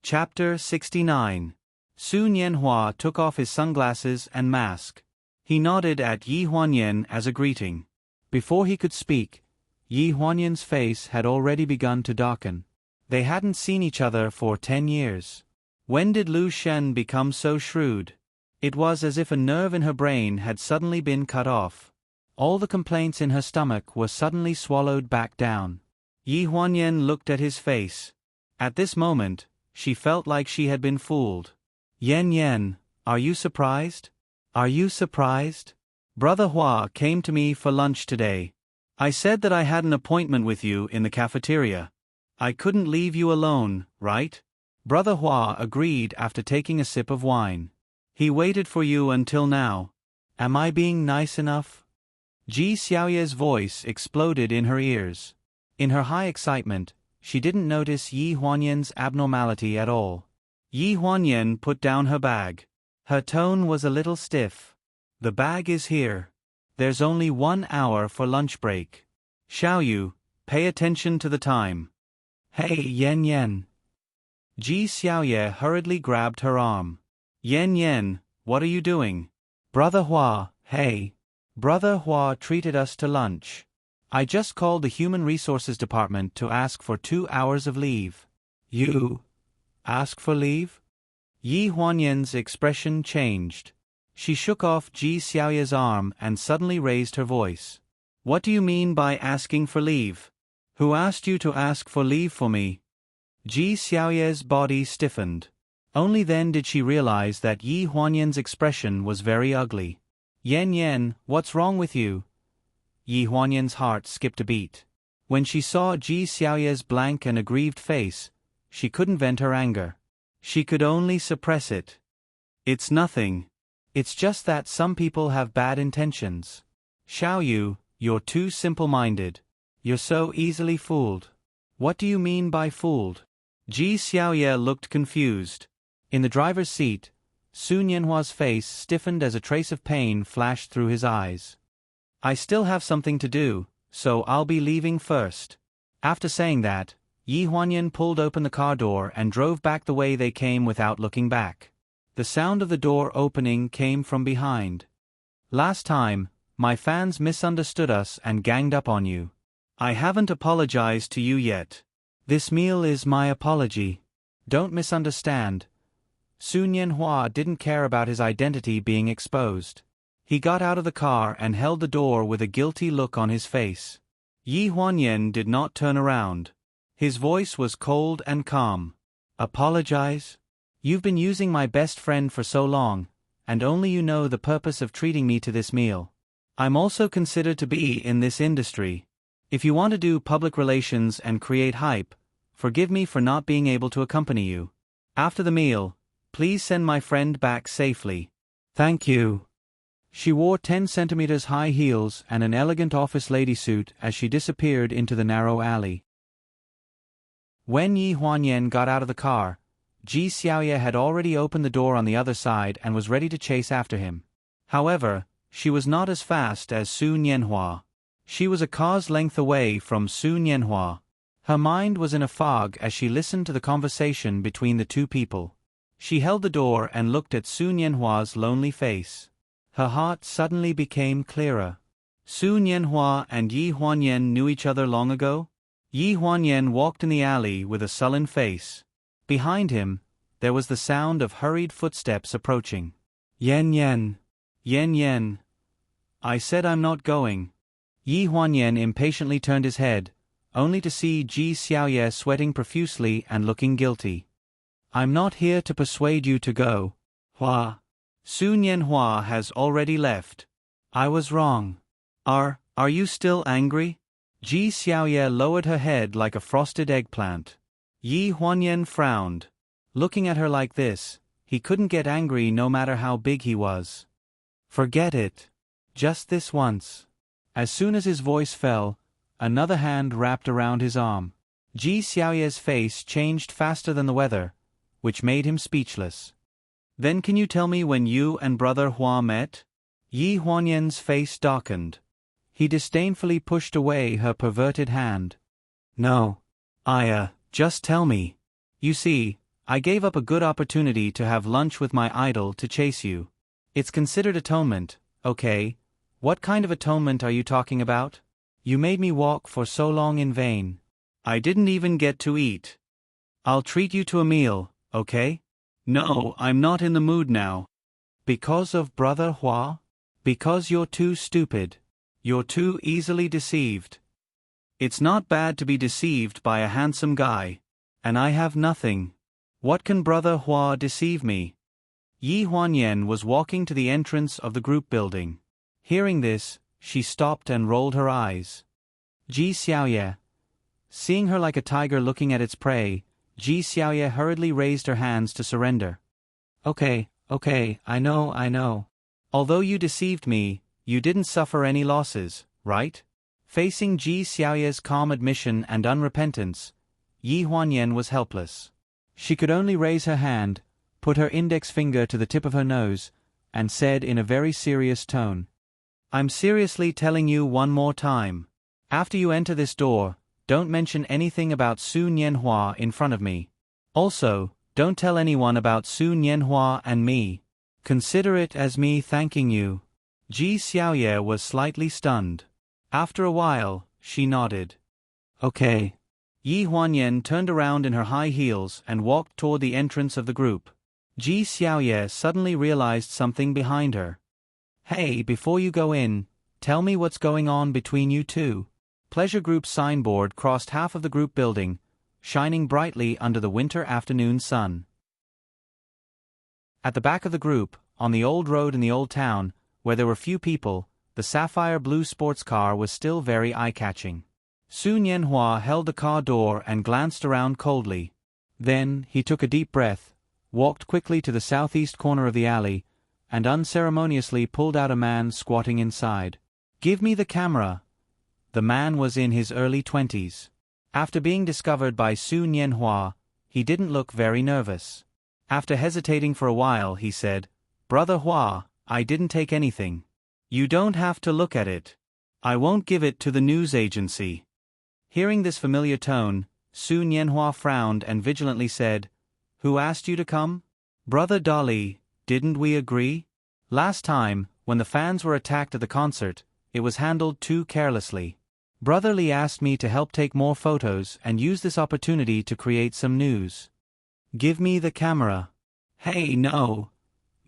Chapter 69. Su Nianhua took off his sunglasses and mask. He nodded at Yi Huanyan as a greeting. Before he could speak, Yi Huanyan's face had already begun to darken. They hadn't seen each other for 10 years. When did Lu Shen become so shrewd? It was as if a nerve in her brain had suddenly been cut off. All the complaints in her stomach were suddenly swallowed back down. Yi Huanyan looked at his face. At this moment, she felt like she had been fooled. Yan, are you surprised? Are you surprised? Brother Hua came to me for lunch today. I said that I had an appointment with you in the cafeteria. I couldn't leave you alone, right? Brother Hua agreed after taking a sip of wine. He waited for you until now. Am I being nice enough? Ji Xiaoye's voice exploded in her ears. In her high excitement, she didn't notice Yi Huanyan's abnormality at all. Yi Huanyan put down her bag. Her tone was a little stiff. The bag is here. There's only 1 hour for lunch break. Xiaoyu, pay attention to the time. Hey Yan. Ji Xiaoye hurriedly grabbed her arm. Yan, what are you doing? Brother Hua, hey. Brother Hua treated us to lunch. I just called the Human Resources Department to ask for 2 hours of leave. You ask for leave? Yi Huanyan's expression changed. She shook off Ji Xiaoye's arm and suddenly raised her voice. What do you mean by asking for leave? Who asked you to ask for leave for me? Ji Xiaoye's body stiffened. Only then did she realize that Yi Huanyan's expression was very ugly. Yan, what's wrong with you? Yi Huanyan's heart skipped a beat. When she saw Ji Xiaoye's blank and aggrieved face, she couldn't vent her anger. She could only suppress it. It's nothing. It's just that some people have bad intentions. Xiaoyu, you're too simple-minded. You're so easily fooled. What do you mean by fooled? Ji Xiaoye looked confused. In the driver's seat, Su Nianhua's face stiffened as a trace of pain flashed through his eyes. I still have something to do, so I'll be leaving first. After saying that, Yi Huanyan pulled open the car door and drove back the way they came without looking back. The sound of the door opening came from behind. Last time, my fans misunderstood us and ganged up on you. I haven't apologized to you yet. This meal is my apology. Don't misunderstand. Su Nianhua didn't care about his identity being exposed. He got out of the car and held the door with a guilty look on his face. Yi Huanyan did not turn around. His voice was cold and calm. Apologize? You've been using my best friend for so long, and only you know the purpose of treating me to this meal. I'm also considered to be in this industry. If you want to do public relations and create hype, forgive me for not being able to accompany you. After the meal, please send my friend back safely. Thank you. She wore 10 centimeters high heels and an elegant office lady suit as she disappeared into the narrow alley. When Yi Huanyan got out of the car, Ji Xiaoye had already opened the door on the other side and was ready to chase after him. However, she was not as fast as Su Nianhua. She was a car's length away from Su Nianhua. Her mind was in a fog as she listened to the conversation between the two people. She held the door and looked at Su Nianhua's lonely face. Her heart suddenly became clearer. Su Nianhua and Yi Huanyan knew each other long ago? Yi Huanyan walked in the alley with a sullen face. Behind him, there was the sound of hurried footsteps approaching. Yan. I said I'm not going. Yi Huanyan impatiently turned his head, only to see Ji Xiaoye sweating profusely and looking guilty. I'm not here to persuade you to go. Hua. Su Nianhua has already left. I was wrong. Are you still angry? Ji Xiaoye lowered her head like a frosted eggplant. Yi Huanyan frowned. Looking at her like this, he couldn't get angry no matter how big he was. Forget it. Just this once. As soon as his voice fell, another hand wrapped around his arm. Ji Xiaoye's face changed faster than the weather, which made him speechless. Then can you tell me when you and Brother Hua met? Yi Huanyan's face darkened. He disdainfully pushed away her perverted hand. No. Just tell me. You see, I gave up a good opportunity to have lunch with my idol to chase you. It's considered atonement, okay? What kind of atonement are you talking about? You made me walk for so long in vain. I didn't even get to eat. I'll treat you to a meal, okay? No, I'm not in the mood now. Because of Brother Hua? Because you're too stupid. You're too easily deceived. It's not bad to be deceived by a handsome guy. And I have nothing. What can Brother Hua deceive me? Yi Huanyan was walking to the entrance of the group building. Hearing this, she stopped and rolled her eyes. Ji Xiaoye. Seeing her like a tiger looking at its prey, Ji Xiaoye hurriedly raised her hands to surrender. Okay, I know. Although you deceived me, you didn't suffer any losses, right? Facing Ji Xiaoye's calm admission and unrepentance, Yi Huanyan was helpless. She could only raise her hand, put her index finger to the tip of her nose, and said in a very serious tone, I'm seriously telling you one more time. After you enter this door, don't mention anything about Su Nianhua in front of me. Also, don't tell anyone about Su Nianhua and me. Consider it as me thanking you. Ji Xiaoye was slightly stunned. After a while, she nodded. Okay. Yi Huanyan turned around in her high heels and walked toward the entrance of the group. Ji Xiaoye suddenly realized something behind her. Hey, before you go in, tell me what's going on between you two. Pleasure Group signboard crossed half of the group building, shining brightly under the winter afternoon sun. At the back of the group, on the old road in the old town, where there were few people, the sapphire blue sports car was still very eye-catching. Su Nianhua held the car door and glanced around coldly. Then, he took a deep breath, walked quickly to the southeast corner of the alley, and unceremoniously pulled out a man squatting inside. Give me the camera. The man was in his early 20s. After being discovered by Su Nianhua, he didn't look very nervous. After hesitating for a while, he said, Brother Hua, I didn't take anything. You don't have to look at it. I won't give it to the news agency. Hearing this familiar tone, Su Nianhua frowned and vigilantly said, Who asked you to come? Brother Dolly, didn't we agree? Last time, when the fans were attacked at the concert, it was handled too carelessly. Brother Li asked me to help take more photos and use this opportunity to create some news. Give me the camera. Hey, no.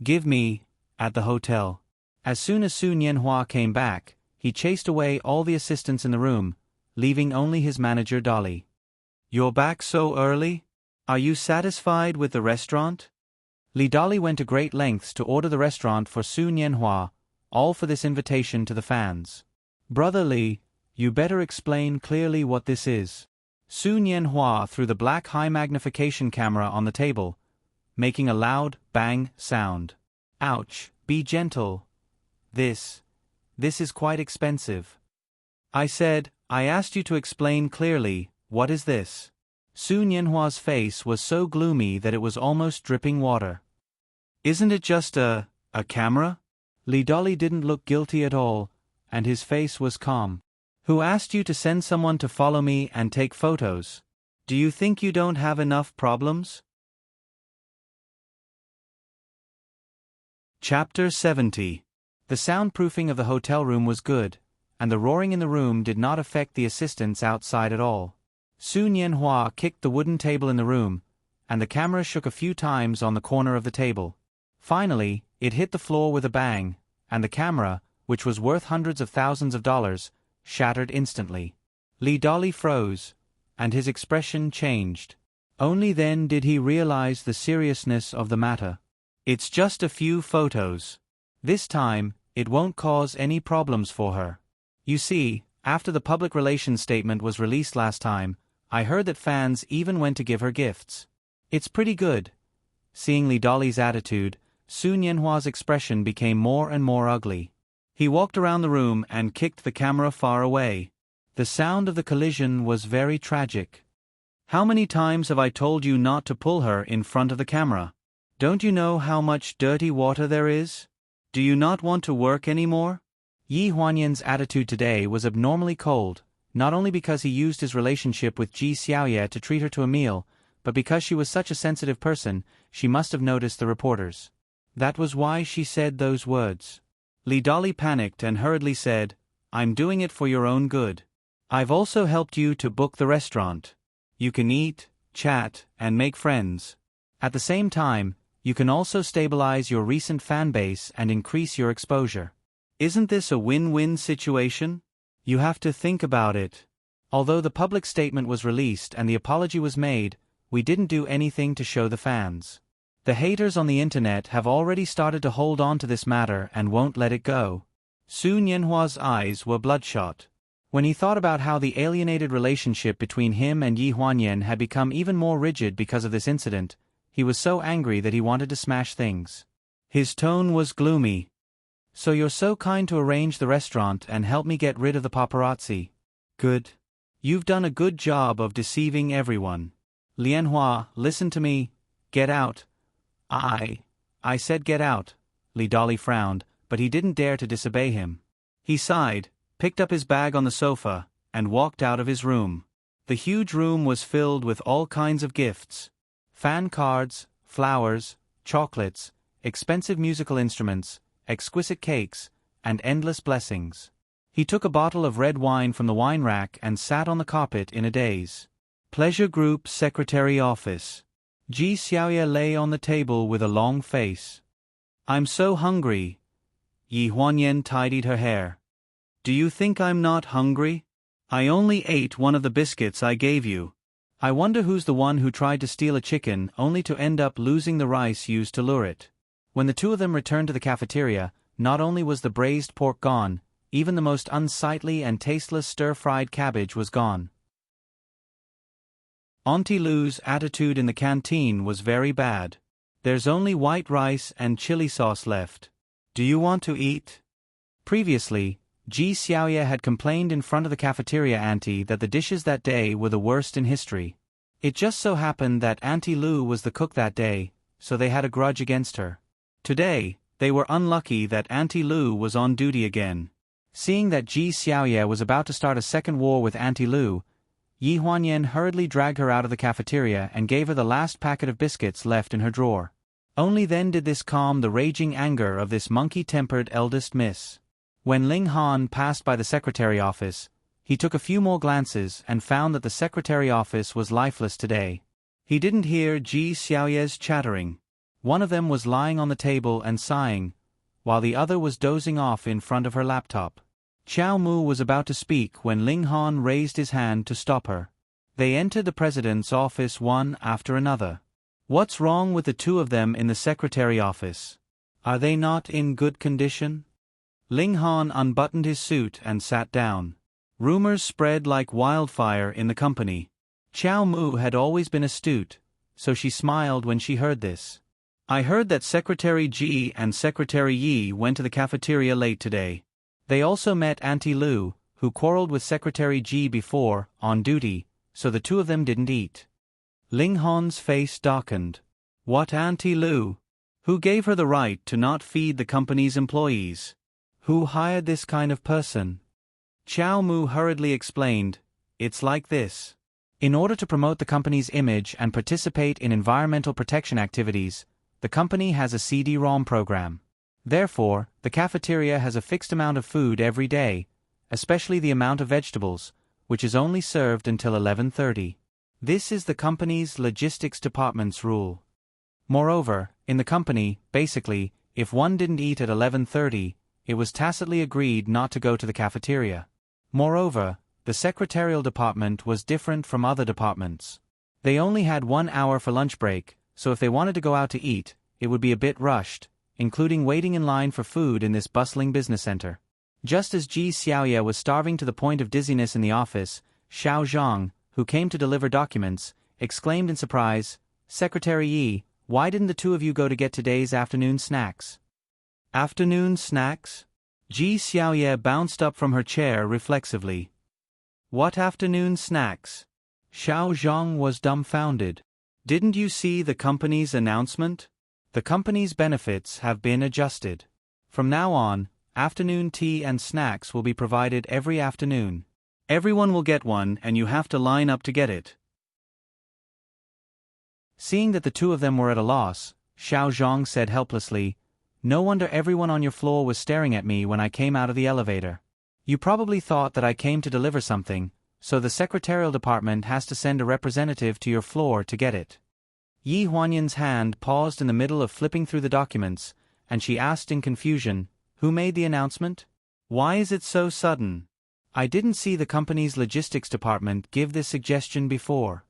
Give me, at the hotel. As soon as Su Nianhua came back, he chased away all the assistants in the room, leaving only his manager Dolly. You're back so early? Are you satisfied with the restaurant? Li Dolly went to great lengths to order the restaurant for Su Nianhua, all for this invitation to the fans. Brother Li, you better explain clearly what this is. Su Nianhua threw the black high-magnification camera on the table, making a loud bang sound. Ouch, be gentle. This is quite expensive. I asked you to explain clearly, what is this? Su Nianhua's face was so gloomy that it was almost dripping water. Isn't it just a camera? Li Dolly didn't look guilty at all, and his face was calm. Who asked you to send someone to follow me and take photos? Do you think you don't have enough problems? Chapter 70. The soundproofing of the hotel room was good, and the roaring in the room did not affect the assistants outside at all. Su Nianhua kicked the wooden table in the room, and the camera shook a few times on the corner of the table. Finally, it hit the floor with a bang, and the camera, which was worth hundreds of thousands of dollars, shattered instantly. Li Dolly froze, and his expression changed. Only then did he realize the seriousness of the matter. It's just a few photos. This time, it won't cause any problems for her. You see, after the public relations statement was released last time, I heard that fans even went to give her gifts. It's pretty good. Seeing Li Dolly's attitude, Su Nianhua's expression became more and more ugly. He walked around the room and kicked the camera far away. The sound of the collision was very tragic. How many times have I told you not to pull her in front of the camera? Don't you know how much dirty water there is? Do you not want to work anymore? Yi Huanyan's attitude today was abnormally cold, not only because he used his relationship with Ji Xiaoye to treat her to a meal, but because she was such a sensitive person, she must have noticed the reporters. That was why she said those words. Li Dolly panicked and hurriedly said, "I'm doing it for your own good. I've also helped you to book the restaurant. You can eat, chat, and make friends. At the same time, you can also stabilize your recent fan base and increase your exposure. Isn't this a win-win situation? You have to think about it." Although the public statement was released and the apology was made, we didn't do anything to show the fans. The haters on the internet have already started to hold on to this matter and won't let it go. Su Nianhua's eyes were bloodshot. When he thought about how the alienated relationship between him and Yi Huanyan had become even more rigid because of this incident, he was so angry that he wanted to smash things. His tone was gloomy. "So you're so kind to arrange the restaurant and help me get rid of the paparazzi. Good. You've done a good job of deceiving everyone. Lianhua, listen to me. Get out." I said get out." Li Dolly frowned, but he didn't dare to disobey him. He sighed, picked up his bag on the sofa, and walked out of his room. The huge room was filled with all kinds of gifts. Fan cards, flowers, chocolates, expensive musical instruments, exquisite cakes, and endless blessings. He took a bottle of red wine from the wine rack and sat on the carpet in a daze. Pleasure Group Secretary Office. Ji Xiaoye lay on the table with a long face. "I'm so hungry." Yi Huanyan tidied her hair. "Do you think I'm not hungry? I only ate one of the biscuits I gave you. I wonder who's the one who tried to steal a chicken only to end up losing the rice used to lure it." When the two of them returned to the cafeteria, not only was the braised pork gone, even the most unsightly and tasteless stir-fried cabbage was gone. Auntie Lou's attitude in the canteen was very bad. "There's only white rice and chili sauce left. Do you want to eat?" Previously, Ji Xiaoye had complained in front of the cafeteria auntie that the dishes that day were the worst in history. It just so happened that Auntie Lou was the cook that day, so they had a grudge against her. Today, they were unlucky that Auntie Lou was on duty again. Seeing that Ji Xiaoye was about to start a second war with Auntie Lou, Yi Huanyan hurriedly dragged her out of the cafeteria and gave her the last packet of biscuits left in her drawer. Only then did this calm the raging anger of this monkey-tempered eldest miss. When Ling Han passed by the secretary office, he took a few more glances and found that the secretary office was lifeless today. He didn't hear Ji Xiaoye's chattering. One of them was lying on the table and sighing, while the other was dozing off in front of her laptop. Xiao Mu was about to speak when Ling Han raised his hand to stop her. They entered the president's office one after another. What's wrong with the two of them in the secretary office? Are they not in good condition? Ling Han unbuttoned his suit and sat down. Rumors spread like wildfire in the company. Xiao Mu had always been astute, so she smiled when she heard this. "I heard that Secretary Ji and Secretary Yi went to the cafeteria late today. They also met Auntie Lou, who quarreled with Secretary Ji before, on duty, so the two of them didn't eat." Ling Han's face darkened. "What Auntie Lou? Who gave her the right to not feed the company's employees? Who hired this kind of person?" Xiao Mu hurriedly explained, "It's like this. In order to promote the company's image and participate in environmental protection activities, the company has a CD-ROM program. Therefore, the cafeteria has a fixed amount of food every day, especially the amount of vegetables, which is only served until 11:30. This is the company's logistics department's rule. Moreover, in the company, basically, if one didn't eat at 11:30, it was tacitly agreed not to go to the cafeteria. Moreover, the secretarial department was different from other departments. They only had 1 hour for lunch break, so if they wanted to go out to eat, it would be a bit rushed, including waiting in line for food in this bustling business center. Just as Ji Xiaoye was starving to the point of dizziness in the office, Xiao Zhang, who came to deliver documents, exclaimed in surprise, "Secretary Yi, why didn't the two of you go to get today's afternoon snacks?" "Afternoon snacks?" Ji Xiaoye bounced up from her chair reflexively. "What afternoon snacks?" Xiao Zhang was dumbfounded. "Didn't you see the company's announcement? The company's benefits have been adjusted. From now on, afternoon tea and snacks will be provided every afternoon. Everyone will get one and you have to line up to get it." Seeing that the two of them were at a loss, Xiao Zhang said helplessly, "No wonder everyone on your floor was staring at me when I came out of the elevator. You probably thought that I came to deliver something, so the secretarial department has to send a representative to your floor to get it." Yi Huanyan's hand paused in the middle of flipping through the documents, and she asked in confusion, "Who made the announcement? Why is it so sudden? I didn't see the company's logistics department give this suggestion before."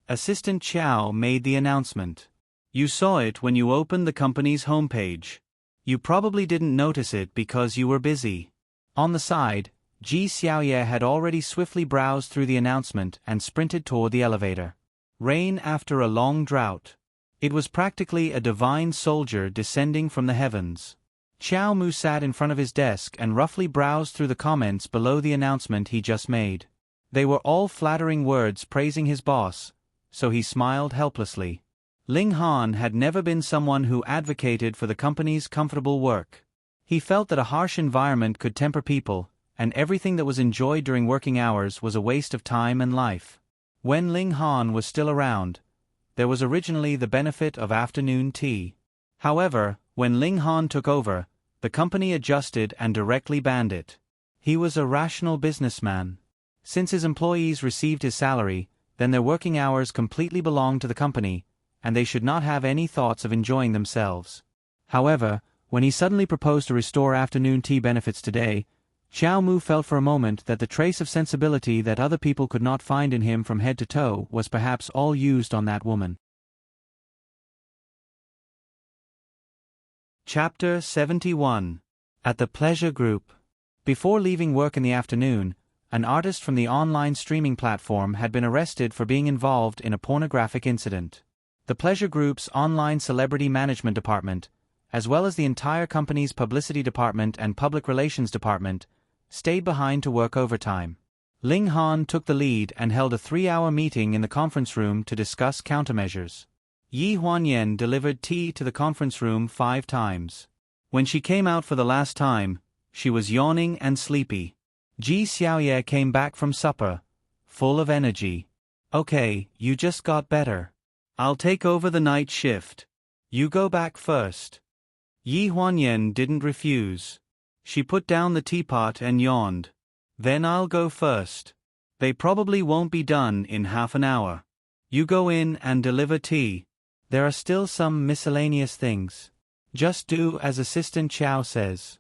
Assistant Qiao made the announcement. "You saw it when you opened the company's homepage. You probably didn't notice it because you were busy." On the side, Ji Xiaoye had already swiftly browsed through the announcement and sprinted toward the elevator. Rain after a long drought. It was practically a divine soldier descending from the heavens. Qiao Mu sat in front of his desk and roughly browsed through the comments below the announcement he just made. They were all flattering words praising his boss, so he smiled helplessly. Ling Han had never been someone who advocated for the company's comfortable work. He felt that a harsh environment could temper people, and everything that was enjoyed during working hours was a waste of time and life. When Ling Han was still around, there was originally the benefit of afternoon tea. However, when Ling Han took over, the company adjusted and directly banned it. He was a rational businessman. Since his employees received his salary, then their working hours completely belonged to the company, and they should not have any thoughts of enjoying themselves. However, when he suddenly proposed to restore afternoon tea benefits today, Xiao Mu felt for a moment that the trace of sensibility that other people could not find in him from head to toe was perhaps all used on that woman. Chapter 71. At the Pleasure Group. Before leaving work in the afternoon, an artist from the online streaming platform had been arrested for being involved in a pornographic incident. The Pleasure Group's online celebrity management department, as well as the entire company's publicity department and public relations department, stayed behind to work overtime. Ling Han took the lead and held a 3-hour meeting in the conference room to discuss countermeasures. Yi Huanyan delivered tea to the conference room 5 times. When she came out for the last time, she was yawning and sleepy. Ji Xiaoye came back from supper, full of energy. "Okay, you just got better. I'll take over the night shift. You go back first." Yi Huanyan didn't refuse. She put down the teapot and yawned. "Then I'll go first. They probably won't be done in half an hour. You go in and deliver tea. There are still some miscellaneous things. Just do as Assistant Qiao says.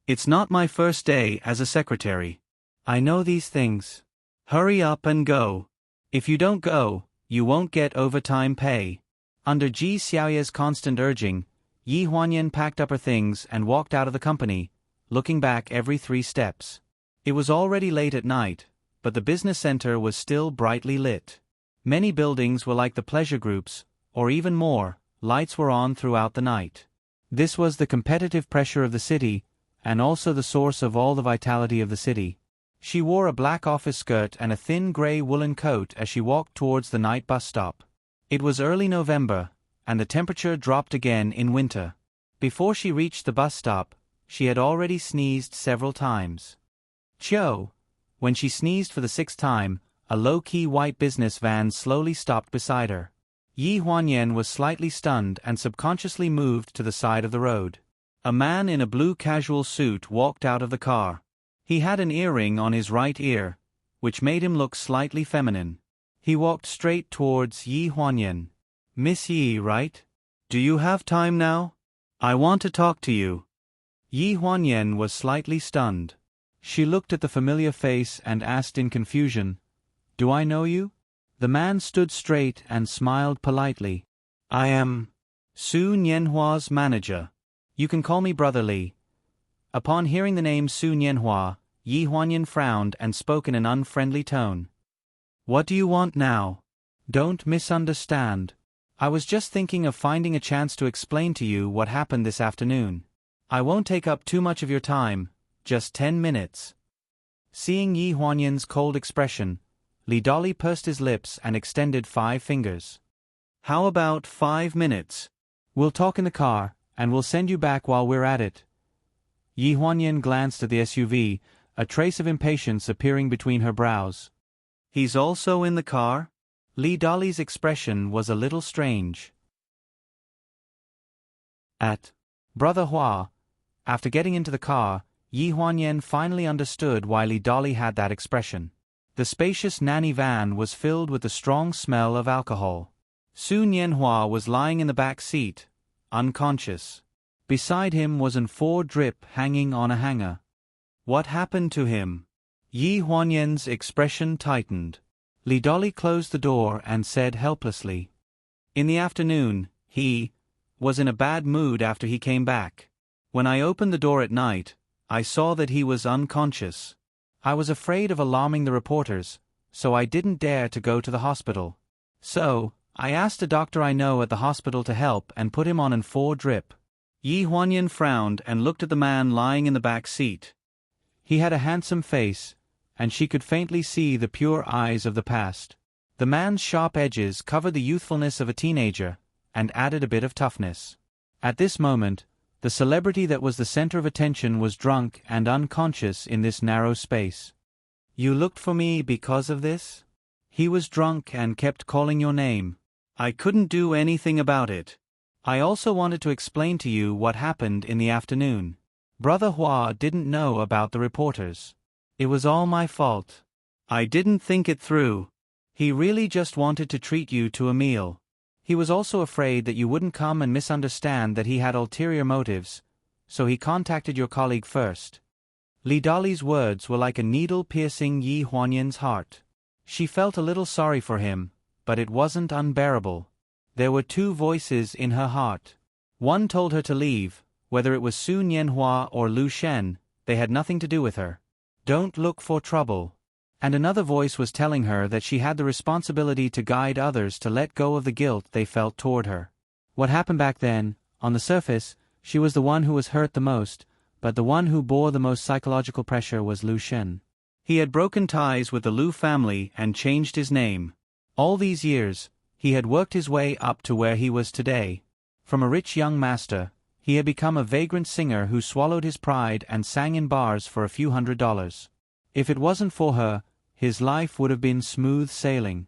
It's not my first day as a secretary. I know these things. Hurry up and go. If you don't go, you won't get overtime pay." Under Ji Xiaoye's constant urging, Yi Huanyan packed up her things and walked out of the company, looking back every 3 steps. It was already late at night, but the business center was still brightly lit. Many buildings were like the pleasure groups, or even more, lights were on throughout the night. This was the competitive pressure of the city, and also the source of all the vitality of the city. She wore a black office skirt and a thin gray woolen coat as she walked towards the night bus stop. It was early November, and the temperature dropped again in winter. Before she reached the bus stop, she had already sneezed several times. "Cho!" When she sneezed for the 6th time, a low-key white business van slowly stopped beside her. Yi Huanyan was slightly stunned and subconsciously moved to the side of the road. A man in a blue casual suit walked out of the car. He had an earring on his right ear, which made him look slightly feminine. He walked straight towards Yi Huanyan. "Miss Yi, right? Do you have time now? I want to talk to you." Yi Huanyan was slightly stunned. She looked at the familiar face and asked in confusion, "Do I know you?" The man stood straight and smiled politely. "I am Su Nianhua's manager. You can call me Brother Li." Upon hearing the name Su Nianhua, Yi Huanyan frowned and spoke in an unfriendly tone. "What do you want now? Don't misunderstand. I was just thinking of finding a chance to explain to you what happened this afternoon. I won't take up too much of your time, just 10 minutes. Seeing Yi Huanyan's cold expression, Li Dolly pursed his lips and extended 5 fingers. "How about 5 minutes? We'll talk in the car, and we'll send you back while we're at it." Yi Huanyan glanced at the SUV, a trace of impatience appearing between her brows. "He's also in the car?" Li Dali's expression was a little strange. At Brother Hua, after getting into the car, Yi Huanyan finally understood why Li Dali had that expression. The spacious nanny van was filled with the strong smell of alcohol. Su Nianhua was lying in the back seat, unconscious. Beside him was an 4 drip hanging on a hanger. What happened to him? Yi Huanyan's expression tightened. Li Dali closed the door and said helplessly. In the afternoon, he was in a bad mood after he came back. When I opened the door at night, I saw that he was unconscious. I was afraid of alarming the reporters, so I didn't dare to go to the hospital. So, I asked a doctor I know at the hospital to help and put him on an 4 drip. Yi Huanyan frowned and looked at the man lying in the back seat. He had a handsome face, and she could faintly see the pure eyes of the past. The man's sharp edges covered the youthfulness of a teenager, and added a bit of toughness. At this moment, the celebrity that was the center of attention was drunk and unconscious in this narrow space. You looked for me because of this? He was drunk and kept calling your name. I couldn't do anything about it. I also wanted to explain to you what happened in the afternoon. Brother Hua didn't know about the reporters. It was all my fault. I didn't think it through. He really just wanted to treat you to a meal. He was also afraid that you wouldn't come and misunderstand that he had ulterior motives, so he contacted your colleague first. Li Dali's words were like a needle piercing Yi Huanyan's heart. She felt a little sorry for him, but it wasn't unbearable. There were 2 voices in her heart. One told her to leave, whether it was Su Nianhua or Lu Shen, they had nothing to do with her. Don't look for trouble. And another voice was telling her that she had the responsibility to guide others to let go of the guilt they felt toward her. What happened back then, on the surface, she was the one who was hurt the most, but the one who bore the most psychological pressure was Lu Shen. He had broken ties with the Lu family and changed his name. All these years, he had worked his way up to where he was today. From a rich young master, he had become a vagrant singer who swallowed his pride and sang in bars for a few $100s. If it wasn't for her, his life would have been smooth sailing.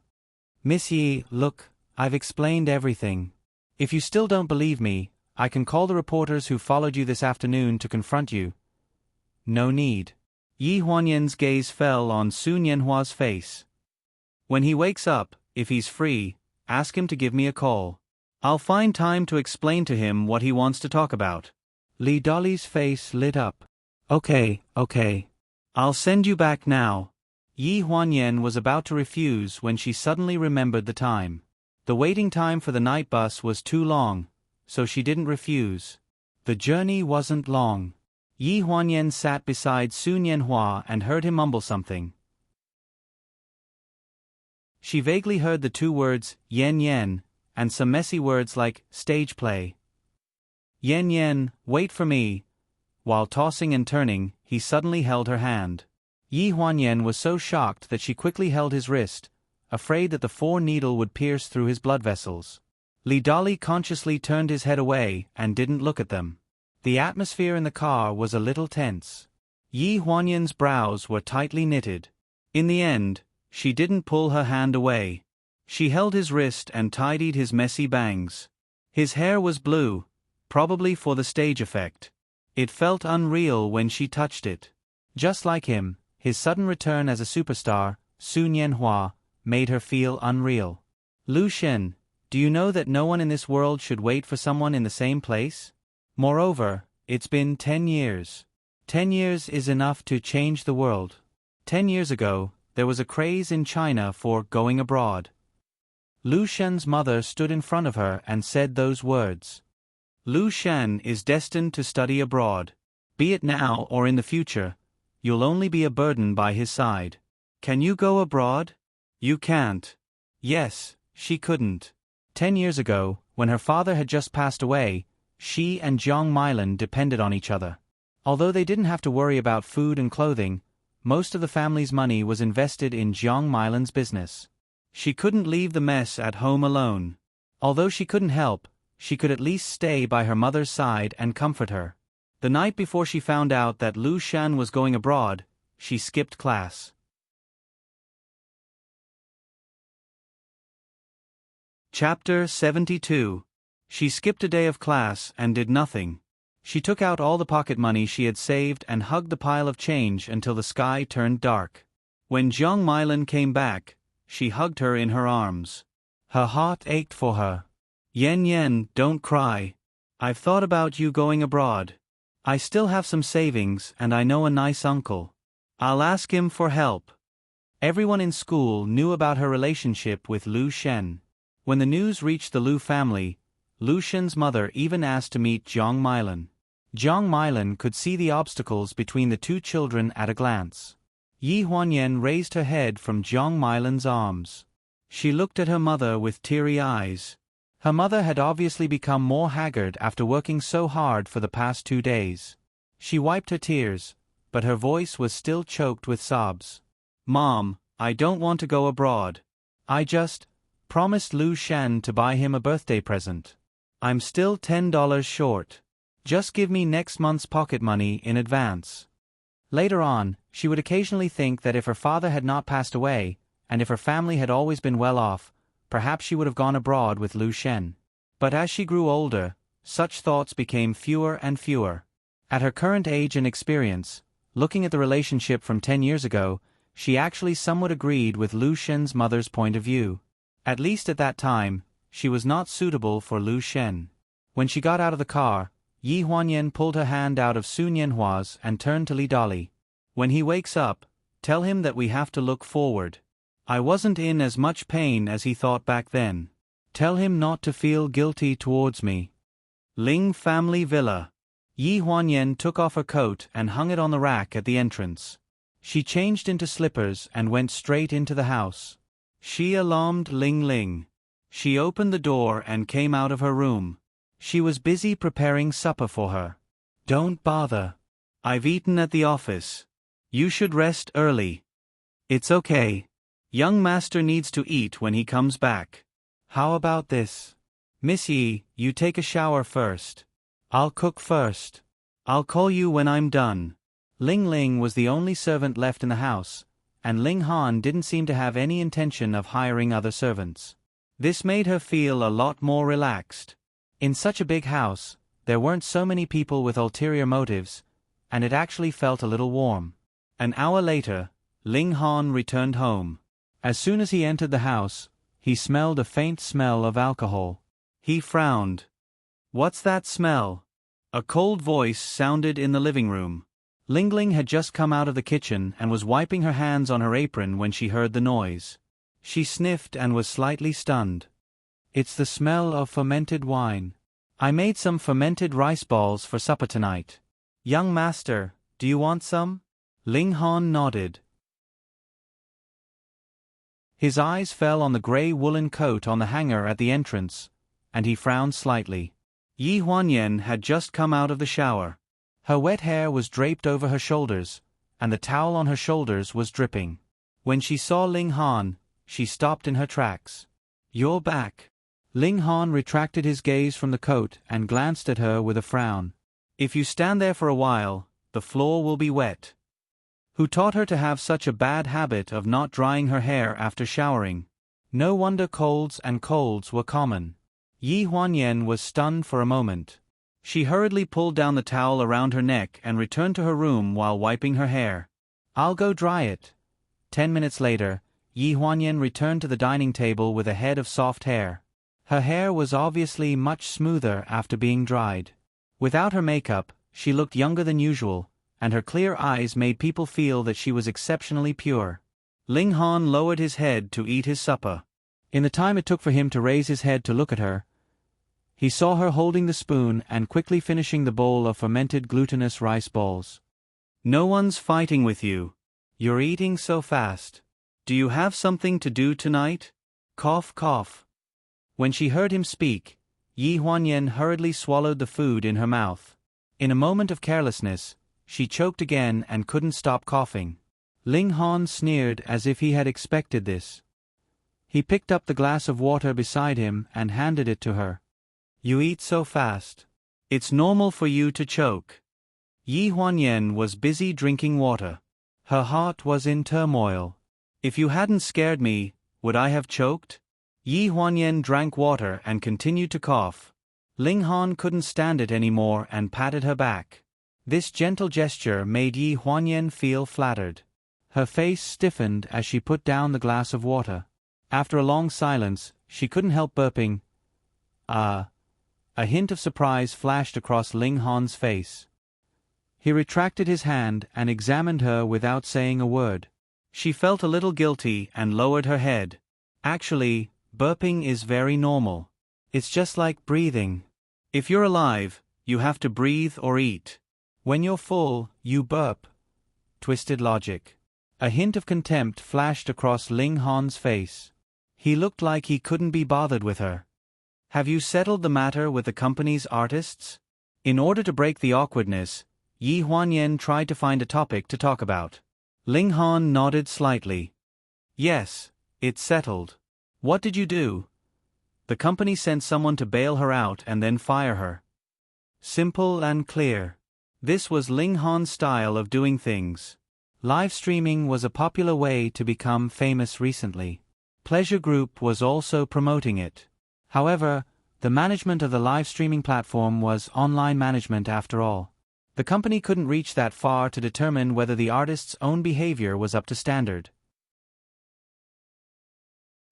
Miss Yi, look, I've explained everything. If you still don't believe me, I can call the reporters who followed you this afternoon to confront you. No need. Yi Huanyan's gaze fell on Su Nianhua's face. When he wakes up, if he's free, ask him to give me a call. I'll find time to explain to him what he wants to talk about. Li Dali's face lit up. Okay. I'll send you back now. Yi Huanyan was about to refuse when she suddenly remembered the time. The waiting time for the night bus was too long, so she didn't refuse. The journey wasn't long. Yi Huanyan sat beside Su Nianhua and heard him mumble something. She vaguely heard the 2 words, yen yen, and some messy words like, stage play. Yen yen, wait for me. While tossing and turning, he suddenly held her hand. Yi Huanyan was so shocked that she quickly held his wrist, afraid that the 4 needle would pierce through his blood vessels. Li Dali consciously turned his head away and didn't look at them. The atmosphere in the car was a little tense. Yi Huanyan's brows were tightly knitted. In the end, she didn't pull her hand away. She held his wrist and tidied his messy bangs. His hair was blue, probably for the stage effect. It felt unreal when she touched it. Just like him, his sudden return as a superstar, Su Nianhua, made her feel unreal. Lu Shen, do you know that no one in this world should wait for someone in the same place? Moreover, it's been 10 years. 10 years is enough to change the world. 10 years ago, there was a craze in China for going abroad. Lu Shen's mother stood in front of her and said those words. Lu Shen is destined to study abroad. Be it now or in the future, you'll only be a burden by his side. Can you go abroad? You can't. Yes, she couldn't. 10 years ago, when her father had just passed away, she and Jiang Mailan depended on each other. Although they didn't have to worry about food and clothing, most of the family's money was invested in Jiang Mailan's business. She couldn't leave the mess at home alone. Although she couldn't help, she could at least stay by her mother's side and comfort her. The night before she found out that Lu Shan was going abroad, she skipped class. Chapter 72. She skipped a day of class and did nothing. She took out all the pocket money she had saved and hugged the pile of change until the sky turned dark. When Jiang Milan came back, she hugged her in her arms. Her heart ached for her. Yen Yen, don't cry. I've thought about you going abroad. I still have some savings and I know a nice uncle. I'll ask him for help. Everyone in school knew about her relationship with Lu Shen. When the news reached the Lu family, Lu Shen's mother even asked to meet Jiang Milan. Jiang Milan could see the obstacles between the two children at a glance. Yi Huanyan raised her head from Jiang Milan's arms. She looked at her mother with teary eyes. Her mother had obviously become more haggard after working so hard for the past 2 days. She wiped her tears, but her voice was still choked with sobs. Mom, I don't want to go abroad. I just promised Lu Shen to buy him a birthday present. I'm still $10 short. Just give me next month's pocket money in advance. Later on, she would occasionally think that if her father had not passed away, and if her family had always been well off, perhaps she would have gone abroad with Lu Shen. But as she grew older, such thoughts became fewer and fewer. At her current age and experience, looking at the relationship from 10 years ago, she actually somewhat agreed with Lu Shen's mother's point of view. At least at that time, she was not suitable for Lu Shen. When she got out of the car, Yi Huanyan pulled her hand out of Su Nianhua's and turned to Li Dolly. When he wakes up, tell him that we have to look forward. I wasn't in as much pain as he thought back then. Tell him not to feel guilty towards me. Ling Family Villa. Yi Huanyan took off her coat and hung it on the rack at the entrance. She changed into slippers and went straight into the house. She alarmed Ling Ling. She opened the door and came out of her room. She was busy preparing supper for her. Don't bother. I've eaten at the office. You should rest early. It's okay. Young master needs to eat when he comes back. How about this? Miss Yi, you take a shower first. I'll cook first. I'll call you when I'm done. Ling Ling was the only servant left in the house, and Ling Han didn't seem to have any intention of hiring other servants. This made her feel a lot more relaxed. In such a big house, there weren't so many people with ulterior motives, and it actually felt a little warm. An hour later, Ling Han returned home. As soon as he entered the house, he smelled a faint smell of alcohol. He frowned. What's that smell? A cold voice sounded in the living room. Ling Ling had just come out of the kitchen and was wiping her hands on her apron when she heard the noise. She sniffed and was slightly stunned. It's the smell of fermented wine. I made some fermented rice balls for supper tonight. Young master, do you want some? Ling Han nodded. His eyes fell on the gray woolen coat on the hanger at the entrance, and he frowned slightly. Yi Huanyan had just come out of the shower. Her wet hair was draped over her shoulders, and the towel on her shoulders was dripping. When she saw Ling Han, she stopped in her tracks. You're back. Ling Han retracted his gaze from the coat and glanced at her with a frown. If you stand there for a while, the floor will be wet. Who taught her to have such a bad habit of not drying her hair after showering? No wonder colds were common. Yi Huanyan was stunned for a moment. She hurriedly pulled down the towel around her neck and returned to her room while wiping her hair. I'll go dry it. 10 minutes later, Yi Huanyan returned to the dining table with a head of soft hair. Her hair was obviously much smoother after being dried. Without her makeup, she looked younger than usual, and her clear eyes made people feel that she was exceptionally pure. Ling Han lowered his head to eat his supper. In the time it took for him to raise his head to look at her, he saw her holding the spoon and quickly finishing the bowl of fermented glutinous rice balls. No one's fighting with you. You're eating so fast. Do you have something to do tonight? Cough, cough. When she heard him speak, Yi Huanyan hurriedly swallowed the food in her mouth. In a moment of carelessness, she choked again and couldn't stop coughing. Ling Han sneered as if he had expected this. He picked up the glass of water beside him and handed it to her. You eat so fast. It's normal for you to choke. Yi Huanyan was busy drinking water. Her heart was in turmoil. If you hadn't scared me, would I have choked? Yi Huanyan drank water and continued to cough. Ling Han couldn't stand it anymore and patted her back. This gentle gesture made Yi Huanyan feel flattered. Her face stiffened as she put down the glass of water. After a long silence, she couldn't help burping. A hint of surprise flashed across Ling Han's face. He retracted his hand and examined her without saying a word. She felt a little guilty and lowered her head. Actually, burping is very normal. It's just like breathing. If you're alive, you have to breathe or eat. When you're full, you burp. Twisted logic. A hint of contempt flashed across Ling Han's face. He looked like he couldn't be bothered with her. Have you settled the matter with the company's artists? In order to break the awkwardness, Yi Huanyan tried to find a topic to talk about. Ling Han nodded slightly. Yes, it's settled. What did you do? The company sent someone to bail her out and then fire her. Simple and clear. This was Ling Han's style of doing things. Live streaming was a popular way to become famous recently. Pleasure Group was also promoting it. However, the management of the live streaming platform was online management after all. The company couldn't reach that far to determine whether the artist's own behavior was up to standard.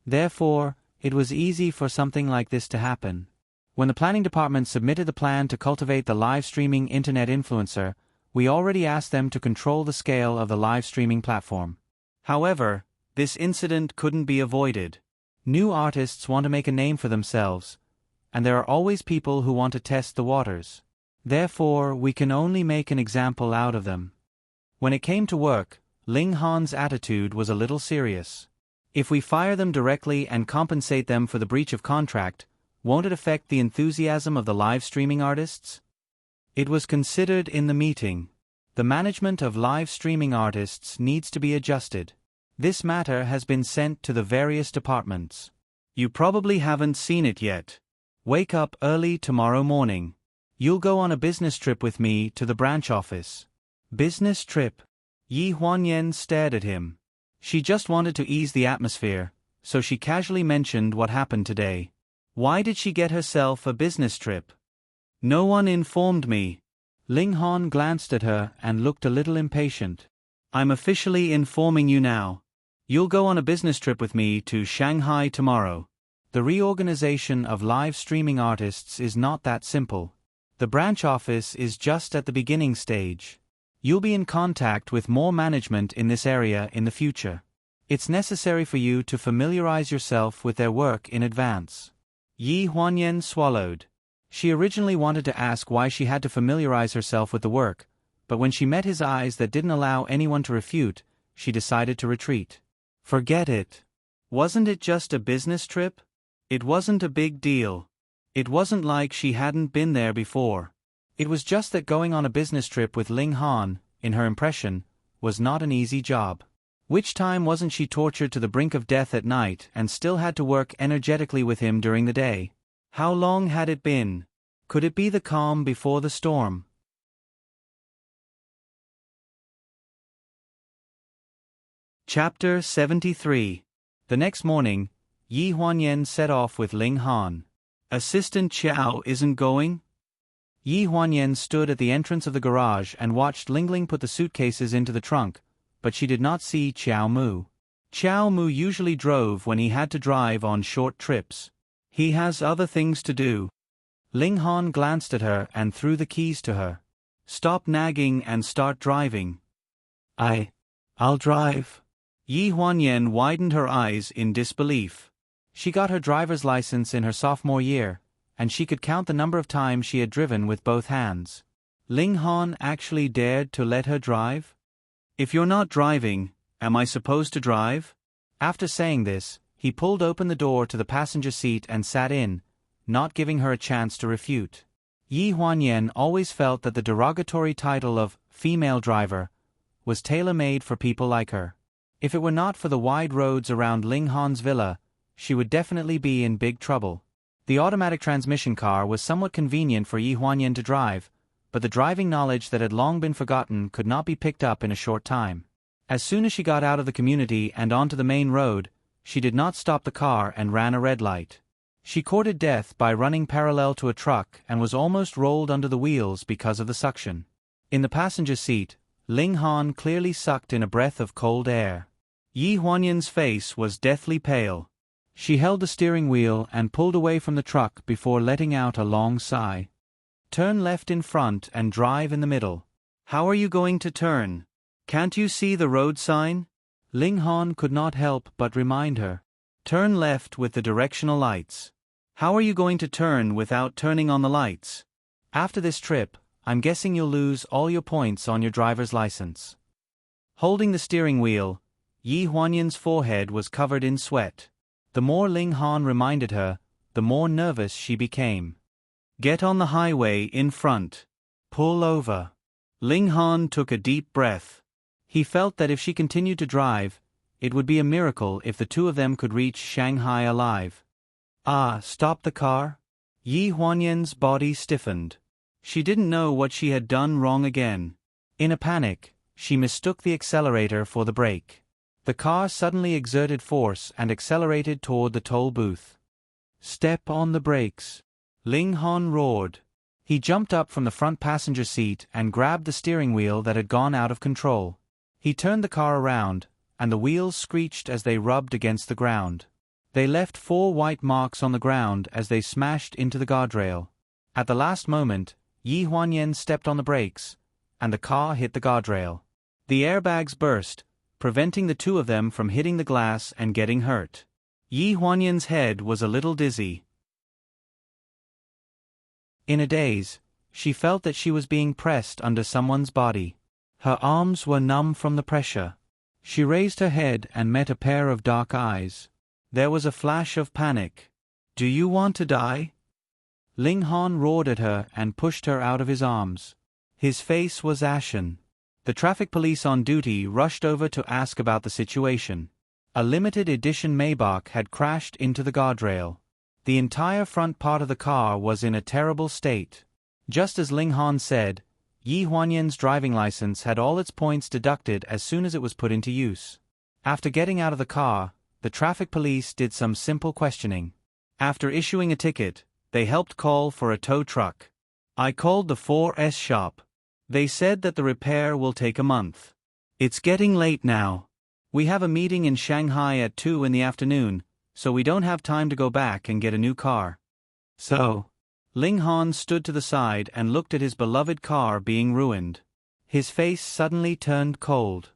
Therefore, it was easy for something like this to happen. When the planning department submitted the plan to cultivate the live streaming internet influencer, we already asked them to control the scale of the live streaming platform. However, this incident couldn't be avoided. New artists want to make a name for themselves, and there are always people who want to test the waters. Therefore, we can only make an example out of them. When it came to work, Ling Han's attitude was a little serious. If we fire them directly and compensate them for the breach of contract, won't it affect the enthusiasm of the live streaming artists? It was considered in the meeting. The management of live streaming artists needs to be adjusted. This matter has been sent to the various departments. You probably haven't seen it yet. Wake up early tomorrow morning. You'll go on a business trip with me to the branch office. Business trip? Yi Huanyan stared at him. She just wanted to ease the atmosphere, so she casually mentioned what happened today. Why did she get herself a business trip? No one informed me. Ling Han glanced at her and looked a little impatient. I'm officially informing you now. You'll go on a business trip with me to Shanghai tomorrow. The reorganization of live streaming artists is not that simple. The branch office is just at the beginning stage. You'll be in contact with more management in this area in the future. It's necessary for you to familiarize yourself with their work in advance. Yi Huanyan swallowed. She originally wanted to ask why she had to familiarize herself with the work, but when she met his eyes that didn't allow anyone to refute, she decided to retreat. Forget it. Wasn't it just a business trip? It wasn't a big deal. It wasn't like she hadn't been there before. It was just that going on a business trip with Ling Han, in her impression, was not an easy job. Which time wasn't she tortured to the brink of death at night and still had to work energetically with him during the day? How long had it been? Could it be the calm before the storm? Chapter 73. The next morning, Yi Huanyan set off with Ling Han. Assistant Qiao isn't going? Yi Huanyan stood at the entrance of the garage and watched Lingling put the suitcases into the trunk, but she did not see Qiao Mu. Qiao Mu usually drove when he had to drive on short trips. He has other things to do. Ling Han glanced at her and threw the keys to her. Stop nagging and start driving. I'll drive. Yi Huanyan widened her eyes in disbelief. She got her driver's license in her sophomore year, and she could count the number of times she had driven with both hands. Ling Han actually dared to let her drive? If you're not driving, am I supposed to drive? After saying this, he pulled open the door to the passenger seat and sat in, not giving her a chance to refute. Yi Huanyan always felt that the derogatory title of female driver was tailor-made for people like her. If it were not for the wide roads around Ling Han's villa, she would definitely be in big trouble. The automatic transmission car was somewhat convenient for Yi Huanyan to drive, but the driving knowledge that had long been forgotten could not be picked up in a short time. As soon as she got out of the community and onto the main road, she did not stop the car and ran a red light. She courted death by running parallel to a truck and was almost rolled under the wheels because of the suction. In the passenger seat, Ling Han clearly sucked in a breath of cold air. Yi Huanyan's face was deathly pale. She held the steering wheel and pulled away from the truck before letting out a long sigh. Turn left in front and drive in the middle. How are you going to turn? Can't you see the road sign? Ling Han could not help but remind her. Turn left with the directional lights. How are you going to turn without turning on the lights? After this trip, I'm guessing you'll lose all your points on your driver's license. Holding the steering wheel, Yi Huanyan's forehead was covered in sweat. The more Ling Han reminded her, the more nervous she became. Get on the highway in front. Pull over. Ling Han took a deep breath. He felt that if she continued to drive, it would be a miracle if the two of them could reach Shanghai alive. Stop the car? Yi Huanyan's body stiffened. She didn't know what she had done wrong again. In a panic, she mistook the accelerator for the brake. The car suddenly exerted force and accelerated toward the toll booth. Step on the brakes. Ling Han roared. He jumped up from the front passenger seat and grabbed the steering wheel that had gone out of control. He turned the car around, and the wheels screeched as they rubbed against the ground. They left 4 white marks on the ground as they smashed into the guardrail. At the last moment, Yi Huanyan stepped on the brakes, and the car hit the guardrail. The airbags burst, preventing the two of them from hitting the glass and getting hurt. Yi Huanyan's head was a little dizzy. In a daze, she felt that she was being pressed under someone's body. Her arms were numb from the pressure. She raised her head and met a pair of dark eyes. There was a flash of panic. Do you want to die? Ling Han roared at her and pushed her out of his arms. His face was ashen. The traffic police on duty rushed over to ask about the situation. A limited edition Maybach had crashed into the guardrail. The entire front part of the car was in a terrible state. Just as Ling Han said, Yi Huanyan's driving license had all its points deducted as soon as it was put into use. After getting out of the car, the traffic police did some simple questioning. After issuing a ticket, they helped call for a tow truck. I called the 4S shop. They said that the repair will take a month. It's getting late now. We have a meeting in Shanghai at 2 in the afternoon, so we don't have time to go back and get a new car. So, Ling Han stood to the side and looked at his beloved car being ruined. His face suddenly turned cold.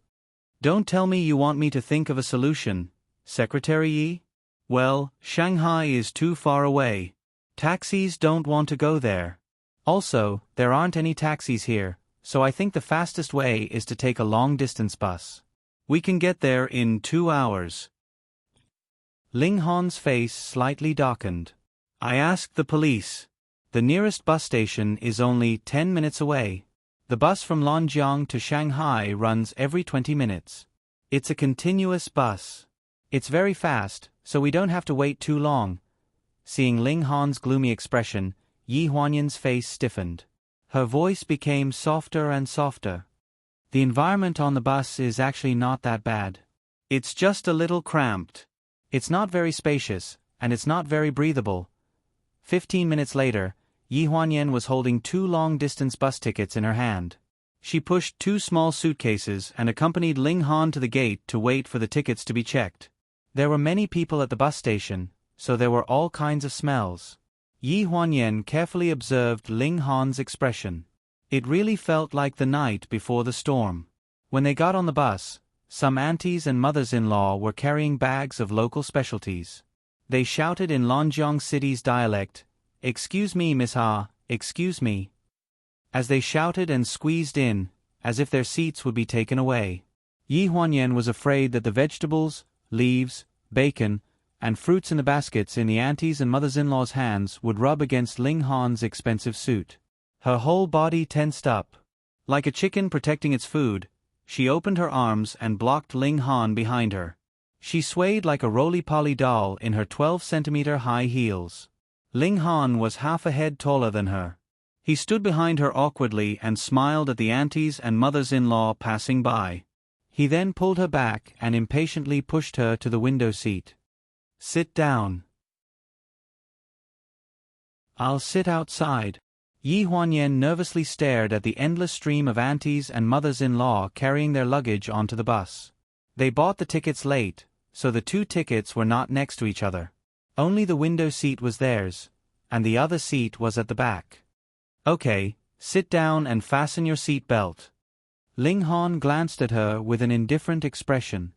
Don't tell me you want me to think of a solution, Secretary Yi? Well, Shanghai is too far away. Taxis don't want to go there. Also, there aren't any taxis here, so I think the fastest way is to take a long-distance bus. We can get there in 2 hours. Ling Han's face slightly darkened. I asked the police. The nearest bus station is only 10 minutes away. The bus from Lonjiang to Shanghai runs every 20 minutes. It's a continuous bus. It's very fast, so we don't have to wait too long. Seeing Ling Han's gloomy expression, Yi Huanyan's face stiffened. Her voice became softer and softer. The environment on the bus is actually not that bad. It's just a little cramped. It's not very spacious, and it's not very breathable. 15 minutes later, Yi Huanyan was holding 2 long-distance bus tickets in her hand. She pushed 2 small suitcases and accompanied Ling Han to the gate to wait for the tickets to be checked. There were many people at the bus station, so there were all kinds of smells. Yi Huanyan carefully observed Ling Han's expression. It really felt like the night before the storm. When they got on the bus, some aunties and mothers-in-law were carrying bags of local specialties. They shouted in Lonjiang City's dialect, "Excuse me, Miss Ha, excuse me." As they shouted and squeezed in, as if their seats would be taken away. Yi Huanyan was afraid that the vegetables, leaves, bacon, and fruits in the baskets in the aunties' and mothers-in-law's hands would rub against Ling Han's expensive suit. Her whole body tensed up. Like a chicken protecting its food, she opened her arms and blocked Ling Han behind her. She swayed like a roly-poly doll in her 12-centimeter high heels. Ling Han was half a head taller than her. He stood behind her awkwardly and smiled at the aunties and mothers-in-law passing by. He then pulled her back and impatiently pushed her to the window seat. Sit down. I'll sit outside. Yi Huanyan nervously stared at the endless stream of aunties and mothers-in-law carrying their luggage onto the bus. They bought the tickets late, so the two tickets were not next to each other. Only the window seat was theirs, and the other seat was at the back. Okay, sit down and fasten your seat belt. Ling Han glanced at her with an indifferent expression.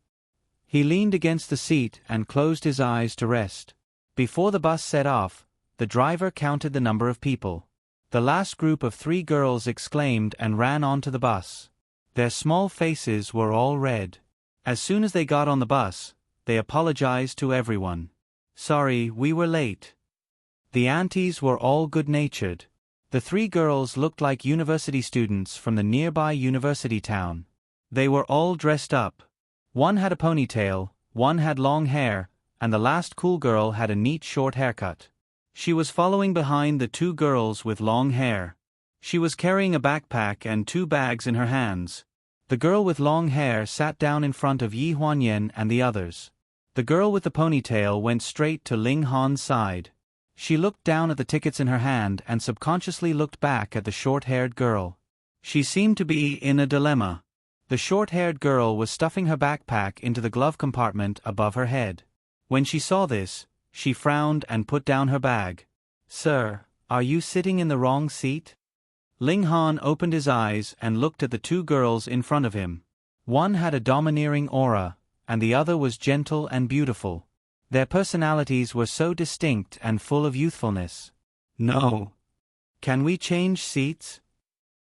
He leaned against the seat and closed his eyes to rest. Before the bus set off, the driver counted the number of people. The last group of 3 girls exclaimed and ran onto the bus. Their small faces were all red. As soon as they got on the bus, they apologized to everyone. Sorry, we were late. The aunties were all good-natured. The 3 girls looked like university students from the nearby university town. They were all dressed up. One had a ponytail, one had long hair, and the last cool girl had a neat short haircut. She was following behind the 2 girls with long hair. She was carrying a backpack and 2 bags in her hands. The girl with long hair sat down in front of Yi Huanyan and the others. The girl with the ponytail went straight to Ling Han's side. She looked down at the tickets in her hand and subconsciously looked back at the short-haired girl. She seemed to be in a dilemma. The short-haired girl was stuffing her backpack into the glove compartment above her head. When she saw this, she frowned and put down her bag. Sir, are you sitting in the wrong seat? Ling Han opened his eyes and looked at the 2 girls in front of him. One had a domineering aura, and the other was gentle and beautiful. Their personalities were so distinct and full of youthfulness. No. Can we change seats?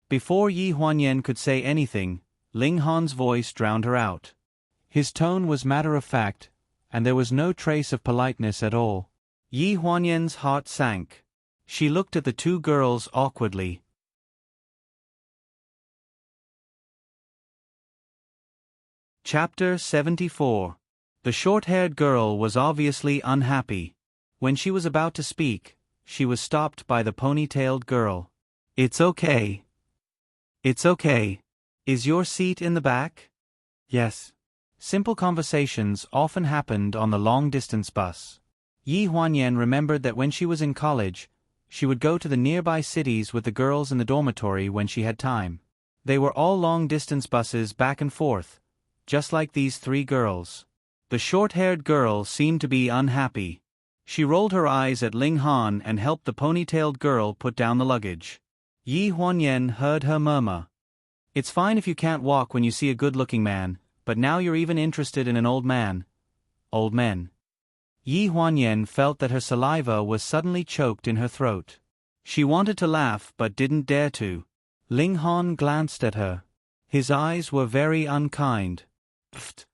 Before Yi Huanyan could say anything, Ling Han's voice drowned her out. His tone was matter-of-fact, and there was no trace of politeness at all. Yi Huanyan's heart sank. She looked at the 2 girls awkwardly. Chapter 74. The short-haired girl was obviously unhappy. When she was about to speak, she was stopped by the ponytailed girl. It's okay. It's okay. Is your seat in the back? Yes. Simple conversations often happened on the long-distance bus. Yi Huanyan remembered that when she was in college, she would go to the nearby cities with the girls in the dormitory when she had time. They were all long-distance buses back and forth, just like these 3 girls. The short-haired girl seemed to be unhappy. She rolled her eyes at Ling Han and helped the ponytailed girl put down the luggage. Yi Huanyan heard her murmur. It's fine if you can't walk when you see a good-looking man, but now you're even interested in an old man. Old men. Yi Huanyan felt that her saliva was suddenly choked in her throat. She wanted to laugh but didn't dare to. Ling Han glanced at her. His eyes were very unkind. Pfft.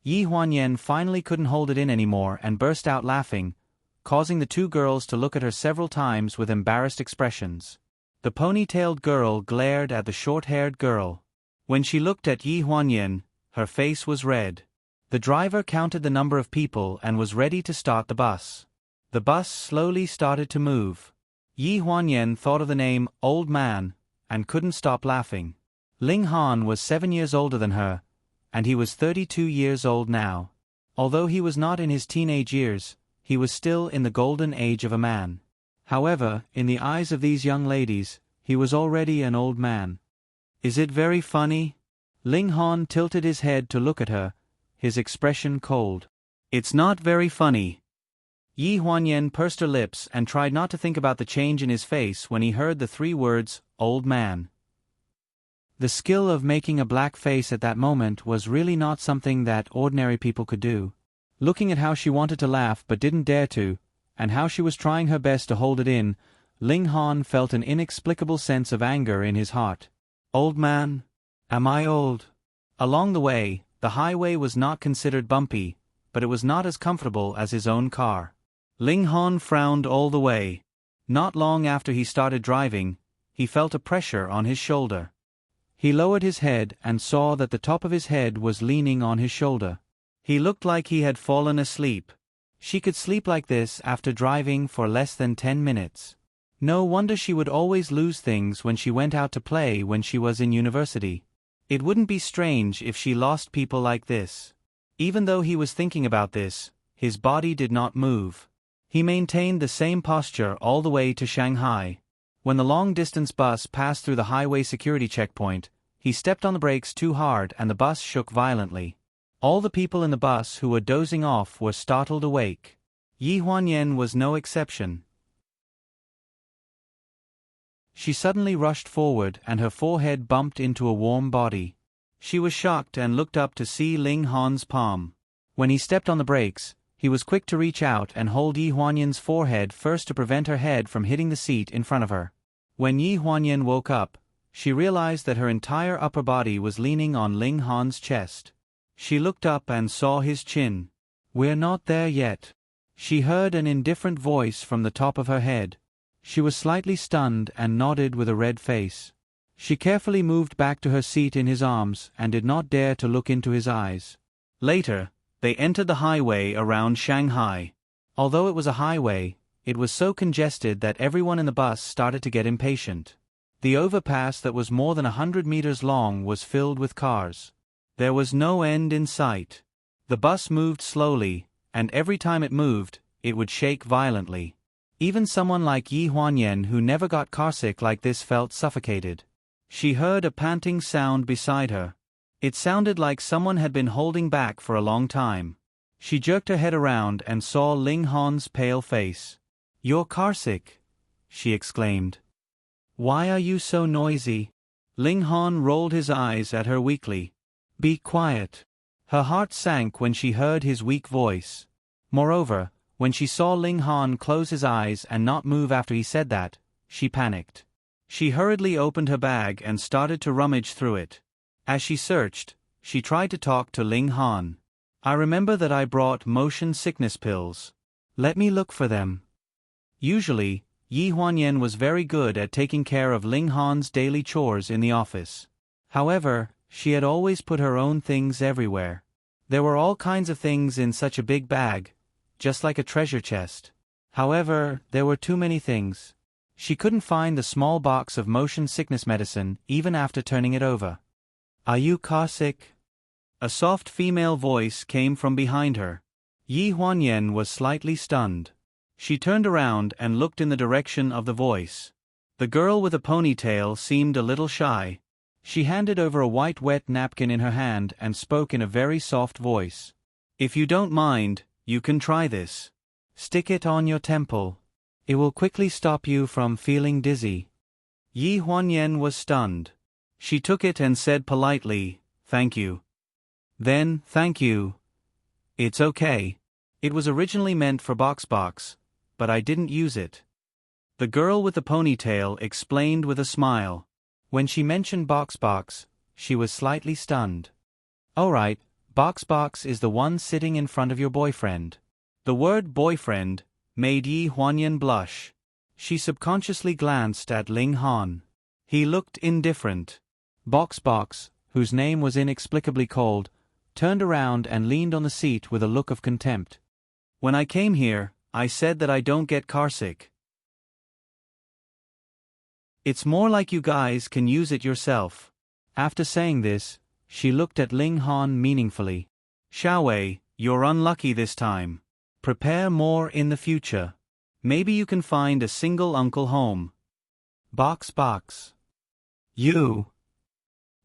Yi Huanyan finally couldn't hold it in anymore and burst out laughing, causing the 2 girls to look at her several times with embarrassed expressions. The ponytailed girl glared at the short-haired girl. When she looked at Yi Huanyan, her face was red. The driver counted the number of people and was ready to start the bus. The bus slowly started to move. Yi Huanyan thought of the name Old Man and couldn't stop laughing. Ling Han was 7 years older than her, and he was 32 years old now. Although he was not in his teenage years, he was still in the golden age of a man. However, in the eyes of these young ladies, he was already an old man. Is it very funny? Ling Han tilted his head to look at her, his expression cold. It's not very funny. Yi Huanyan pursed her lips and tried not to think about the change in his face when he heard the 3 words, old man. The skill of making a black face at that moment was really not something that ordinary people could do. Looking at how she wanted to laugh but didn't dare to, and how she was trying her best to hold it in, Ling Han felt an inexplicable sense of anger in his heart. Old man? Am I old? Along the way, the highway was not considered bumpy, but it was not as comfortable as his own car. Ling Han frowned all the way. Not long after he started driving, he felt a pressure on his shoulder. He lowered his head and saw that the top of his head was leaning on his shoulder. He looked like he had fallen asleep. She could sleep like this after driving for less than 10 minutes. No wonder she would always lose things when she went out to play when she was in university. It wouldn't be strange if she lost people like this. Even though he was thinking about this, his body did not move. He maintained the same posture all the way to Shanghai. When the long-distance bus passed through the highway security checkpoint, he stepped on the brakes too hard and the bus shook violently. All the people in the bus who were dozing off were startled awake. Yi Huanyan was no exception. She suddenly rushed forward and her forehead bumped into a warm body. She was shocked and looked up to see Ling Han's palm. When he stepped on the brakes, he was quick to reach out and hold Yi Huanyan's forehead first to prevent her head from hitting the seat in front of her. When Yi Huanyan woke up, she realized that her entire upper body was leaning on Ling Han's chest. She looked up and saw his chin. "We're not there yet." She heard an indifferent voice from the top of her head. She was slightly stunned and nodded with a red face. She carefully moved back to her seat in his arms and did not dare to look into his eyes. Later, they entered the highway around Shanghai. Although it was a highway, it was so congested that everyone in the bus started to get impatient. The overpass that was more than 100 meters long was filled with cars. There was no end in sight. The bus moved slowly, and every time it moved, it would shake violently. Even someone like Yi Huanyan who never got carsick like this felt suffocated. She heard a panting sound beside her. It sounded like someone had been holding back for a long time. She jerked her head around and saw Ling Han's pale face. "You're carsick," she exclaimed. "Why are you so noisy?" Ling Han rolled his eyes at her weakly. "Be quiet." Her heart sank when she heard his weak voice. Moreover, when she saw Ling Han close his eyes and not move after he said that, she panicked. She hurriedly opened her bag and started to rummage through it. As she searched, she tried to talk to Ling Han. "I remember that I brought motion sickness pills. Let me look for them." Usually, Yi Huanyan was very good at taking care of Ling Han's daily chores in the office. However, she had always put her own things everywhere. There were all kinds of things in such a big bag, just like a treasure chest. However, there were too many things. She couldn't find the small box of motion sickness medicine even after turning it over. "Are you carsick?" A soft female voice came from behind her. Yi Huanyan was slightly stunned. She turned around and looked in the direction of the voice. The girl with a ponytail seemed a little shy. She handed over a white wet napkin in her hand and spoke in a very soft voice. "If you don't mind, you can try this. Stick it on your temple. It will quickly stop you from feeling dizzy." Yi Huanyan was stunned. She took it and said politely, "Thank you." Then, "Thank you. It's okay. It was originally meant for Box, but I didn't use it." The girl with the ponytail explained with a smile. When she mentioned Box, she was slightly stunned. "All right, Box is the one sitting in front of your boyfriend." The word boyfriend made Yi Huanyan blush. She subconsciously glanced at Ling Han. He looked indifferent. Box, whose name was inexplicably called, turned around and leaned on the seat with a look of contempt. "When I came here, I said that I don't get carsick. It's more like you guys can use it yourself." After saying this, she looked at Ling Han meaningfully. "Xiaowei, you're unlucky this time. Prepare more in the future. Maybe you can find a single uncle home." Box. "You."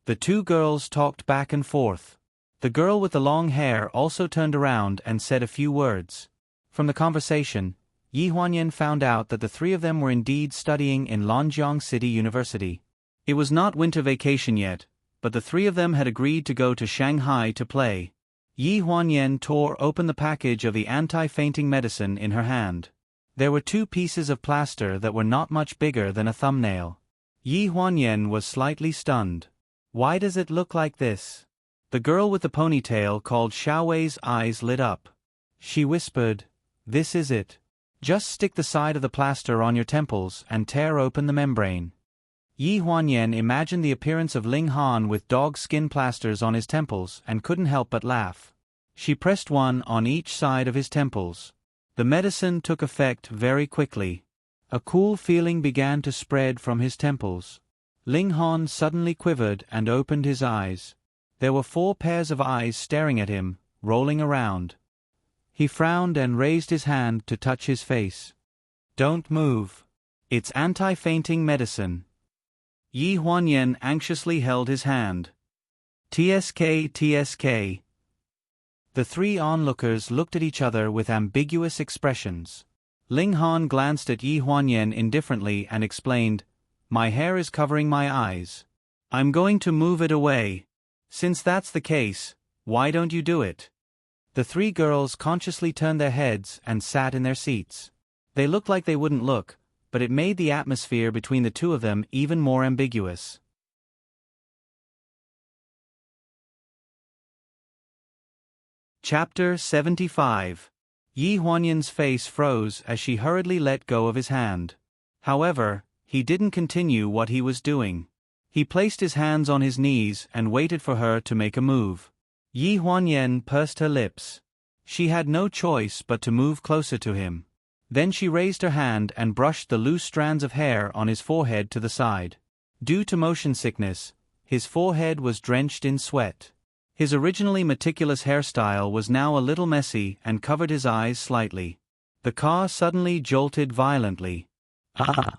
The two girls talked back and forth. The girl with the long hair also turned around and said a few words. From the conversation, Yi Huanyan found out that the three of them were indeed studying in Lonjiang City University. It was not winter vacation yet, but the three of them had agreed to go to Shanghai to play. Yi Huanyan tore open the package of the anti-fainting medicine in her hand. There were 2 pieces of plaster that were not much bigger than a thumbnail. Yi Huanyan was slightly stunned. "Why does it look like this?" The girl with the ponytail called Xiaowei's eyes lit up. She whispered, "This is it. Just stick the side of the plaster on your temples and tear open the membrane." Yi Huanyan imagined the appearance of Ling Han with dog skin plasters on his temples and couldn't help but laugh. She pressed one on each side of his temples. The medicine took effect very quickly. A cool feeling began to spread from his temples. Ling Han suddenly quivered and opened his eyes. There were 4 pairs of eyes staring at him, rolling around. He frowned and raised his hand to touch his face. Don't move. It's anti-fainting medicine. Yi Huanyan anxiously held his hand. TSK, TSK. The three onlookers looked at each other with ambiguous expressions. Ling Han glanced at Yi Huanyan indifferently and explained, My hair is covering my eyes. I'm going to move it away. Since that's the case, why don't you do it? The three girls consciously turned their heads and sat in their seats. They looked like they wouldn't look, but it made the atmosphere between the two of them even more ambiguous. Chapter 75. Yi Huanyan's face froze as she hurriedly let go of his hand. However, he didn't continue what he was doing. He placed his hands on his knees and waited for her to make a move. Yi Huanyan pursed her lips. She had no choice but to move closer to him. Then she raised her hand and brushed the loose strands of hair on his forehead to the side. Due to motion sickness, his forehead was drenched in sweat. His originally meticulous hairstyle was now a little messy and covered his eyes slightly. The car suddenly jolted violently. Ah!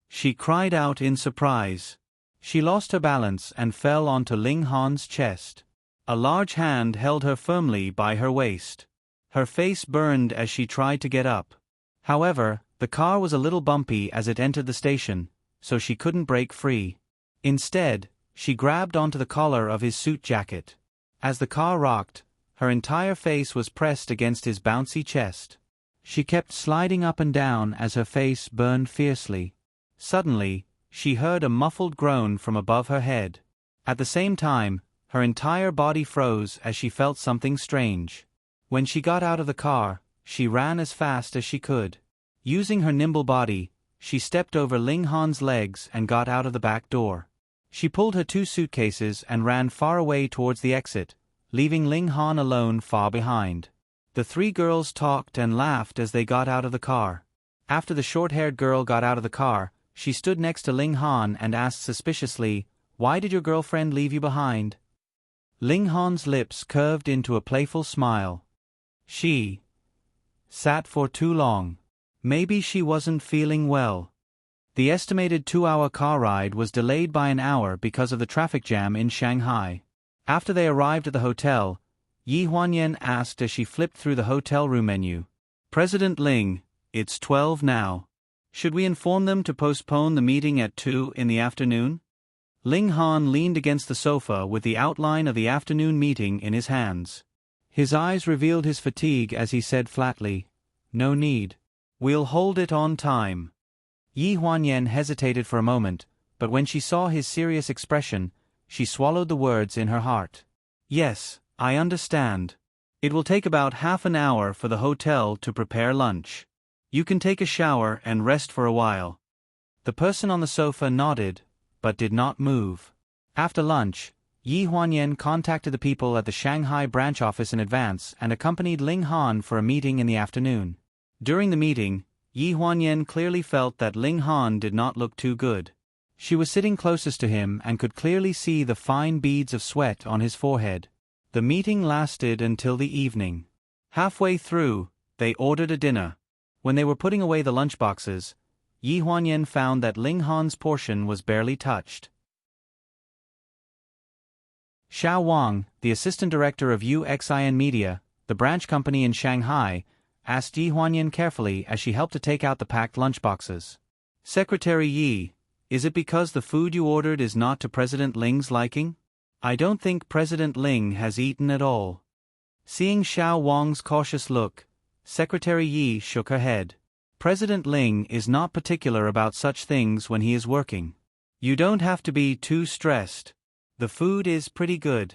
She cried out in surprise. She lost her balance and fell onto Ling Han's chest. A large hand held her firmly by her waist. Her face burned as she tried to get up. However, the car was a little bumpy as it entered the station, so she couldn't break free. Instead, she grabbed onto the collar of his suit jacket. As the car rocked, her entire face was pressed against his bouncy chest. She kept sliding up and down as her face burned fiercely. Suddenly, she heard a muffled groan from above her head. At the same time, her entire body froze as she felt something strange. When she got out of the car, she ran as fast as she could. Using her nimble body, she stepped over Ling Han's legs and got out of the back door. She pulled her two suitcases and ran far away towards the exit, leaving Ling Han alone far behind. The three girls talked and laughed as they got out of the car. After the short-haired girl got out of the car, she stood next to Ling Han and asked suspiciously, Why did your girlfriend leave you behind? Ling Han's lips curved into a playful smile. She sat for too long. Maybe she wasn't feeling well. The estimated 2-hour car ride was delayed by an hour because of the traffic jam in Shanghai. After they arrived at the hotel, Yi Huanyan asked as she flipped through the hotel room menu. President Ling, it's 12 now. Should we inform them to postpone the meeting at 2 in the afternoon? Ling Han leaned against the sofa with the outline of the afternoon meeting in his hands. His eyes revealed his fatigue as he said flatly, No need. We'll hold it on time. Yi Huanyan hesitated for a moment, but when she saw his serious expression, she swallowed the words in her heart. Yes, I understand. It will take about half an hour for the hotel to prepare lunch. You can take a shower and rest for a while. The person on the sofa nodded, but did not move. After lunch, Yi Huanyan contacted the people at the Shanghai branch office in advance and accompanied Ling Han for a meeting in the afternoon. During the meeting, Yi Huanyan clearly felt that Ling Han did not look too good. She was sitting closest to him and could clearly see the fine beads of sweat on his forehead. The meeting lasted until the evening. Halfway through, they ordered a dinner. When they were putting away the lunchboxes, Yi Huanyan found that Ling Han's portion was barely touched. Xiao Wang, the assistant director of UXIN Media, the branch company in Shanghai, asked Yi Huanyan carefully as she helped to take out the packed lunchboxes. Secretary Yi, is it because the food you ordered is not to President Ling's liking? I don't think President Ling has eaten at all. Seeing Xiao Wang's cautious look, Secretary Yi shook her head. President Ling is not particular about such things when he is working. You don't have to be too stressed. The food is pretty good.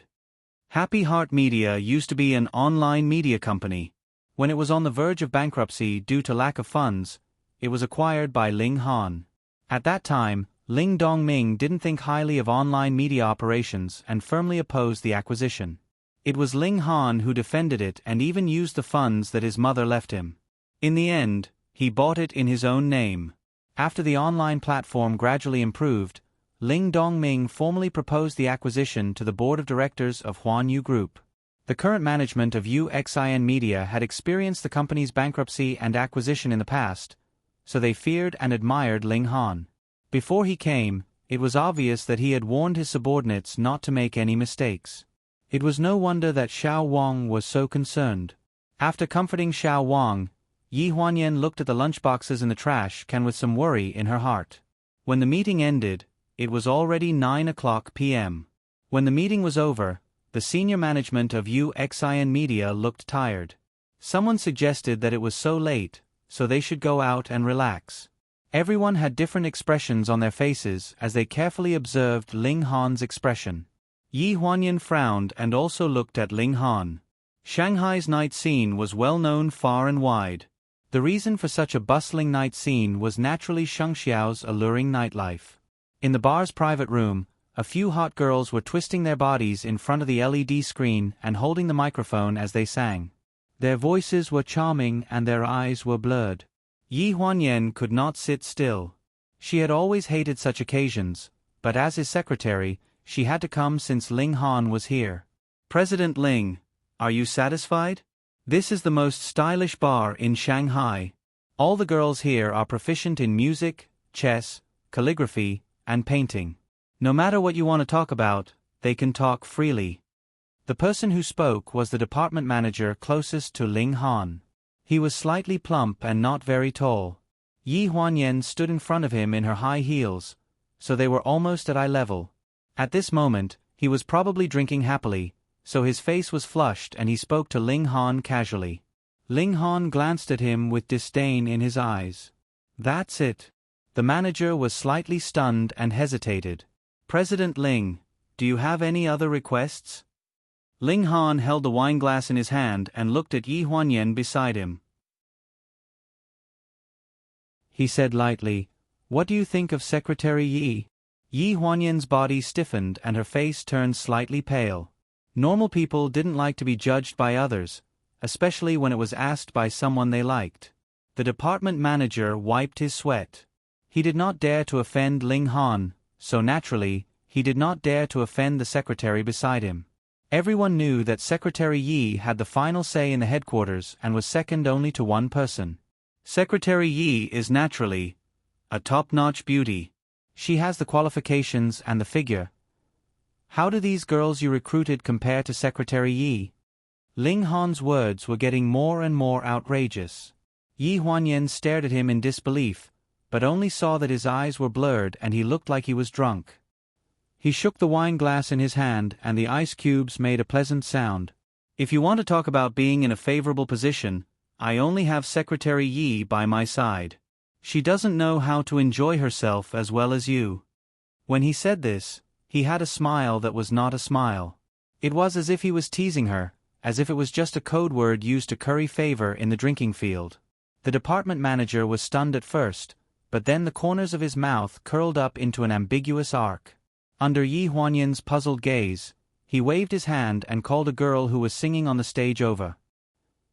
Happy Heart Media used to be an online media company. When it was on the verge of bankruptcy due to lack of funds, it was acquired by Ling Han. At that time, Ling Dongming didn't think highly of online media operations and firmly opposed the acquisition. It was Ling Han who defended it and even used the funds that his mother left him. In the end, he bought it in his own name. After the online platform gradually improved, Ling Dongming formally proposed the acquisition to the board of directors of Huanyu Group. The current management of UXIN Media had experienced the company's bankruptcy and acquisition in the past, so they feared and admired Ling Han. Before he came, it was obvious that he had warned his subordinates not to make any mistakes. It was no wonder that Xiao Wang was so concerned. After comforting Xiao Wang, Yi Huanyan looked at the lunchboxes in the trash can with some worry in her heart. When the meeting ended, it was already 9:00 p.m. When the meeting was over, the senior management of UXIN Media looked tired. Someone suggested that it was so late, so they should go out and relax. Everyone had different expressions on their faces as they carefully observed Ling Han's expression. Yi Huanyan frowned and also looked at Ling Han. Shanghai's night scene was well known far and wide. The reason for such a bustling night scene was naturally Shengxiao's alluring nightlife. In the bar's private room, a few hot girls were twisting their bodies in front of the LED screen and holding the microphone as they sang. Their voices were charming and their eyes were blurred. Yi Huanyan could not sit still. She had always hated such occasions, but as his secretary, she had to come since Ling Han was here. President Ling, are you satisfied? This is the most stylish bar in Shanghai. All the girls here are proficient in music, chess, calligraphy, and painting. No matter what you want to talk about, they can talk freely. The person who spoke was the department manager closest to Ling Han. He was slightly plump and not very tall. Yi Huanyan stood in front of him in her high heels, so they were almost at eye level. At this moment, he was probably drinking happily, so his face was flushed and he spoke to Ling Han casually. Ling Han glanced at him with disdain in his eyes. That's it. The manager was slightly stunned and hesitated. President Ling, do you have any other requests? Ling Han held the wine glass in his hand and looked at Yi Huanyan beside him. He said lightly, "What do you think of Secretary Yi?" Yi Huanyan's body stiffened and her face turned slightly pale. Normal people didn't like to be judged by others, especially when it was asked by someone they liked. The department manager wiped his sweat. He did not dare to offend Ling Han, so naturally, he did not dare to offend the secretary beside him. Everyone knew that Secretary Yi had the final say in the headquarters and was second only to one person. Secretary Yi is naturally a top-notch beauty. She has the qualifications and the figure. How do these girls you recruited compare to Secretary Yi? Ling Han's words were getting more and more outrageous. Yi Huanyan stared at him in disbelief, but only saw that his eyes were blurred and he looked like he was drunk. He shook the wine glass in his hand and the ice cubes made a pleasant sound. If you want to talk about being in a favorable position, I only have Secretary Yi by my side. She doesn't know how to enjoy herself as well as you. When he said this, he had a smile that was not a smile. It was as if he was teasing her, as if it was just a code word used to curry favor in the drinking field. The department manager was stunned at first, but then the corners of his mouth curled up into an ambiguous arc. Under Yi Huanyan's puzzled gaze, he waved his hand and called a girl who was singing on the stage over.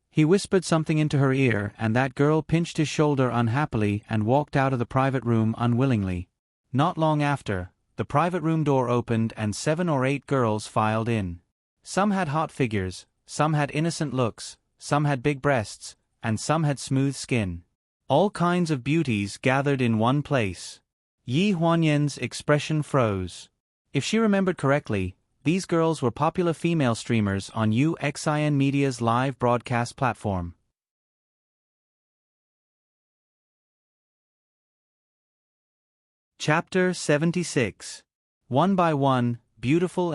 He whispered something into her ear and that girl pinched his shoulder unhappily and walked out of the private room unwillingly. Not long after, the private room door opened and 7 or 8 girls filed in. Some had hot figures, some had innocent looks, some had big breasts, and some had smooth skin. All kinds of beauties gathered in one place. Yi Huanyan's expression froze. If she remembered correctly, these girls were popular female streamers on UXIN Media's live broadcast platform. Chapter 76. One by one, beautiful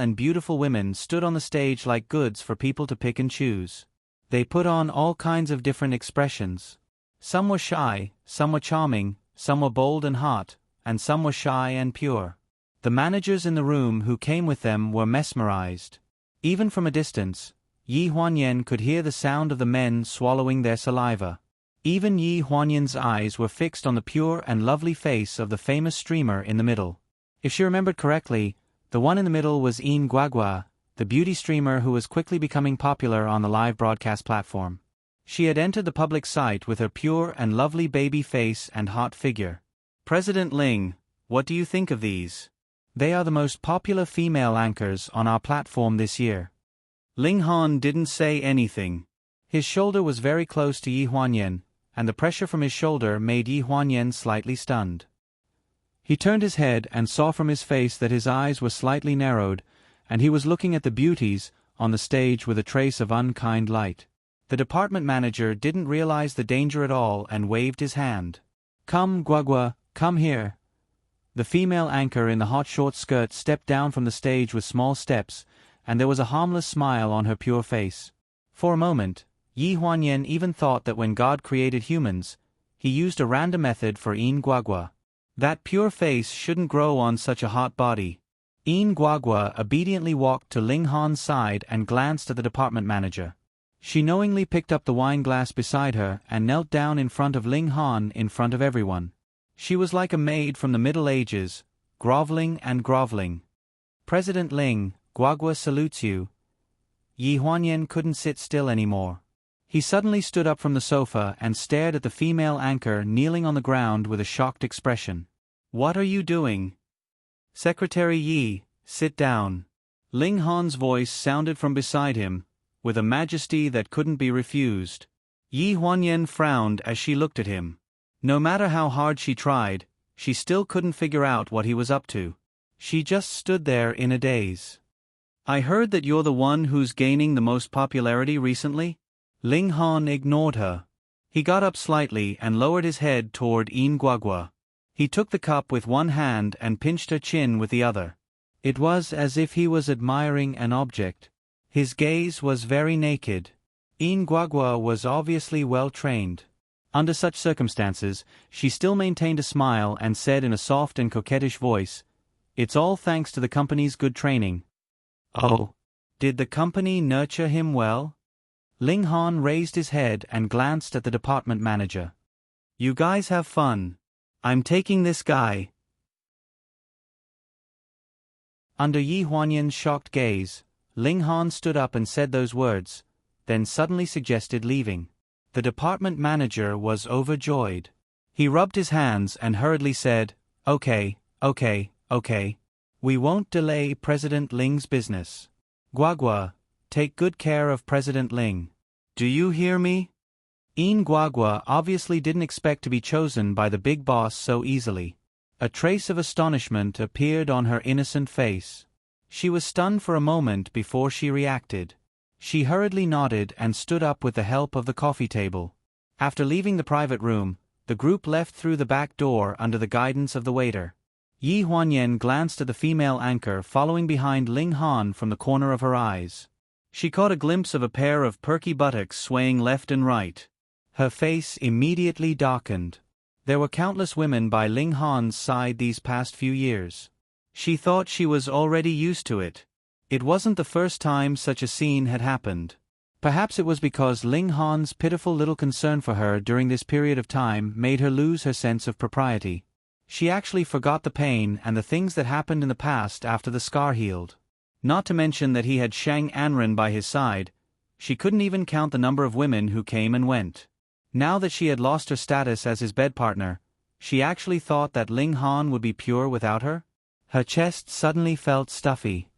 women stood on the stage like goods for people to pick and choose. They put on all kinds of different expressions. Some were shy, some were charming, some were bold and hot, and some were shy and pure. The managers in the room who came with them were mesmerized. Even from a distance, Yi Huanyan could hear the sound of the men swallowing their saliva. Even Yi Huanyan's eyes were fixed on the pure and lovely face of the famous streamer in the middle. If she remembered correctly, the one in the middle was Yin Guagua, the beauty streamer who was quickly becoming popular on the live broadcast platform. She had entered the public sight with her pure and lovely baby face and hot figure. President Ling, what do you think of these? They are the most popular female anchors on our platform this year. Ling Han didn't say anything. His shoulder was very close to Yi Huanyan, and the pressure from his shoulder made Yi Huanyan slightly stunned. He turned his head and saw from his face that his eyes were slightly narrowed, and he was looking at the beauties on the stage with a trace of unkind light. The department manager didn't realize the danger at all and waved his hand. "Come, Guagua, come here." The female anchor in the hot short skirt stepped down from the stage with small steps, and there was a harmless smile on her pure face. For a moment, Yi Huanyan even thought that when God created humans, he used a random method for Yin Guagua. That pure face shouldn't grow on such a hot body. Yin Guagua obediently walked to Ling Han's side and glanced at the department manager. She knowingly picked up the wine glass beside her and knelt down in front of Ling Han in front of everyone. She was like a maid from the Middle Ages, groveling and groveling. "President Ling, Guagua salutes you." Yi Huanyan couldn't sit still anymore. He suddenly stood up from the sofa and stared at the female anchor kneeling on the ground with a shocked expression. "What are you doing?" "Secretary Yi, sit down." Ling Han's voice sounded from beside him, with a majesty that couldn't be refused. Yi Huanyan frowned as she looked at him. No matter how hard she tried, she still couldn't figure out what he was up to. She just stood there in a daze. "I heard that you're the one who's gaining the most popularity recently?" Ling Han ignored her. He got up slightly and lowered his head toward Yin Guagua. He took the cup with one hand and pinched her chin with the other. It was as if he was admiring an object. His gaze was very naked. Yin Guagua was obviously well trained. Under such circumstances, she still maintained a smile and said in a soft and coquettish voice, "It's all thanks to the company's good training." "Oh, did the company nurture him well?" Ling Han raised his head and glanced at the department manager. "You guys have fun. I'm taking this guy." Under Yi Huanyan's shocked gaze, Ling Han stood up and said those words, then suddenly suggested leaving. The department manager was overjoyed. He rubbed his hands and hurriedly said, Okay. We won't delay President Ling's business. Guagua, take good care of President Ling. Do you hear me?" Yin Guagua obviously didn't expect to be chosen by the big boss so easily. A trace of astonishment appeared on her innocent face. She was stunned for a moment before she reacted. She hurriedly nodded and stood up with the help of the coffee table. After leaving the private room, the group left through the back door under the guidance of the waiter. Yi Huanyan glanced at the female anchor following behind Ling Han from the corner of her eyes. She caught a glimpse of a pair of perky buttocks swaying left and right. Her face immediately darkened. There were countless women by Ling Han's side these past few years. She thought she was already used to it. It wasn't the first time such a scene had happened. Perhaps it was because Ling Han's pitiful little concern for her during this period of time made her lose her sense of propriety. She actually forgot the pain and the things that happened in the past after the scar healed. Not to mention that he had Shang Anren by his side, she couldn't even count the number of women who came and went. Now that she had lost her status as his bed partner, she actually thought that Ling Han would be pure without her? Her chest suddenly felt stuffy.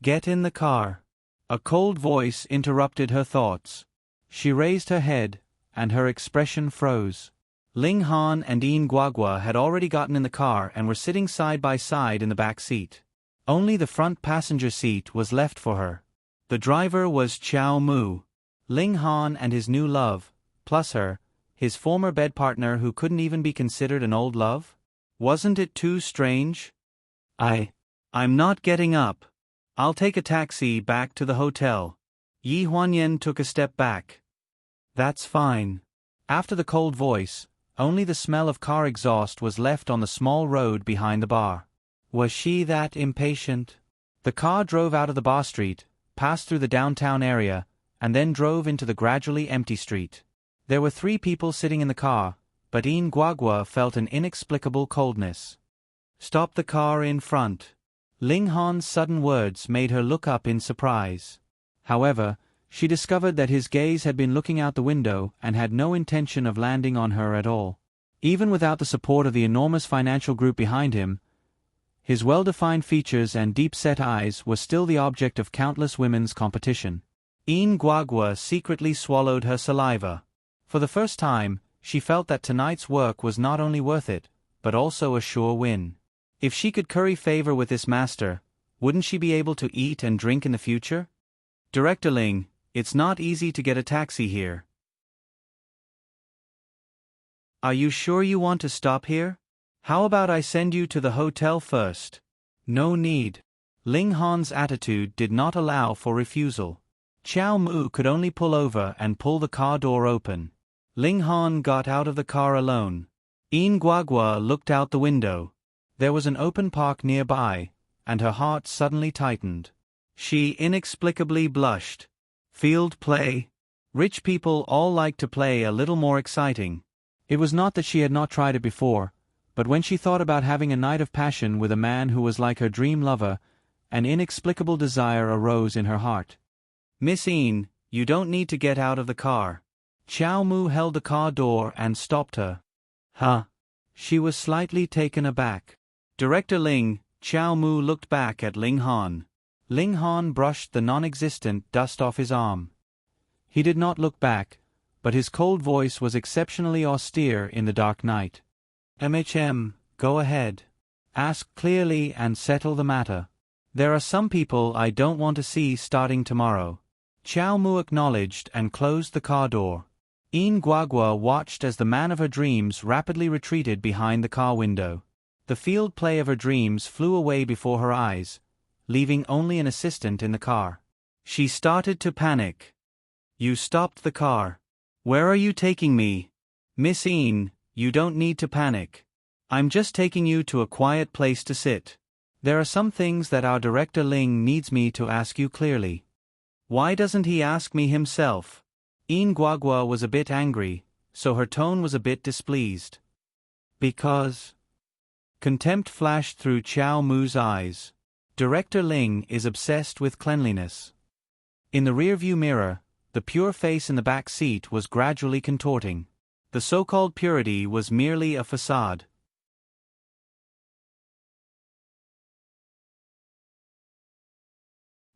"Get in the car." A cold voice interrupted her thoughts. She raised her head, and her expression froze. Ling Han and Yin Guagua had already gotten in the car and were sitting side by side in the back seat. Only the front passenger seat was left for her. The driver was Chow Mu. Ling Han and his new love, plus her, his former bed partner who couldn't even be considered an old love? Wasn't it too strange? I'm not getting up. I'll take a taxi back to the hotel." Yi Huanyan took a step back. "That's fine." After the cold voice, only the smell of car exhaust was left on the small road behind the bar. Was she that impatient? The car drove out of the bar street, passed through the downtown area, and then drove into the gradually empty street. There were 3 people sitting in the car, but Yin Guagua felt an inexplicable coldness. "Stop the car in front." Ling Han's sudden words made her look up in surprise. However, she discovered that his gaze had been looking out the window and had no intention of landing on her at all. Even without the support of the enormous financial group behind him, his well-defined features and deep-set eyes were still the object of countless women's competition. Yin Guagua secretly swallowed her saliva. For the first time, she felt that tonight's work was not only worth it, but also a sure win. If she could curry favor with this master, wouldn't she be able to eat and drink in the future? Director Ling, it's not easy to get a taxi here. Are you sure you want to stop here? How about I send you to the hotel first? No need. Ling Han's attitude did not allow for refusal. Qiao Mu could only pull over and pull the car door open. Ling Han got out of the car alone. Yin Guagua looked out the window. There was an open park nearby, and her heart suddenly tightened. She inexplicably blushed. Field play? Rich people all like to play a little more exciting. It was not that she had not tried it before, but when she thought about having a night of passion with a man who was like her dream lover, an inexplicable desire arose in her heart. Miss Yin, you don't need to get out of the car. Qiao Mu held the car door and stopped her. Huh? She was slightly taken aback. Director Ling, Qiao Mu looked back at Ling Han. Ling Han brushed the non-existent dust off his arm. He did not look back, but his cold voice was exceptionally austere in the dark night. Go ahead. Ask clearly and settle the matter. There are some people I don't want to see starting tomorrow. Qiao Mu acknowledged and closed the car door. Yin Guagua watched as the man of her dreams rapidly retreated behind the car window. The field play of her dreams flew away before her eyes, leaving only an assistant in the car. She started to panic. You stopped the car. Where are you taking me? Miss Yin, you don't need to panic. I'm just taking you to a quiet place to sit. There are some things that our director Ling needs me to ask you clearly. Why doesn't he ask me himself? Yin Guagua was a bit angry, so her tone was a bit displeased. Because... Contempt flashed through Qiao Mu's eyes. Director Ling is obsessed with cleanliness. In the rearview mirror, the pure face in the back seat was gradually contorting. The so-called purity was merely a facade.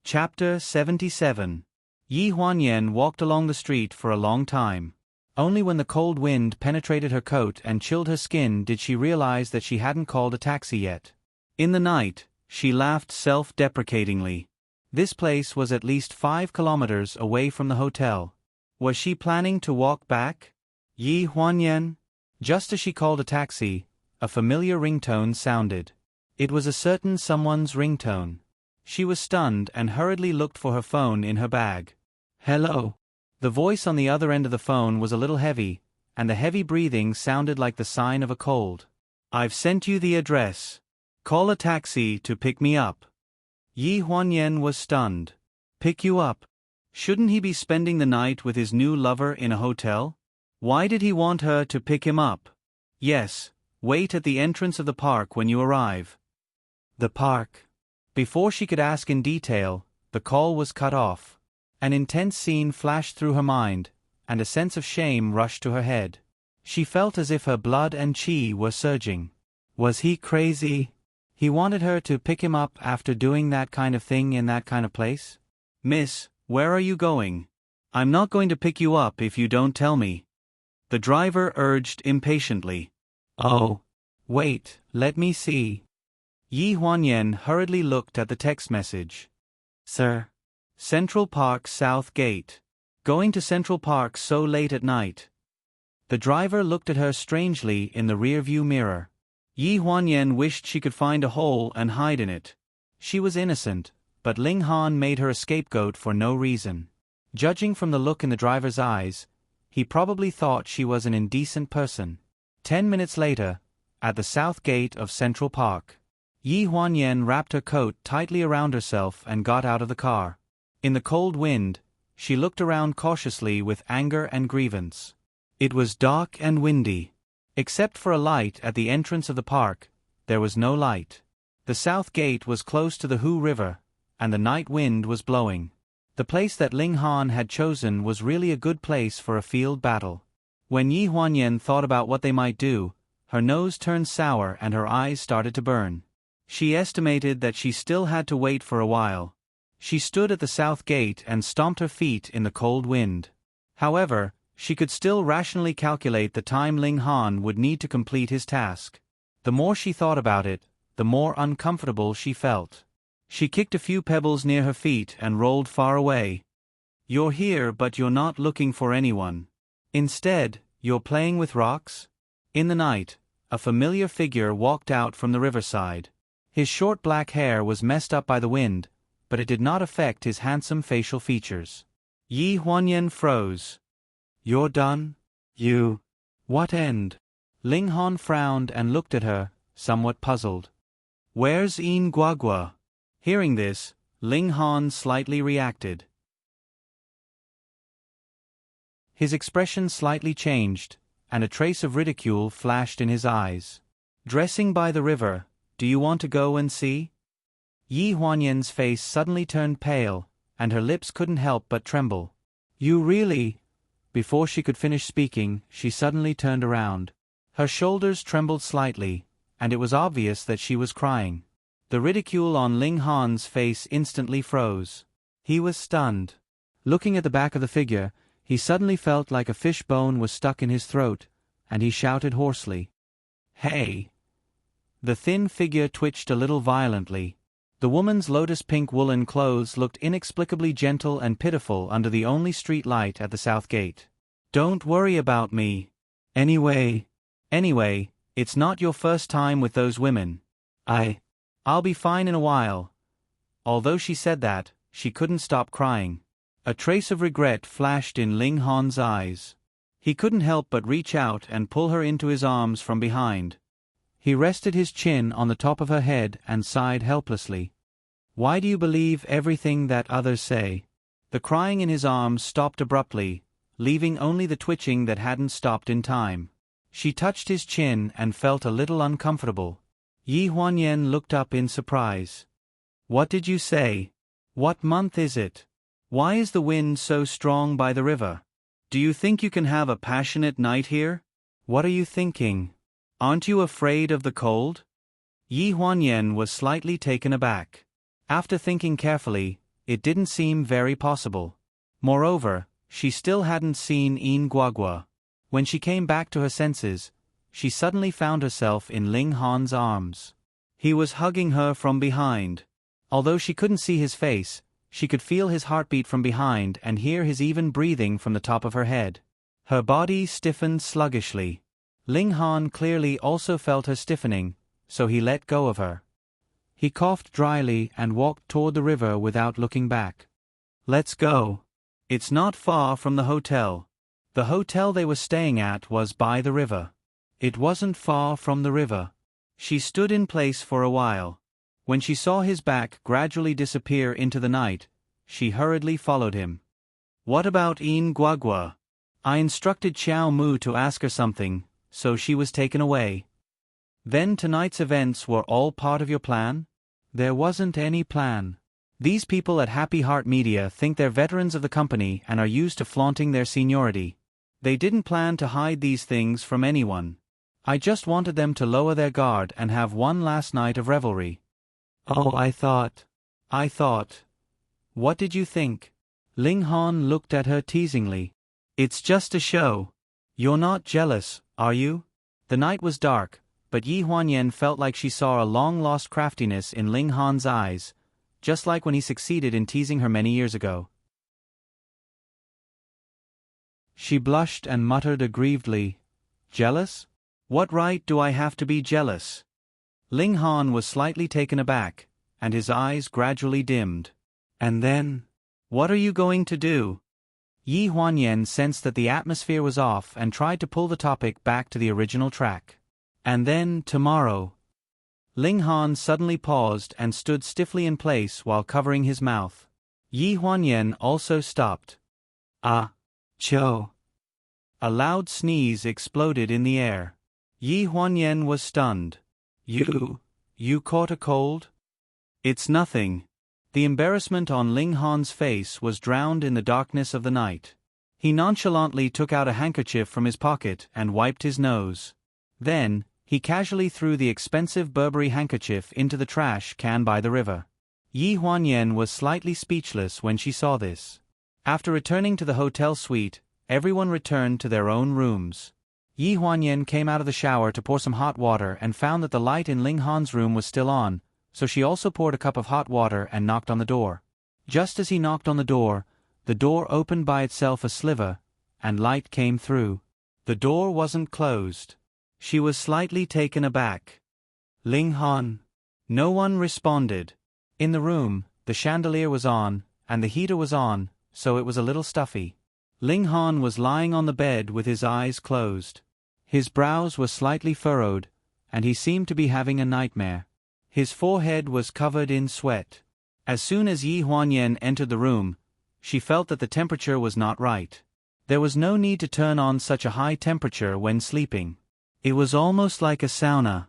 Chapter 77. Yi Huanyan walked along the street for a long time. Only when the cold wind penetrated her coat and chilled her skin did she realize that she hadn't called a taxi yet. In the night, she laughed self-deprecatingly. This place was at least 5 kilometers away from the hotel. Was she planning to walk back? Yi Huanyan? Just as she called a taxi, a familiar ringtone sounded. It was a certain someone's ringtone. She was stunned and hurriedly looked for her phone in her bag. Hello. The voice on the other end of the phone was a little heavy, and the heavy breathing sounded like the sign of a cold. I've sent you the address. Call a taxi to pick me up. Yi Huanyan was stunned. Pick you up? Shouldn't he be spending the night with his new lover in a hotel? Why did he want her to pick him up? Yes, wait at the entrance of the park when you arrive. The park. Before she could ask in detail, the call was cut off. An intense scene flashed through her mind, and a sense of shame rushed to her head. She felt as if her blood and qi were surging. Was he crazy? He wanted her to pick him up after doing that kind of thing in that kind of place? Miss, where are you going? I'm not going to pick you up if you don't tell me. The driver urged impatiently. Oh. Wait, let me see. Yi Huanyan hurriedly looked at the text message. Sir. Central Park South Gate. Going to Central Park so late at night. The driver looked at her strangely in the rearview mirror. Yi Huanyan wished she could find a hole and hide in it. She was innocent, but Ling Han made her a scapegoat for no reason. Judging from the look in the driver's eyes, he probably thought she was an indecent person. 10 minutes later, at the south gate of Central Park, Yi Huanyan wrapped her coat tightly around herself and got out of the car. In the cold wind, she looked around cautiously with anger and grievance. It was dark and windy. Except for a light at the entrance of the park, there was no light. The south gate was close to the Hu River, and the night wind was blowing. The place that Ling Han had chosen was really a good place for a field battle. When Yi Huanyan thought about what they might do, her nose turned sour and her eyes started to burn. She estimated that she still had to wait for a while. She stood at the south gate and stomped her feet in the cold wind. However, she could still rationally calculate the time Ling Han would need to complete his task. The more she thought about it, the more uncomfortable she felt. She kicked a few pebbles near her feet and rolled far away. You're here but you're not looking for anyone. Instead, you're playing with rocks? In the night, a familiar figure walked out from the riverside. His short black hair was messed up by the wind, but it did not affect his handsome facial features. Yi Huanyan froze. You're done? You. What end? Ling Han frowned and looked at her, somewhat puzzled. Where's Yin Guagua? Hearing this, Ling Han slightly reacted. His expression slightly changed, and a trace of ridicule flashed in his eyes. Dressing by the river, do you want to go and see? Yi Huanyan's face suddenly turned pale, and her lips couldn't help but tremble. You really? Before she could finish speaking, she suddenly turned around. Her shoulders trembled slightly, and it was obvious that she was crying. The ridicule on Ling Han's face instantly froze. He was stunned. Looking at the back of the figure, he suddenly felt like a fish bone was stuck in his throat, and he shouted hoarsely. Hey! The thin figure twitched a little violently. The woman's lotus-pink woolen clothes looked inexplicably gentle and pitiful under the only street light at the south gate. Don't worry about me. Anyway, it's not your first time with those women. I'll be fine in a while. Although she said that, she couldn't stop crying. A trace of regret flashed in Ling Han's eyes. He couldn't help but reach out and pull her into his arms from behind. He rested his chin on the top of her head and sighed helplessly. Why do you believe everything that others say? The crying in his arms stopped abruptly, leaving only the twitching that hadn't stopped in time. She touched his chin and felt a little uncomfortable. Yi Huanyan looked up in surprise. What did you say? What month is it? Why is the wind so strong by the river? Do you think you can have a passionate night here? What are you thinking? Aren't you afraid of the cold? Yi Huanyan was slightly taken aback. After thinking carefully, it didn't seem very possible. Moreover, she still hadn't seen Yin Guagua. When she came back to her senses, she suddenly found herself in Ling Han's arms. He was hugging her from behind. Although she couldn't see his face, she could feel his heartbeat from behind and hear his even breathing from the top of her head. Her body stiffened sluggishly. Ling Han clearly also felt her stiffening, so he let go of her. He coughed dryly and walked toward the river without looking back. Let's go. It's not far from the hotel. The hotel they were staying at was by the river. It wasn't far from the river. She stood in place for a while. When she saw his back gradually disappear into the night, she hurriedly followed him. What about Yin Guagua? I instructed Xiao Mu to ask her something, so she was taken away. Then tonight's events were all part of your plan? There wasn't any plan. These people at Happy Heart Media think they're veterans of the company and are used to flaunting their seniority. They didn't plan to hide these things from anyone. I just wanted them to lower their guard and have one last night of revelry. Oh, I thought. What did you think? Ling Han looked at her teasingly. It's just a show. You're not jealous, are you? The night was dark, but Yi Huanyan felt like she saw a long-lost craftiness in Ling Han's eyes, just like when he succeeded in teasing her many years ago. She blushed and muttered aggrievedly, Jealous? What right do I have to be jealous? Ling Han was slightly taken aback, and his eyes gradually dimmed. And then? What are you going to do? Yi Huanyan sensed that the atmosphere was off and tried to pull the topic back to the original track. And then, tomorrow. Ling Han suddenly paused and stood stiffly in place while covering his mouth. Yi Huanyan also stopped. Cho. A loud sneeze exploded in the air. Yi Huanyan was stunned. You caught a cold? It's nothing. The embarrassment on Ling Han's face was drowned in the darkness of the night. He nonchalantly took out a handkerchief from his pocket and wiped his nose. Then, he casually threw the expensive Burberry handkerchief into the trash can by the river. Yi Huanyan was slightly speechless when she saw this. After returning to the hotel suite, everyone returned to their own rooms. Yi Huanyan came out of the shower to pour some hot water and found that the light in Ling Han's room was still on, so she also poured a cup of hot water and knocked on the door. Just as he knocked on the door opened by itself a sliver, and light came through. The door wasn't closed. She was slightly taken aback. Ling Han. No one responded. In the room, the chandelier was on, and the heater was on, so it was a little stuffy. Ling Han was lying on the bed with his eyes closed. His brows were slightly furrowed, and he seemed to be having a nightmare. His forehead was covered in sweat. As soon as Yi Huanyan entered the room, she felt that the temperature was not right. There was no need to turn on such a high temperature when sleeping. It was almost like a sauna.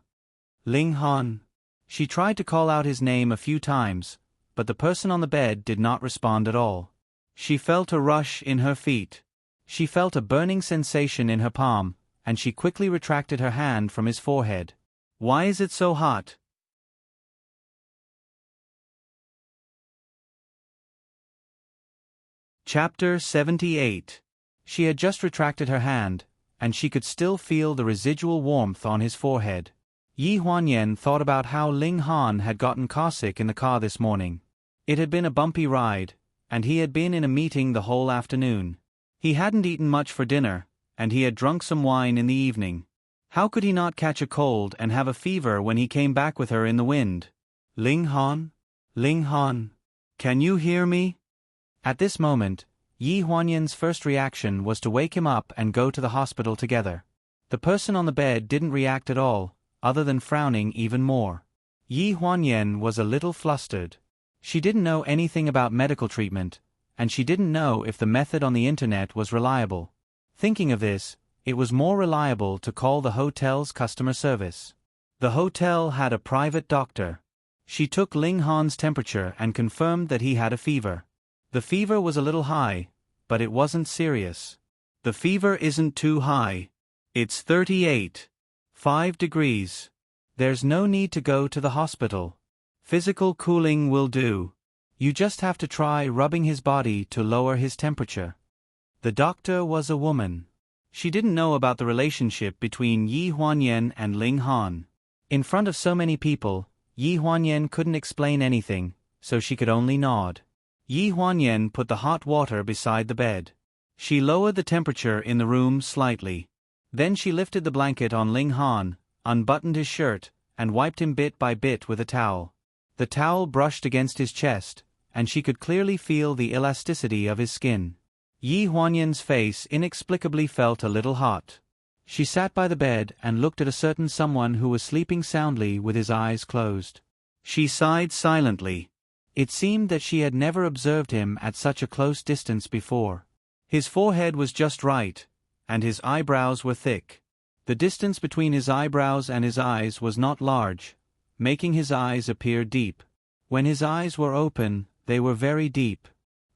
Ling Han. She tried to call out his name a few times, but the person on the bed did not respond at all. She felt a rush in her feet. She felt a burning sensation in her palm, and she quickly retracted her hand from his forehead. Why is it so hot? Chapter 78. She had just retracted her hand, and she could still feel the residual warmth on his forehead. Yi Huanyan thought about how Ling Han had gotten carsick in the car this morning. It had been a bumpy ride, and he had been in a meeting the whole afternoon. He hadn't eaten much for dinner, and he had drunk some wine in the evening. How could he not catch a cold and have a fever when he came back with her in the wind? Ling Han? Ling Han? Can you hear me? At this moment, Yi Huanyan's first reaction was to wake him up and go to the hospital together. The person on the bed didn't react at all, other than frowning even more. Yi Huanyan was a little flustered. She didn't know anything about medical treatment, and she didn't know if the method on the internet was reliable. Thinking of this, it was more reliable to call the hotel's customer service. The hotel had a private doctor. She took Ling Han's temperature and confirmed that he had a fever. The fever was a little high, but it wasn't serious. The fever isn't too high. It's 38.5 degrees. There's no need to go to the hospital. Physical cooling will do. You just have to try rubbing his body to lower his temperature. The doctor was a woman. She didn't know about the relationship between Yi Huanyan and Ling Han. In front of so many people, Yi Huanyan couldn't explain anything, so she could only nod. Yi Huanyan put the hot water beside the bed. She lowered the temperature in the room slightly. Then she lifted the blanket on Ling Han, unbuttoned his shirt, and wiped him bit by bit with a towel. The towel brushed against his chest, and she could clearly feel the elasticity of his skin. Yi Huanyan's face inexplicably felt a little hot. She sat by the bed and looked at a certain someone who was sleeping soundly with his eyes closed. She sighed silently. It seemed that she had never observed him at such a close distance before. His forehead was just right, and his eyebrows were thick. The distance between his eyebrows and his eyes was not large, making his eyes appear deep. When his eyes were open, they were very deep.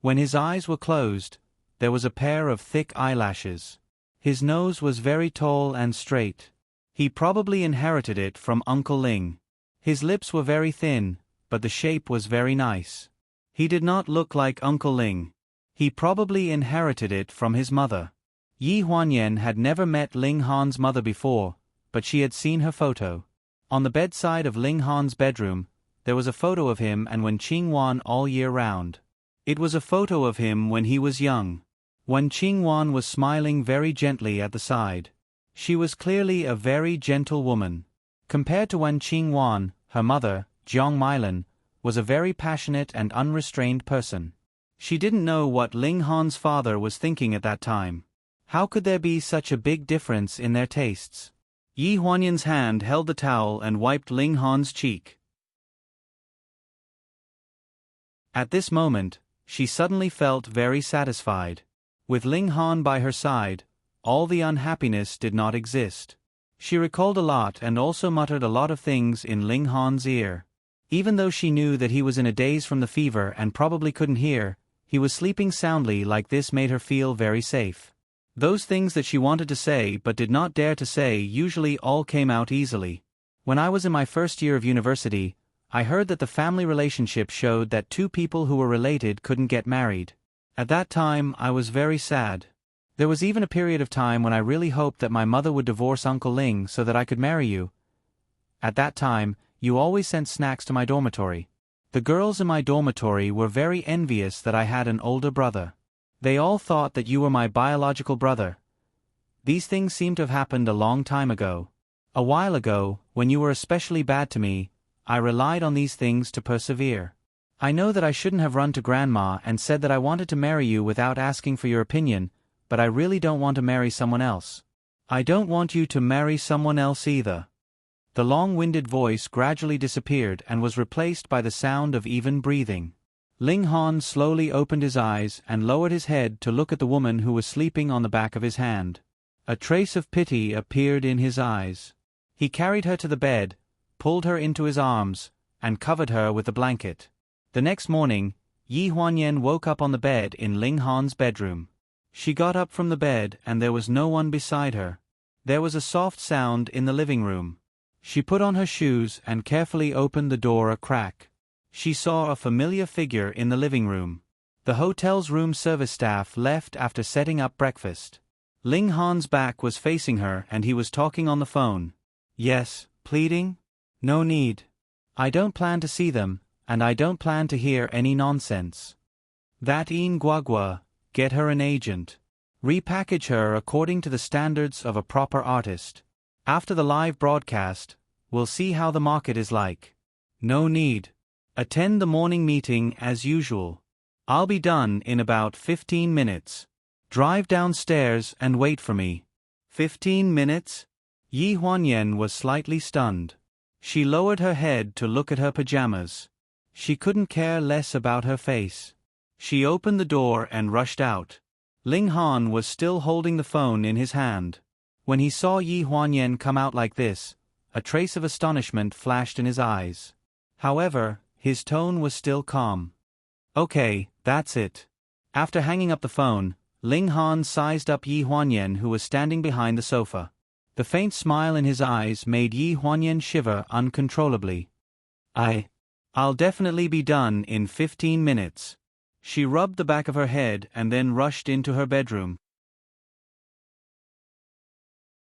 When his eyes were closed, there was a pair of thick eyelashes. His nose was very tall and straight. He probably inherited it from Uncle Ling. His lips were very thin, but the shape was very nice. He did not look like Uncle Ling. He probably inherited it from his mother. Yi Huanyan had never met Ling Han's mother before, but she had seen her photo. On the bedside of Ling Han's bedroom, there was a photo of him and Wen Qingwan all year round. It was a photo of him when he was young. Wen Qingwan was smiling very gently at the side. She was clearly a very gentle woman. Compared to Wen Qingwan, her mother, Jiang Mailan, was a very passionate and unrestrained person. She didn't know what Ling Han's father was thinking at that time. How could there be such a big difference in their tastes? Yi Huanyan's hand held the towel and wiped Ling Han's cheek. At this moment, she suddenly felt very satisfied. With Ling Han by her side, all the unhappiness did not exist. She recalled a lot and also muttered a lot of things in Ling Han's ear. Even though she knew that he was in a daze from the fever and probably couldn't hear, he was sleeping soundly. Like this made her feel very safe. Those things that she wanted to say but did not dare to say usually all came out easily. When I was in my first year of university, I heard that the family relationship showed that two people who were related couldn't get married. At that time, I was very sad. There was even a period of time when I really hoped that my mother would divorce Uncle Ling so that I could marry you. At that time, you always sent snacks to my dormitory. The girls in my dormitory were very envious that I had an older brother. They all thought that you were my biological brother. These things seem to have happened a long time ago. A while ago, when you were especially bad to me, I relied on these things to persevere. I know that I shouldn't have run to Grandma and said that I wanted to marry you without asking for your opinion, but I really don't want to marry someone else. I don't want you to marry someone else either. The long-winded voice gradually disappeared and was replaced by the sound of even breathing. Ling Han slowly opened his eyes and lowered his head to look at the woman who was sleeping on the back of his hand. A trace of pity appeared in his eyes. He carried her to the bed, pulled her into his arms, and covered her with a blanket. The next morning, Yi Huanyan woke up on the bed in Ling Han's bedroom. She got up from the bed and there was no one beside her. There was a soft sound in the living room. She put on her shoes and carefully opened the door a crack. She saw a familiar figure in the living room. The hotel's room service staff left after setting up breakfast. Ling Han's back was facing her and he was talking on the phone. Yes, pleading? No need. I don't plan to see them, and I don't plan to hear any nonsense. That Yin Guagua, get her an agent. Repackage her according to the standards of a proper artist. After the live broadcast, we'll see how the market is like. No need. Attend the morning meeting as usual. I'll be done in about 15 minutes. Drive downstairs and wait for me. 15 minutes? Yi Huanyan was slightly stunned. She lowered her head to look at her pajamas. She couldn't care less about her face. She opened the door and rushed out. Ling Han was still holding the phone in his hand. When he saw Yi Huanyan come out like this, a trace of astonishment flashed in his eyes. However, his tone was still calm. Okay, that's it. After hanging up the phone, Ling Han sized up Yi Huanyan who was standing behind the sofa. The faint smile in his eyes made Yi Huanyan shiver uncontrollably. I'll definitely be done in 15 minutes. She rubbed the back of her head and then rushed into her bedroom.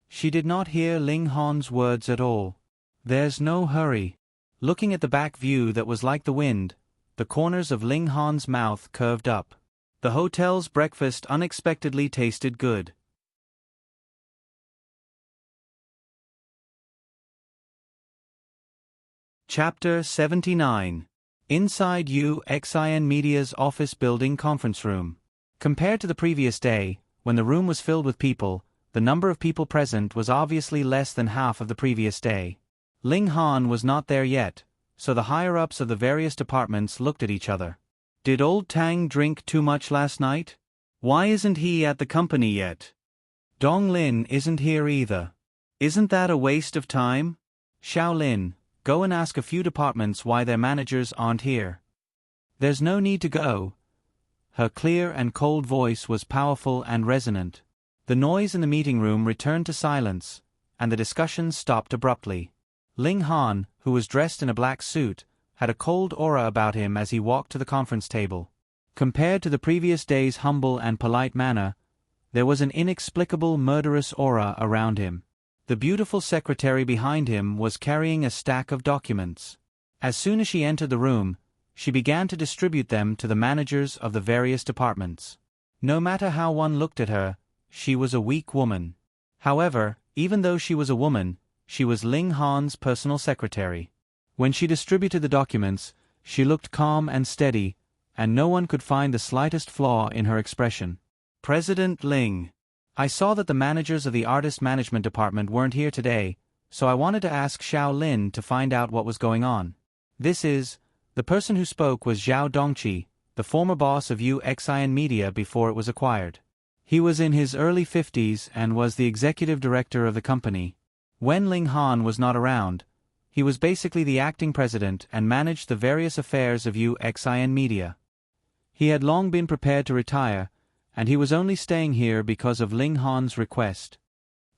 She did not hear Ling Han's words at all. There's no hurry. Looking at the back view that was like the wind, the corners of Ling Han's mouth curved up. The hotel's breakfast unexpectedly tasted good. Chapter 79. Inside UXIN Media's office building conference room. Compared to the previous day, when the room was filled with people, the number of people present was obviously less than half of the previous day. Ling Han was not there yet, so the higher-ups of the various departments looked at each other. Did old Tang drink too much last night? Why isn't he at the company yet? Dong Lin isn't here either. Isn't that a waste of time? Xiao Lin, go and ask a few departments why their managers aren't here. There's no need to go. Her clear and cold voice was powerful and resonant. The noise in the meeting room returned to silence, and the discussion stopped abruptly. Ling Han, who was dressed in a black suit, had a cold aura about him as he walked to the conference table. Compared to the previous day's humble and polite manner, there was an inexplicable murderous aura around him. The beautiful secretary behind him was carrying a stack of documents. As soon as she entered the room, she began to distribute them to the managers of the various departments. No matter how one looked at her, she was a weak woman. However, even though she was a woman, she was Ling Han's personal secretary. When she distributed the documents, she looked calm and steady, and no one could find the slightest flaw in her expression. President Ling, I saw that the managers of the artist management department weren't here today, so I wanted to ask Xiao Lin to find out what was going on. The person who spoke was Zhao Dongqi, the former boss of UXIN Media before it was acquired. He was in his early 50s and was the executive director of the company. When Ling Han was not around, he was basically the acting president and managed the various affairs of UXIN Media. He had long been prepared to retire, and he was only staying here because of Ling Han's request.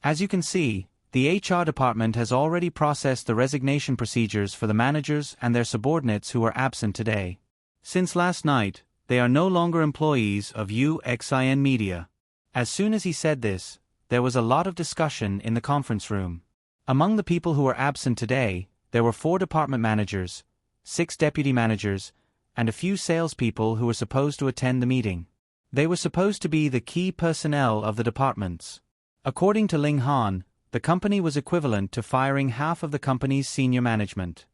As you can see, The HR department has already processed the resignation procedures for the managers and their subordinates who are absent today. Since last night, they are no longer employees of UXIN Media. As soon as he said this, there was a lot of discussion in the conference room. Among the people who were absent today, there were 4 department managers, 6 deputy managers, and a few salespeople who were supposed to attend the meeting. They were supposed to be the key personnel of the departments. According to Ling Han, the company was equivalent to firing half of the company's senior management.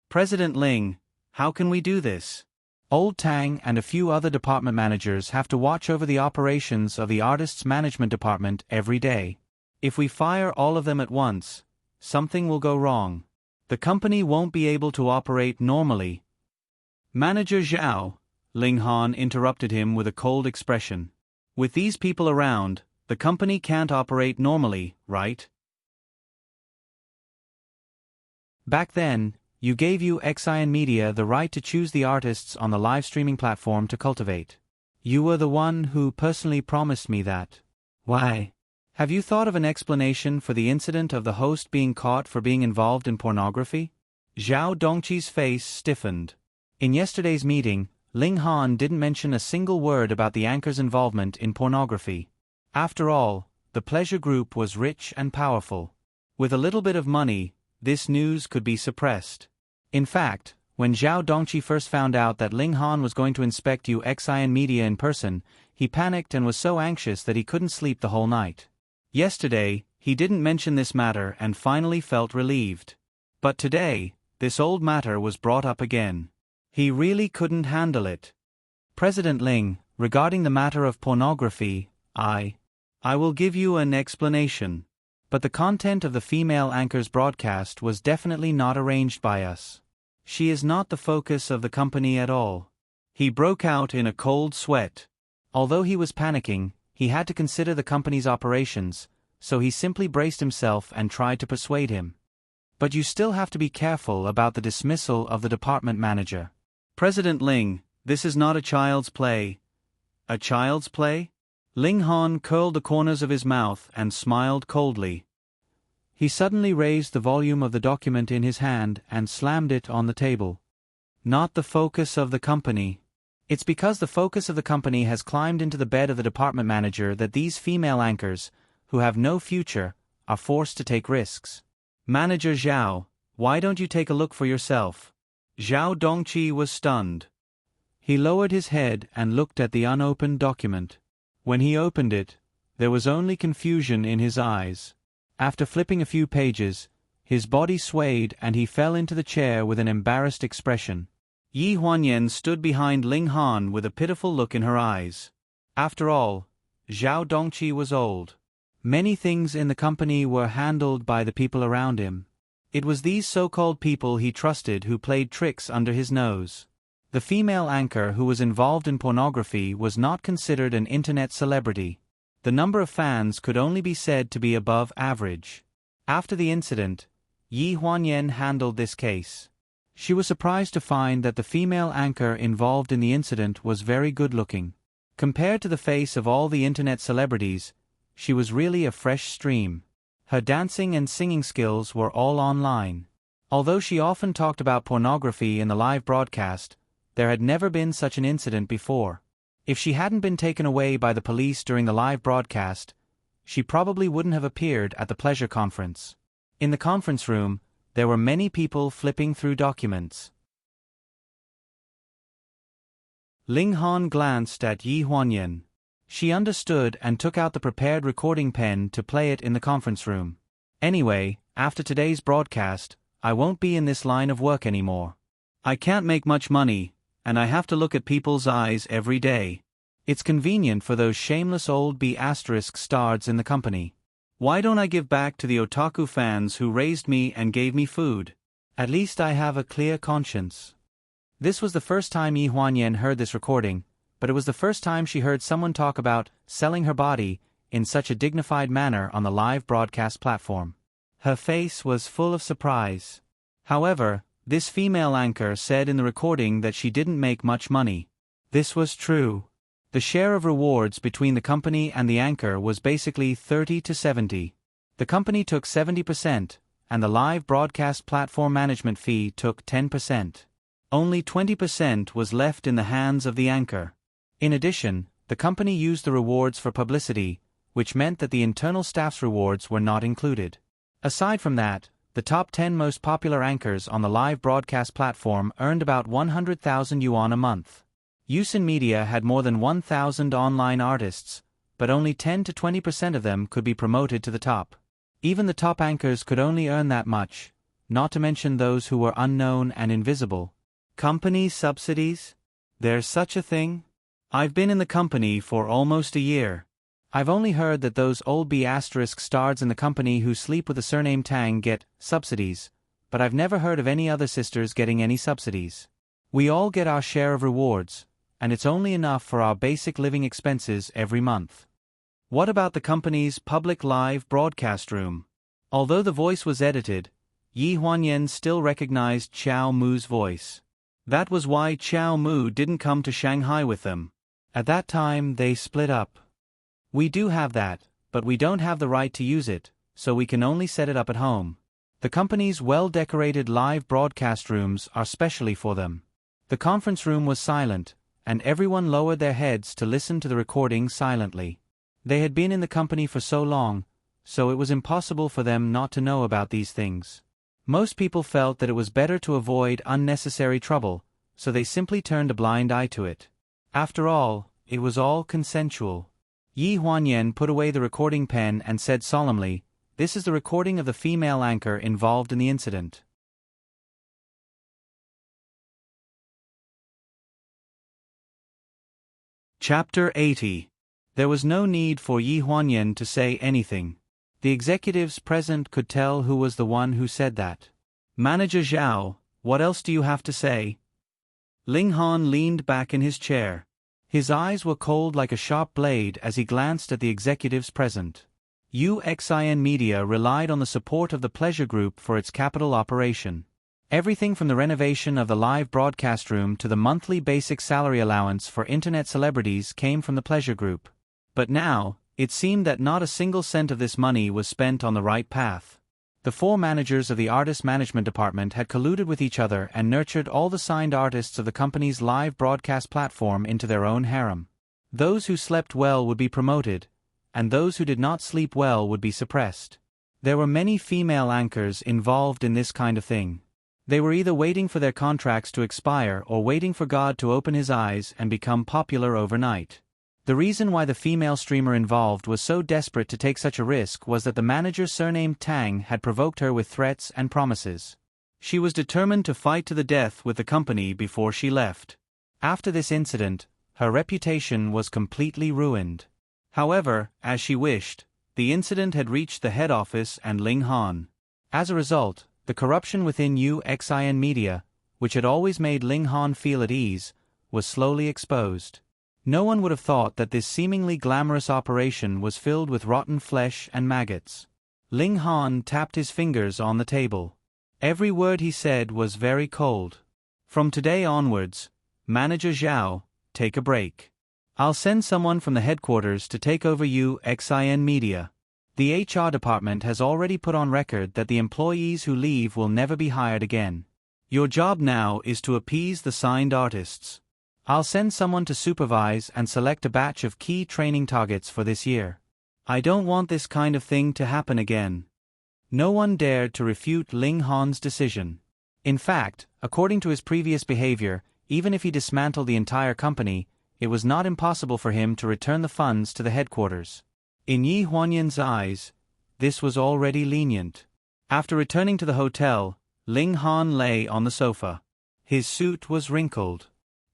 President Ling, how can we do this? Old Tang and a few other department managers have to watch over the operations of the artist's management department every day. If we fire all of them at once, something will go wrong. The company won't be able to operate normally. Manager Zhao, Ling Han interrupted him with a cold expression. With these people around, the company can't operate normally, right? Back then, you gave UXIN Media the right to choose the artists on the live streaming platform to cultivate. You were the one who personally promised me that. Why? Have you thought of an explanation for the incident of the host being caught for being involved in pornography? Zhao Dongqi's face stiffened. In yesterday's meeting, Ling Han didn't mention a single word about the anchor's involvement in pornography. After all, the pleasure group was rich and powerful. With a little bit of money, this news could be suppressed. In fact, when Zhao Dongqi first found out that Ling Han was going to inspect UXIN Media in person, he panicked and was so anxious that he couldn't sleep the whole night. Yesterday, he didn't mention this matter and finally felt relieved. But today, this old matter was brought up again. He really couldn't handle it. President Ling, regarding the matter of pornography, I will give you an explanation. But the content of the female anchor's broadcast was definitely not arranged by us. She is not the focus of the company at all. He broke out in a cold sweat. Although he was panicking, he had to consider the company's operations, so he simply braced himself and tried to persuade him. But you still have to be careful about the dismissal of the department manager. President Ling, this is not a child's play. A child's play? Ling Han curled the corners of his mouth and smiled coldly. He suddenly raised the volume of the document in his hand and slammed it on the table. Not the focus of the company. It's because the focus of the company has climbed into the bed of the department manager that these female anchors, who have no future, are forced to take risks. Manager Zhao, why don't you take a look for yourself? Zhao Dongqi was stunned. He lowered his head and looked at the unopened document. When he opened it, there was only confusion in his eyes. After flipping a few pages, his body swayed and he fell into the chair with an embarrassed expression. Yi Huanyan stood behind Ling Han with a pitiful look in her eyes. After all, Zhao Dongqi was old. Many things in the company were handled by the people around him. It was these so-called people he trusted who played tricks under his nose. The female anchor who was involved in pornography was not considered an internet celebrity. The number of fans could only be said to be above average. After the incident, Yi Huanyan handled this case. She was surprised to find that the female anchor involved in the incident was very good-looking. Compared to the face of all the internet celebrities, she was really a fresh stream. Her dancing and singing skills were all online. Although she often talked about pornography in the live broadcast, there had never been such an incident before. If she hadn't been taken away by the police during the live broadcast, she probably wouldn't have appeared at the pleasure conference. In the conference room, there were many people flipping through documents. Ling Han glanced at Yi Huanyan. She understood and took out the prepared recording pen to play it in the conference room. Anyway, after today's broadcast, I won't be in this line of work anymore. I can't make much money, and I have to look at people's eyes every day. It's convenient for those shameless old B** stars in the company. Why don't I give back to the otaku fans who raised me and gave me food? At least I have a clear conscience. This was the first time Yi Huanyan heard this recording, but it was the first time she heard someone talk about selling her body in such a dignified manner on the live broadcast platform. Her face was full of surprise. However, this female anchor said in the recording that she didn't make much money. This was true. The share of rewards between the company and the anchor was basically 30 to 70. The company took 70%, and the live broadcast platform management fee took 10%. Only 20% was left in the hands of the anchor. In addition, the company used the rewards for publicity, which meant that the internal staff's rewards were not included. Aside from that, the top 10 most popular anchors on the live broadcast platform earned about 100,000 yuan a month. Yusin Media had more than 1,000 online artists, but only 10 to 20% of them could be promoted to the top. Even the top anchors could only earn that much, not to mention those who were unknown and invisible. Company subsidies? There's such a thing? I've been in the company for almost a year. I've only heard that those old B** stars in the company who sleep with the surname Tang get subsidies, but I've never heard of any other sisters getting any subsidies. We all get our share of rewards, and it's only enough for our basic living expenses every month. What about the company's public live broadcast room? Although the voice was edited, Yi Huanyan still recognized Qiao Mu's voice. That was why Qiao Mu didn't come to Shanghai with them. At that time they split up. We do have that, but we don't have the right to use it, so we can only set it up at home. The company's well-decorated live broadcast rooms are specially for them. The conference room was silent, and everyone lowered their heads to listen to the recording silently. They had been in the company for so long, so it was impossible for them not to know about these things. Most people felt that it was better to avoid unnecessary trouble, so they simply turned a blind eye to it. After all, it was all consensual. Yi Huanyan put away the recording pen and said solemnly, "This is the recording of the female anchor involved in the incident." Chapter 80. There was no need for Yi Huanyan to say anything. The executives present could tell who was the one who said that. "Manager Zhao, what else do you have to say?" Ling Han leaned back in his chair. His eyes were cold like a sharp blade as he glanced at the executives present. UXIN Media relied on the support of the Pleasure Group for its capital operation. Everything from the renovation of the live broadcast room to the monthly basic salary allowance for internet celebrities came from the Pleasure Group. But now, it seemed that not a single cent of this money was spent on the right path. The 4 managers of the artist management department had colluded with each other and nurtured all the signed artists of the company's live broadcast platform into their own harem. Those who slept well would be promoted, and those who did not sleep well would be suppressed. There were many female anchors involved in this kind of thing. They were either waiting for their contracts to expire or waiting for God to open his eyes and become popular overnight. The reason why the female streamer involved was so desperate to take such a risk was that the manager surnamed Tang had provoked her with threats and promises. She was determined to fight to the death with the company before she left. After this incident, her reputation was completely ruined. However, as she wished, the incident had reached the head office and Ling Han. As a result, the corruption within UXIN Media, which had always made Ling Han feel at ease, was slowly exposed. No one would have thought that this seemingly glamorous operation was filled with rotten flesh and maggots. Ling Han tapped his fingers on the table. Every word he said was very cold. "From today onwards, Manager Zhao, take a break. I'll send someone from the headquarters to take over UXIN Media. The HR department has already put on record that the employees who leave will never be hired again. Your job now is to appease the signed artists. I'll send someone to supervise and select a batch of key training targets for this year. I don't want this kind of thing to happen again." No one dared to refute Ling Han's decision. In fact, according to his previous behavior, even if he dismantled the entire company, it was not impossible for him to return the funds to the headquarters. In Yi Huanyan's eyes, this was already lenient. After returning to the hotel, Ling Han lay on the sofa. His suit was wrinkled.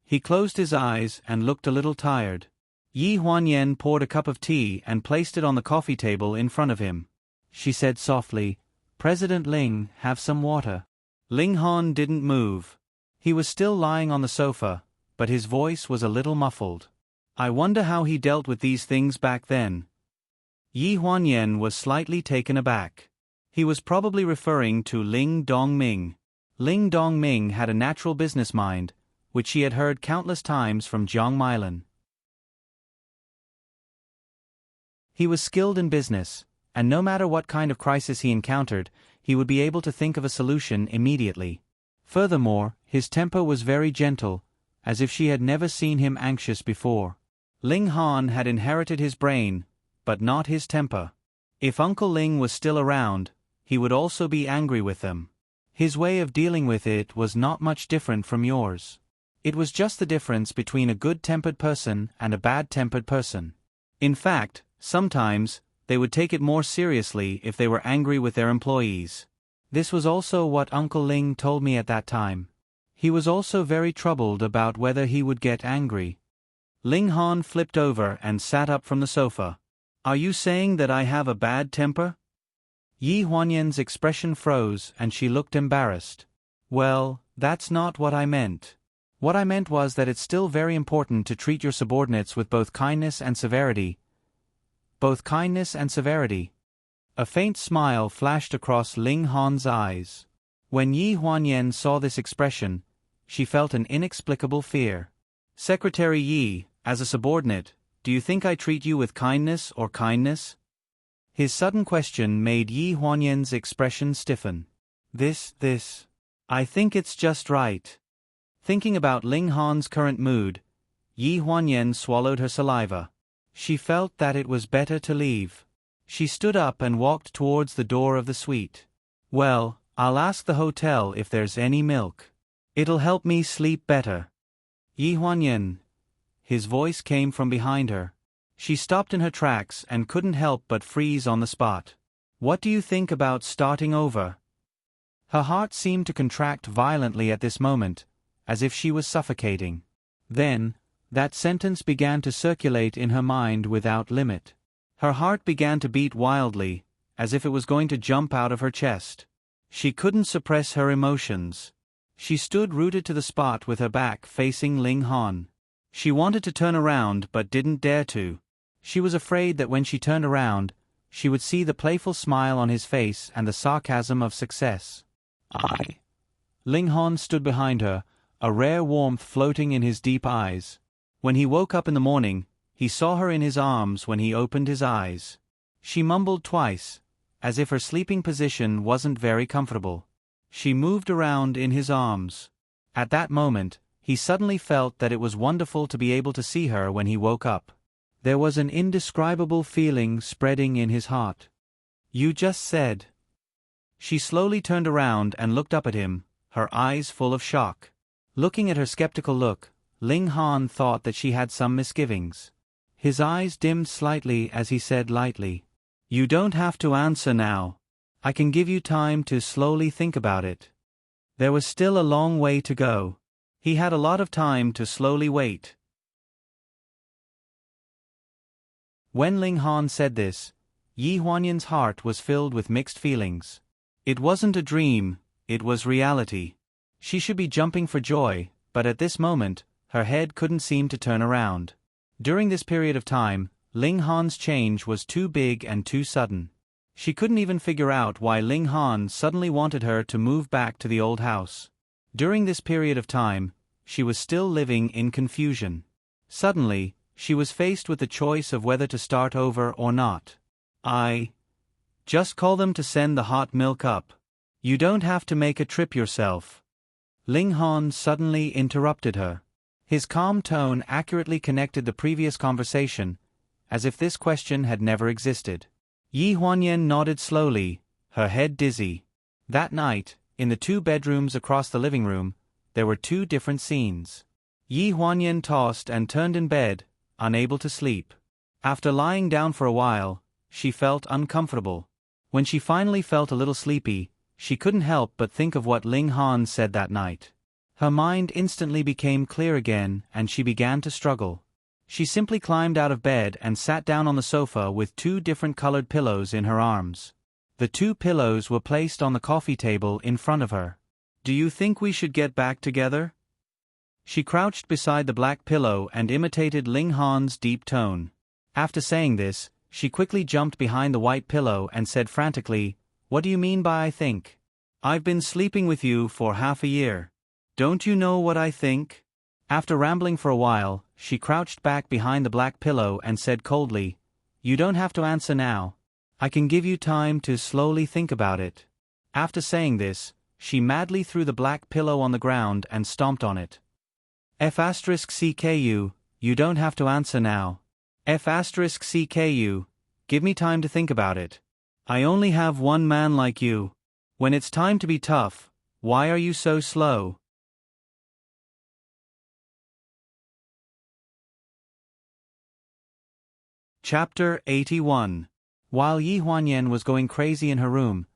He closed his eyes and looked a little tired. Yi Huanyan poured a cup of tea and placed it on the coffee table in front of him. She said softly, "President Ling, have some water." Ling Han didn't move. He was still lying on the sofa, but his voice was a little muffled. I wonder how he dealt with these things back then. Yi Huanyan was slightly taken aback. He was probably referring to Ling Dongming. Ling Dongming had a natural business mind, which he had heard countless times from Jiang Meilan. He was skilled in business, and no matter what kind of crisis he encountered, he would be able to think of a solution immediately. Furthermore, his temper was very gentle, as if she had never seen him anxious before. Ling Han had inherited his brain, but not his temper. If Uncle Ling was still around, he would also be angry with them. His way of dealing with it was not much different from yours. It was just the difference between a good-tempered person and a bad-tempered person. In fact, sometimes, they would take it more seriously if they were angry with their employees. This was also what Uncle Ling told me at that time. He was also very troubled about whether he would get angry. Ling Han flipped over and sat up from the sofa. Are you saying that I have a bad temper? Yi Huanyan's expression froze and she looked embarrassed. Well, that's not what I meant. What I meant was that it's still very important to treat your subordinates with both kindness and severity. Both kindness and severity. A faint smile flashed across Ling Han's eyes. When Yi Huanyan saw this expression, she felt an inexplicable fear. Secretary Yi, as a subordinate, do you think I treat you with kindness or kindness? His sudden question made Yi Huanyan's expression stiffen. I think it's just right. Thinking about Ling Han's current mood, Yi Huanyan swallowed her saliva. She felt that it was better to leave. She stood up and walked towards the door of the suite. Well, I'll ask the hotel if there's any milk. It'll help me sleep better. Yi Huanyan. His voice came from behind her. She stopped in her tracks and couldn't help but freeze on the spot. What do you think about starting over? Her heart seemed to contract violently at this moment, as if she was suffocating. Then, that sentence began to circulate in her mind without limit. Her heart began to beat wildly, as if it was going to jump out of her chest. She couldn't suppress her emotions. She stood rooted to the spot with her back facing Ling Han. She wanted to turn around but didn't dare to. She was afraid that when she turned around, she would see the playful smile on his face and the sarcasm of success. Ling Han stood behind her, a rare warmth floating in his deep eyes. When he woke up in the morning, he saw her in his arms when he opened his eyes. She mumbled twice, as if her sleeping position wasn't very comfortable. She moved around in his arms. At that moment, he suddenly felt that it was wonderful to be able to see her when he woke up. There was an indescribable feeling spreading in his heart. You just said. She slowly turned around and looked up at him, her eyes full of shock. Looking at her skeptical look, Ling Han thought that she had some misgivings. His eyes dimmed slightly as he said lightly, You don't have to answer now. I can give you time to slowly think about it. There was still a long way to go. He had a lot of time to slowly wait. When Ling Han said this, Yi Huanyan's heart was filled with mixed feelings. It wasn't a dream, it was reality. She should be jumping for joy, but at this moment, her head couldn't seem to turn around. During this period of time, Ling Han's change was too big and too sudden. She couldn't even figure out why Ling Han suddenly wanted her to move back to the old house. During this period of time, she was still living in confusion. Suddenly, she was faced with the choice of whether to start over or not. Just call them to send the hot milk up. You don't have to make a trip yourself. Ling Han suddenly interrupted her. His calm tone accurately connected the previous conversation, as if this question had never existed. Yi Huanyan nodded slowly, her head dizzy. That night, in the 2 bedrooms across the living room, there were 2 different scenes. Yi Huanyan tossed and turned in bed, unable to sleep. After lying down for a while, she felt uncomfortable. When she finally felt a little sleepy, she couldn't help but think of what Ling Han said that night. Her mind instantly became clear again and she began to struggle. She simply climbed out of bed and sat down on the sofa with 2 different colored pillows in her arms. The 2 pillows were placed on the coffee table in front of her. Do you think we should get back together? She crouched beside the black pillow and imitated Ling Han's deep tone. After saying this, she quickly jumped behind the white pillow and said frantically, What do you mean by I think? I've been sleeping with you for half a year. Don't you know what I think? After rambling for a while, she crouched back behind the black pillow and said coldly, You don't have to answer now. I can give you time to slowly think about it. After saying this, she madly threw the black pillow on the ground and stomped on it. F*CKU, you don't have to answer now. F*CKU, give me time to think about it. I only have one man like you. When it's time to be tough, why are you so slow? Chapter 81. While Yi Huanyan was going crazy in her room,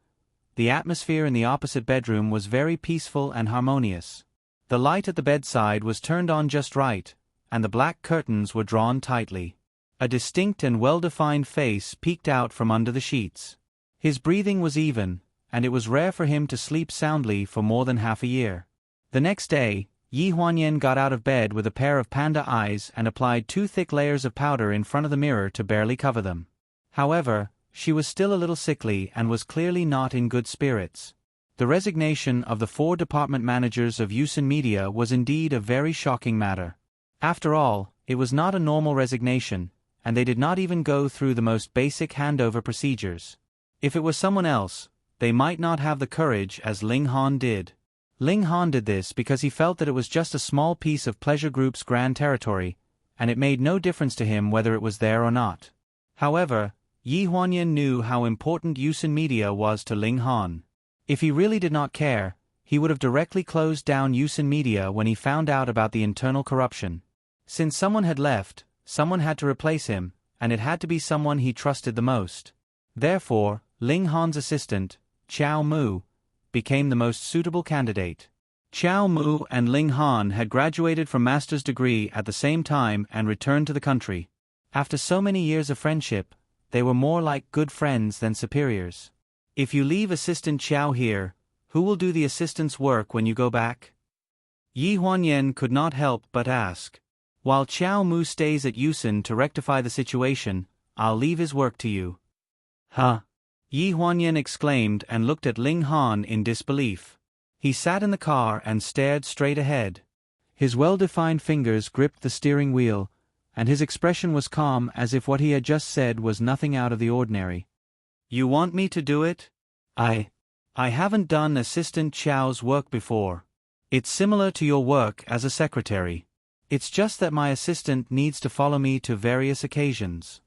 the atmosphere in the opposite bedroom was very peaceful and harmonious. The light at the bedside was turned on just right, and the black curtains were drawn tightly. A distinct and well-defined face peeked out from under the sheets. His breathing was even, and it was rare for him to sleep soundly for more than half a year. The next day, Yi Huanyan got out of bed with a pair of panda eyes and applied 2 thick layers of powder in front of the mirror to barely cover them. However, she was still a little sickly and was clearly not in good spirits. The resignation of the 4 department managers of Yusen Media was indeed a very shocking matter. After all, it was not a normal resignation, and they did not even go through the most basic handover procedures. If it was someone else, they might not have the courage as Ling Han did. Ling Han did this because he felt that it was just a small piece of Pleasure Group's grand territory, and it made no difference to him whether it was there or not. However, Yi Huanyan knew how important Yusen Media was to Ling Han. If he really did not care, he would have directly closed down Yusen Media when he found out about the internal corruption. Since someone had left, someone had to replace him, and it had to be someone he trusted the most. Therefore, Ling Han's assistant, Chao Mu, became the most suitable candidate. Chao Mu and Ling Han had graduated from master's degree at the same time and returned to the country. After so many years of friendship, they were more like good friends than superiors. If you leave assistant Chao here, who will do the assistant's work when you go back? Yi Huanyan could not help but ask. While Chao Mu stays at Yusen to rectify the situation, I'll leave his work to you. Huh? Yi Huanyan exclaimed and looked at Ling Han in disbelief. He sat in the car and stared straight ahead. His well-defined fingers gripped the steering wheel, and his expression was calm as if what he had just said was nothing out of the ordinary. You want me to do it? I haven't done Assistant Chao's work before. It's similar to your work as a secretary. It's just that my assistant needs to follow me to various occasions.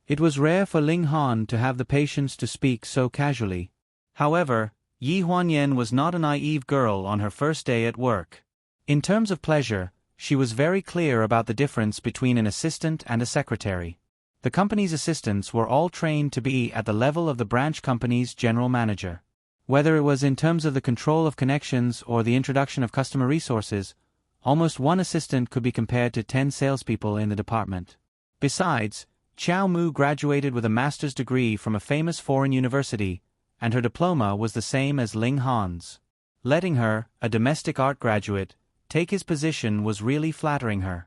It was rare for Ling Han to have the patience to speak so casually. However, Yi Huanyan was not a naive girl on her first day at work. In terms of pleasure, she was very clear about the difference between an assistant and a secretary. The company's assistants were all trained to be at the level of the branch company's general manager. Whether it was in terms of the control of connections or the introduction of customer resources, almost one assistant could be compared to 10 salespeople in the department. Besides, Chao Mu graduated with a master's degree from a famous foreign university, and her diploma was the same as Ling Han's. Letting her, a domestic art graduate, take his position was really flattering her.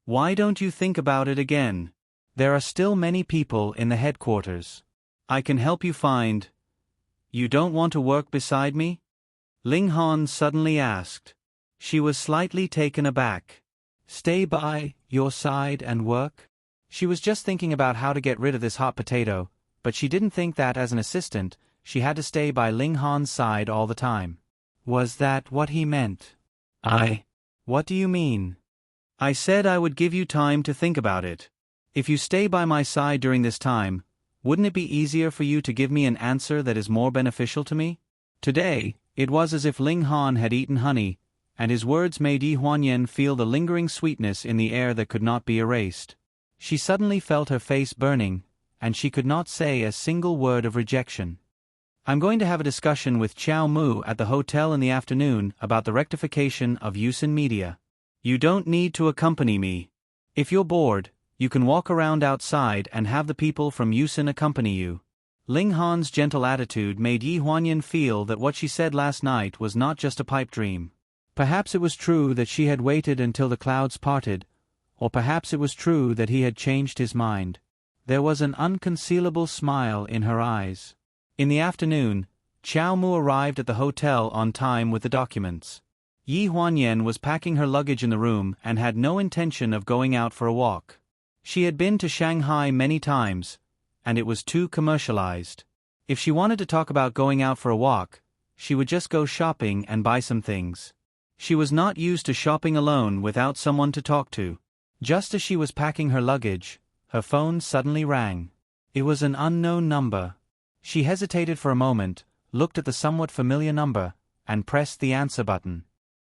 Why don't you think about it again? There are still many people in the headquarters. I can help you find. You don't want to work beside me? Ling Han suddenly asked. She was slightly taken aback. Stay by your side and work? She was just thinking about how to get rid of this hot potato, but she didn't think that as an assistant, she had to stay by Ling Han's side all the time. Was that what he meant? What do you mean? I said I would give you time to think about it. If you stay by my side during this time, wouldn't it be easier for you to give me an answer that is more beneficial to me? Today, it was as if Ling Han had eaten honey, and his words made Yi Huanyan feel the lingering sweetness in the air that could not be erased. She suddenly felt her face burning, and she could not say a single word of rejection. I'm going to have a discussion with Chao Mu at the hotel in the afternoon about the rectification of Yusen Media. You don't need to accompany me. If you're bored, you can walk around outside and have the people from Yusen accompany you. Ling Han's gentle attitude made Yi Huanyan feel that what she said last night was not just a pipe dream. Perhaps it was true that she had waited until the clouds parted, or perhaps it was true that he had changed his mind. There was an unconcealable smile in her eyes. In the afternoon, Chao Mu arrived at the hotel on time with the documents. Yi Huanyan was packing her luggage in the room and had no intention of going out for a walk. She had been to Shanghai many times, and it was too commercialized. If she wanted to talk about going out for a walk, she would just go shopping and buy some things. She was not used to shopping alone without someone to talk to. Just as she was packing her luggage, her phone suddenly rang. It was an unknown number. She hesitated for a moment, looked at the somewhat familiar number, and pressed the answer button.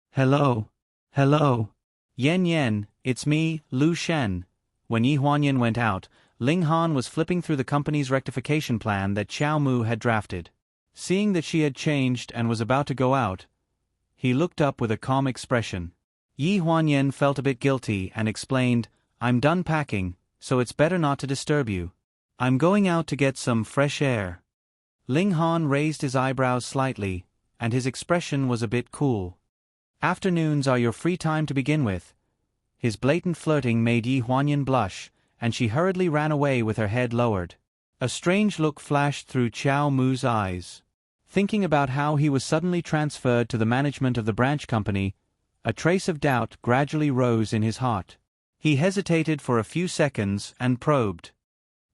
Hello. Hello. Yen, it's me, Lu Shen. When Yi Huanyan went out, Ling Han was flipping through the company's rectification plan that Qiao Mu had drafted. Seeing that she had changed and was about to go out, he looked up with a calm expression. Yi Huanyan felt a bit guilty and explained, I'm done packing, so it's better not to disturb you. I'm going out to get some fresh air. Ling Han raised his eyebrows slightly, and his expression was a bit cool. Afternoons are your free time to begin with. His blatant flirting made Yi Huanyan blush, and she hurriedly ran away with her head lowered. A strange look flashed through Qiao Mu's eyes. Thinking about how he was suddenly transferred to the management of the branch company, a trace of doubt gradually rose in his heart. He hesitated for a few seconds and probed.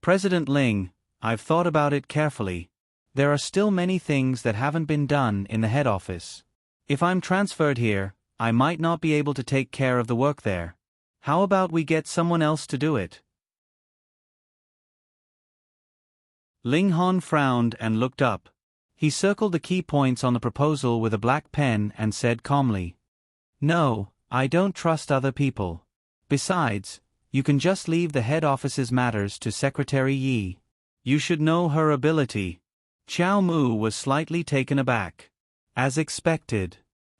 President Ling, I've thought about it carefully. There are still many things that haven't been done in the head office. If I'm transferred here, I might not be able to take care of the work there. How about we get someone else to do it? Ling Han frowned and looked up. He circled the key points on the proposal with a black pen and said calmly, No, I don't trust other people. Besides, you can just leave the head office's matters to Secretary Yi. You should know her ability. Qiao Mu was slightly taken aback. As expected.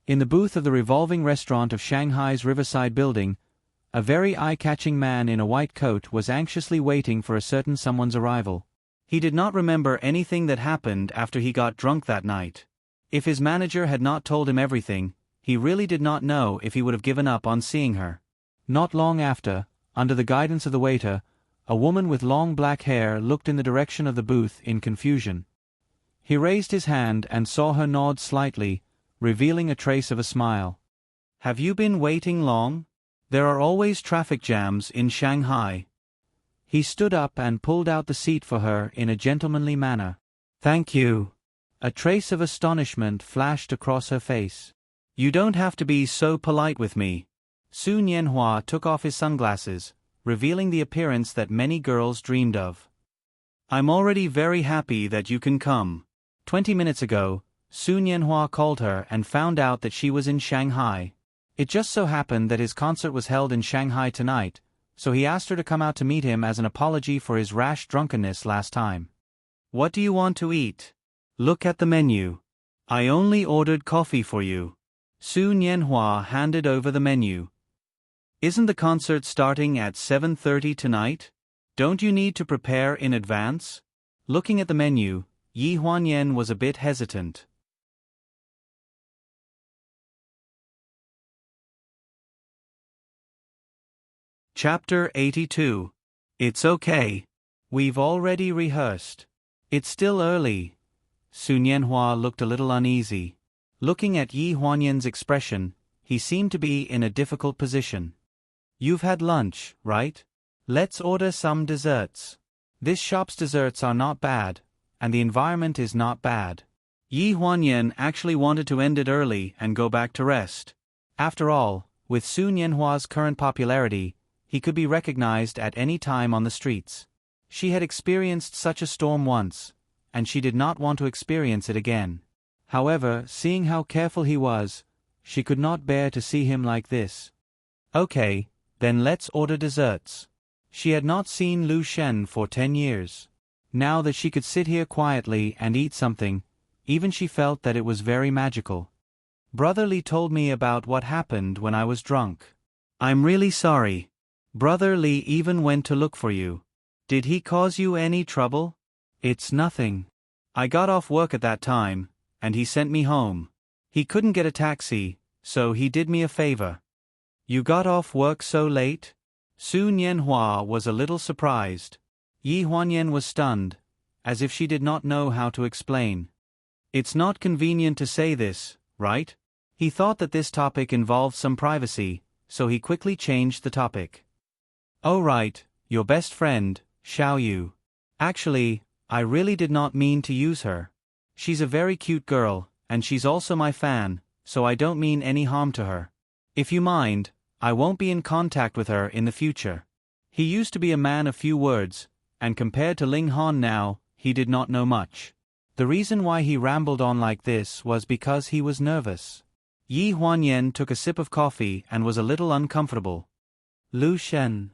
In the booth of the revolving restaurant of Shanghai's Riverside building, a very eye-catching man in a white coat was anxiously waiting for a certain someone's arrival. He did not remember anything that happened after he got drunk that night. If his manager had not told him everything, he really did not know if he would have given up on seeing her. Not long after, under the guidance of the waiter, a woman with long black hair looked in the direction of the booth in confusion. He raised his hand and saw her nod slightly, revealing a trace of a smile. Have you been waiting long? There are always traffic jams in Shanghai. He stood up and pulled out the seat for her in a gentlemanly manner. Thank you. A trace of astonishment flashed across her face. You don't have to be so polite with me. Su Nianhua took off his sunglasses, revealing the appearance that many girls dreamed of. I'm already very happy that you can come. 20 minutes ago, Su Nianhua called her and found out that she was in Shanghai. It just so happened that his concert was held in Shanghai tonight, so he asked her to come out to meet him as an apology for his rash drunkenness last time. What do you want to eat? Look at the menu. I only ordered coffee for you. Su Nianhua handed over the menu. Isn't the concert starting at 7:30 tonight? Don't you need to prepare in advance? Looking at the menu, Yi Huanyan was a bit hesitant. Chapter 82. It's okay. We've already rehearsed. It's still early. Su Nianhua looked a little uneasy. Looking at Yi Huanyan's expression, he seemed to be in a difficult position. You've had lunch, right? Let's order some desserts. This shop's desserts are not bad, and the environment is not bad. Yi Huanyan actually wanted to end it early and go back to rest. After all, with Su Nianhua's current popularity, he could be recognized at any time on the streets. She had experienced such a storm once, and she did not want to experience it again. However, seeing how careful he was, she could not bear to see him like this. Okay, then let's order desserts. She had not seen Lu Shen for 10 years. Now that she could sit here quietly and eat something, even she felt that it was very magical. Brother Li told me about what happened when I was drunk. I'm really sorry. Brother Li even went to look for you. Did he cause you any trouble? It's nothing. I got off work at that time, and he sent me home. He couldn't get a taxi, so he did me a favor. You got off work so late? Su Nianhua was a little surprised. Yi Huanyan was stunned, as if she did not know how to explain. It's not convenient to say this, right? He thought that this topic involved some privacy, so he quickly changed the topic. Oh right, your best friend, Xiao Yu. Actually, I really did not mean to use her. She's a very cute girl, and she's also my fan, so I don't mean any harm to her. If you mind, I won't be in contact with her in the future. He used to be a man of few words, and compared to Ling Han now, he did not know much. The reason why he rambled on like this was because he was nervous. Yi Huanyan took a sip of coffee and was a little uncomfortable. Lu Shen.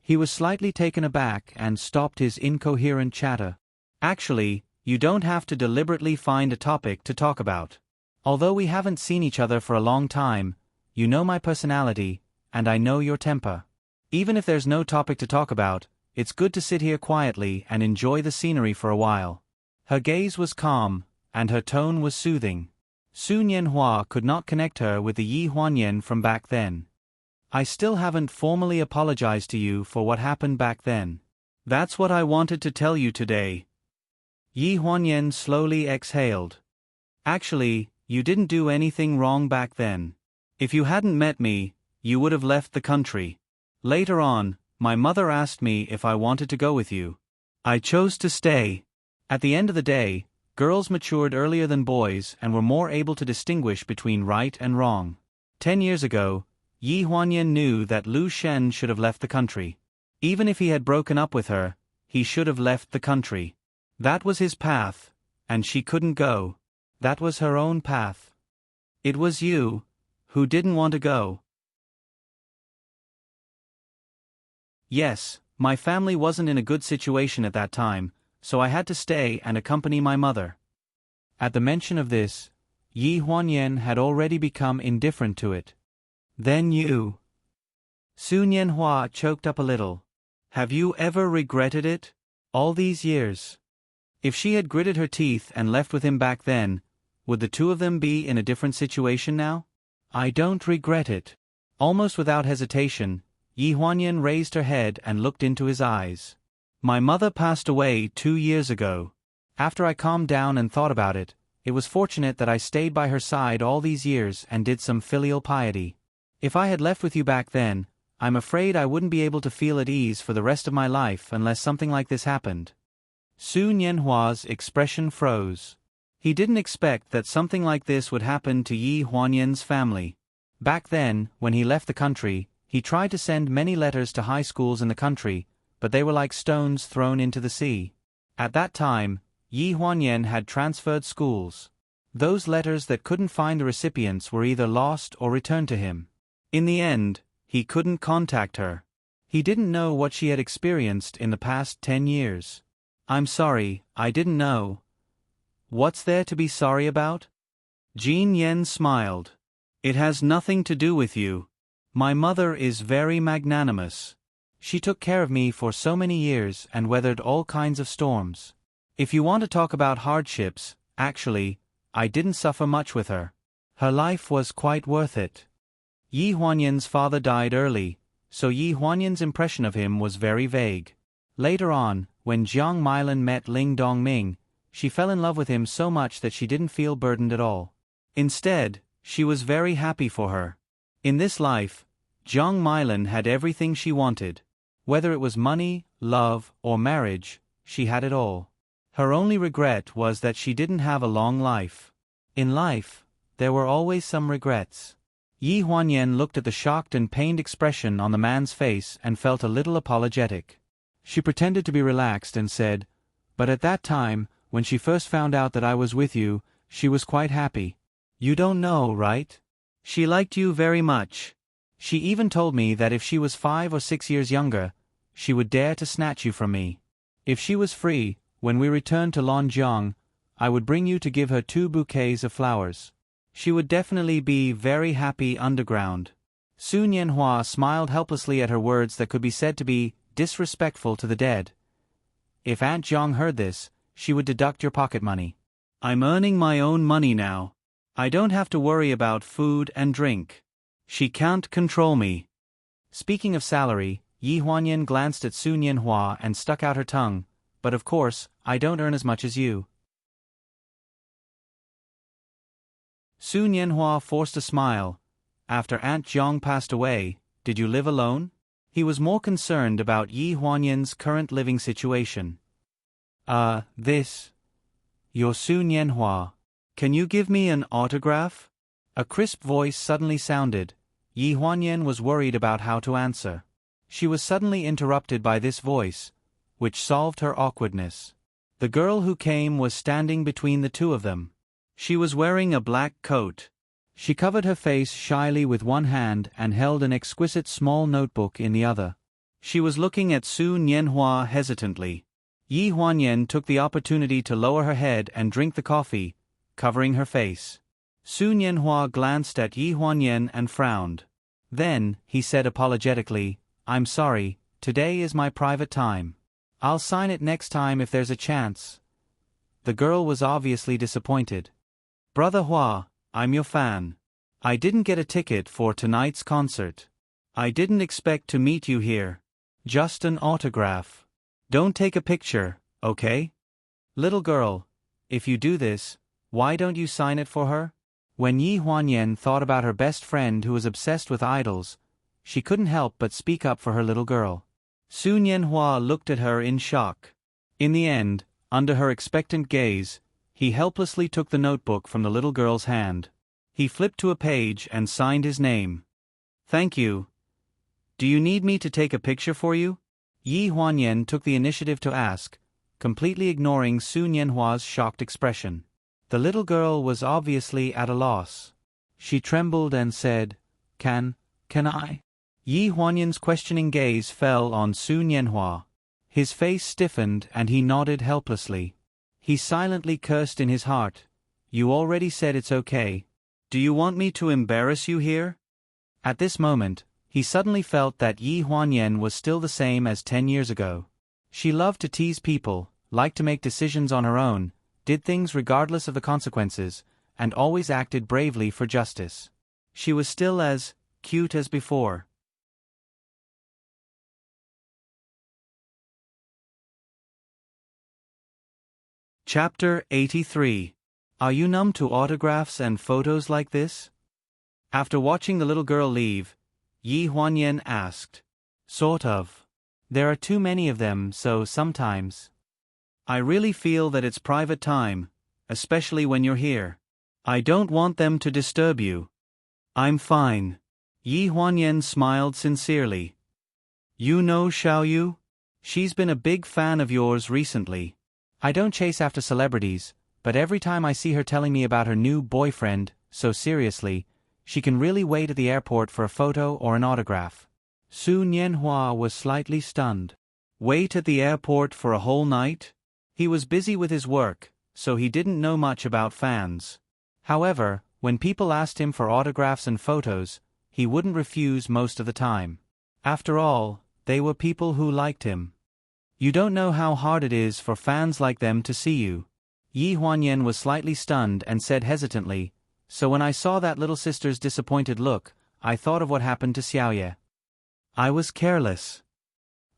He was slightly taken aback and stopped his incoherent chatter. Actually, you don't have to deliberately find a topic to talk about. Although we haven't seen each other for a long time, you know my personality, and I know your temper. Even if there's no topic to talk about, it's good to sit here quietly and enjoy the scenery for a while. Her gaze was calm, and her tone was soothing. Su Nianhua could not connect her with the Yi Huanyan from back then. I still haven't formally apologized to you for what happened back then. That's what I wanted to tell you today. Yi Huanyan slowly exhaled. Actually, you didn't do anything wrong back then. If you hadn't met me, you would have left the country. Later on, my mother asked me if I wanted to go with you. I chose to stay. At the end of the day, girls matured earlier than boys and were more able to distinguish between right and wrong. 10 years ago, Yi Huanyan knew that Lu Shen should have left the country. Even if he had broken up with her, he should have left the country. That was his path, and she couldn't go. That was her own path. It was you who didn't want to go. Yes, my family wasn't in a good situation at that time, so I had to stay and accompany my mother. At the mention of this, Yi Huanyan had already become indifferent to it. Then you. Su Nianhua choked up a little. Have you ever regretted it? All these years? If she had gritted her teeth and left with him back then, would the two of them be in a different situation now? I don't regret it. Almost without hesitation, Yi Huanyan raised her head and looked into his eyes. My mother passed away 2 years ago. After I calmed down and thought about it, it was fortunate that I stayed by her side all these years and did some filial piety. If I had left with you back then, I'm afraid I wouldn't be able to feel at ease for the rest of my life unless something like this happened. Su Nianhua's expression froze. He didn't expect that something like this would happen to Yi Huanyan's family. Back then, when he left the country, he tried to send many letters to high schools in the country, but they were like stones thrown into the sea. At that time, Yi Huanyan had transferred schools. Those letters that couldn't find the recipients were either lost or returned to him. In the end, he couldn't contact her. He didn't know what she had experienced in the past 10 years. I'm sorry, I didn't know. What's there to be sorry about? Jean Yen smiled. It has nothing to do with you. My mother is very magnanimous. She took care of me for so many years and weathered all kinds of storms. If you want to talk about hardships, actually, I didn't suffer much with her. Her life was quite worth it. Yi Huanyan's father died early, so Yi Huanyan's impression of him was very vague. Later on, when Jiang Milan met Ling Dongming, she fell in love with him so much that she didn't feel burdened at all. Instead, she was very happy for her. In this life, Jiang Milan had everything she wanted. Whether it was money, love, or marriage, she had it all. Her only regret was that she didn't have a long life. In life, there were always some regrets. Yi Huanyan looked at the shocked and pained expression on the man's face and felt a little apologetic. She pretended to be relaxed and said, "But at that time, when she first found out that I was with you, she was quite happy. You don't know, right? She liked you very much. She even told me that if she was 5 or 6 years younger, she would dare to snatch you from me. If she was free, when we returned to Lonjiang, I would bring you to give her 2 bouquets of flowers. She would definitely be very happy underground." Su Nianhua smiled helplessly at her words that could be said to be disrespectful to the dead. If Aunt Jiang heard this, she would deduct your pocket money. I'm earning my own money now. I don't have to worry about food and drink. She can't control me. Speaking of salary, Yi Huanyan glanced at Su Nianhua and stuck out her tongue, but of course, I don't earn as much as you. Su Nianhua forced a smile. After Aunt Jiang passed away, did you live alone? He was more concerned about Yi Huanyan's current living situation. You're Su Nianhua. Can you give me an autograph? A crisp voice suddenly sounded. Yi Huanyan was worried about how to answer. She was suddenly interrupted by this voice, which solved her awkwardness. The girl who came was standing between the two of them. She was wearing a black coat. She covered her face shyly with one hand and held an exquisite small notebook in the other. She was looking at Su Nianhua hesitantly. Yi Huanyan took the opportunity to lower her head and drink the coffee, covering her face. Su Nianhua glanced at Yi Huanyan and frowned. Then, he said apologetically, "I'm sorry, today is my private time. I'll sign it next time if there's a chance." The girl was obviously disappointed. "Brother Hua, I'm your fan. I didn't get a ticket for tonight's concert. I didn't expect to meet you here. Just an autograph. Don't take a picture, okay? Little girl, if you do this, why don't you sign it for her?" When Yi Huanyan thought about her best friend who was obsessed with idols, she couldn't help but speak up for her little girl. Su Nianhua looked at her in shock. In the end, under her expectant gaze, he helplessly took the notebook from the little girl's hand. He flipped to a page and signed his name. "Thank you. Do you need me to take a picture for you?" Yi Huanyan took the initiative to ask, completely ignoring Su Nianhua's shocked expression. The little girl was obviously at a loss. She trembled and said, Can I? Yi Huanyan's questioning gaze fell on Su Nianhua. His face stiffened and he nodded helplessly. He silently cursed in his heart. "You already said it's okay. Do you want me to embarrass you here?" At this moment, he suddenly felt that Yi Huanyan was still the same as 10 years ago. She loved to tease people, liked to make decisions on her own, did things regardless of the consequences, and always acted bravely for justice. She was still as cute as before. Chapter 83. Are you numb to autographs and photos like this? After watching the little girl leave, Yi Huanyan asked. Sort of. There are too many of them, so sometimes. I really feel that it's private time, especially when you're here. I don't want them to disturb you. I'm fine. Yi Huanyan smiled sincerely. You know Xiaoyu? She's been a big fan of yours recently. I don't chase after celebrities, but every time I see her telling me about her new boyfriend, so seriously, she can really wait at the airport for a photo or an autograph. Su Nianhua was slightly stunned. Wait at the airport for a whole night? He was busy with his work, so he didn't know much about fans. However, when people asked him for autographs and photos, he wouldn't refuse most of the time. After all, they were people who liked him. You don't know how hard it is for fans like them to see you. Yi Huanyan was slightly stunned and said hesitantly, so when I saw that little sister's disappointed look, I thought of what happened to Xiaoye. I was careless.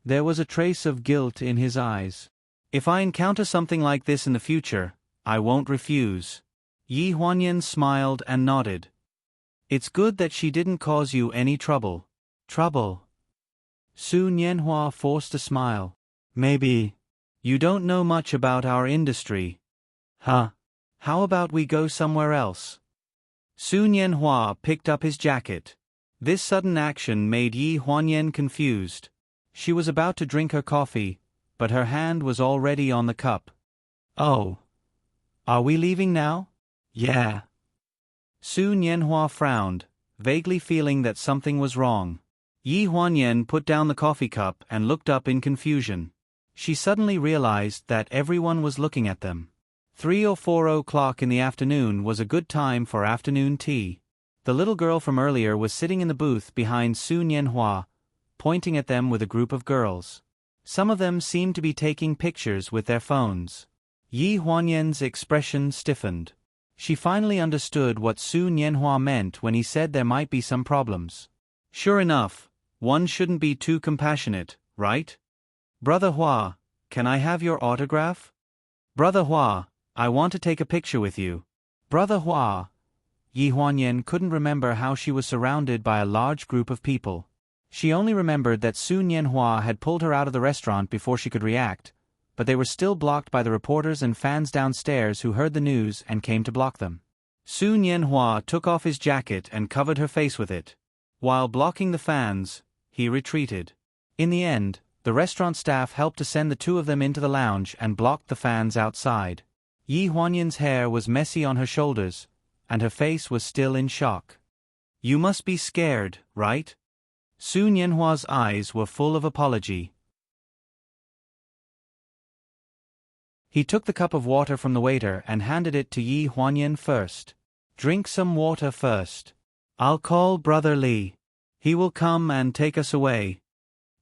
There was a trace of guilt in his eyes. If I encounter something like this in the future, I won't refuse. Yi Huanyan smiled and nodded. It's good that she didn't cause you any trouble. Trouble? Su Nianhua forced a smile. Maybe. You don't know much about our industry. Huh? How about we go somewhere else? Su Nianhua picked up his jacket. This sudden action made Yi Huanyan confused. She was about to drink her coffee, but her hand was already on the cup. Oh. Are we leaving now? Yeah. Su Nianhua frowned, vaguely feeling that something was wrong. Yi Huanyan put down the coffee cup and looked up in confusion. She suddenly realized that everyone was looking at them. 3 or 4 o'clock in the afternoon was a good time for afternoon tea. The little girl from earlier was sitting in the booth behind Su Nianhua, pointing at them with a group of girls. Some of them seemed to be taking pictures with their phones. Yi Huanyan's expression stiffened. She finally understood what Su Nianhua meant when he said there might be some problems. Sure enough, one shouldn't be too compassionate, right? Brother Hua, can I have your autograph? Brother Hua, I want to take a picture with you. Brother Hua. Yi Huanyan couldn't remember how she was surrounded by a large group of people. She only remembered that Su Nianhua had pulled her out of the restaurant before she could react, but they were still blocked by the reporters and fans downstairs who heard the news and came to block them. Su Nianhua took off his jacket and covered her face with it. While blocking the fans, he retreated. In the end, the restaurant staff helped to send the two of them into the lounge and blocked the fans outside. Yi Huanyan's hair was messy on her shoulders, and her face was still in shock. "You must be scared, right?" Su Nianhua's eyes were full of apology. He took the cup of water from the waiter and handed it to Yi Huanyan first. "Drink some water first. I'll call Brother Li. He will come and take us away."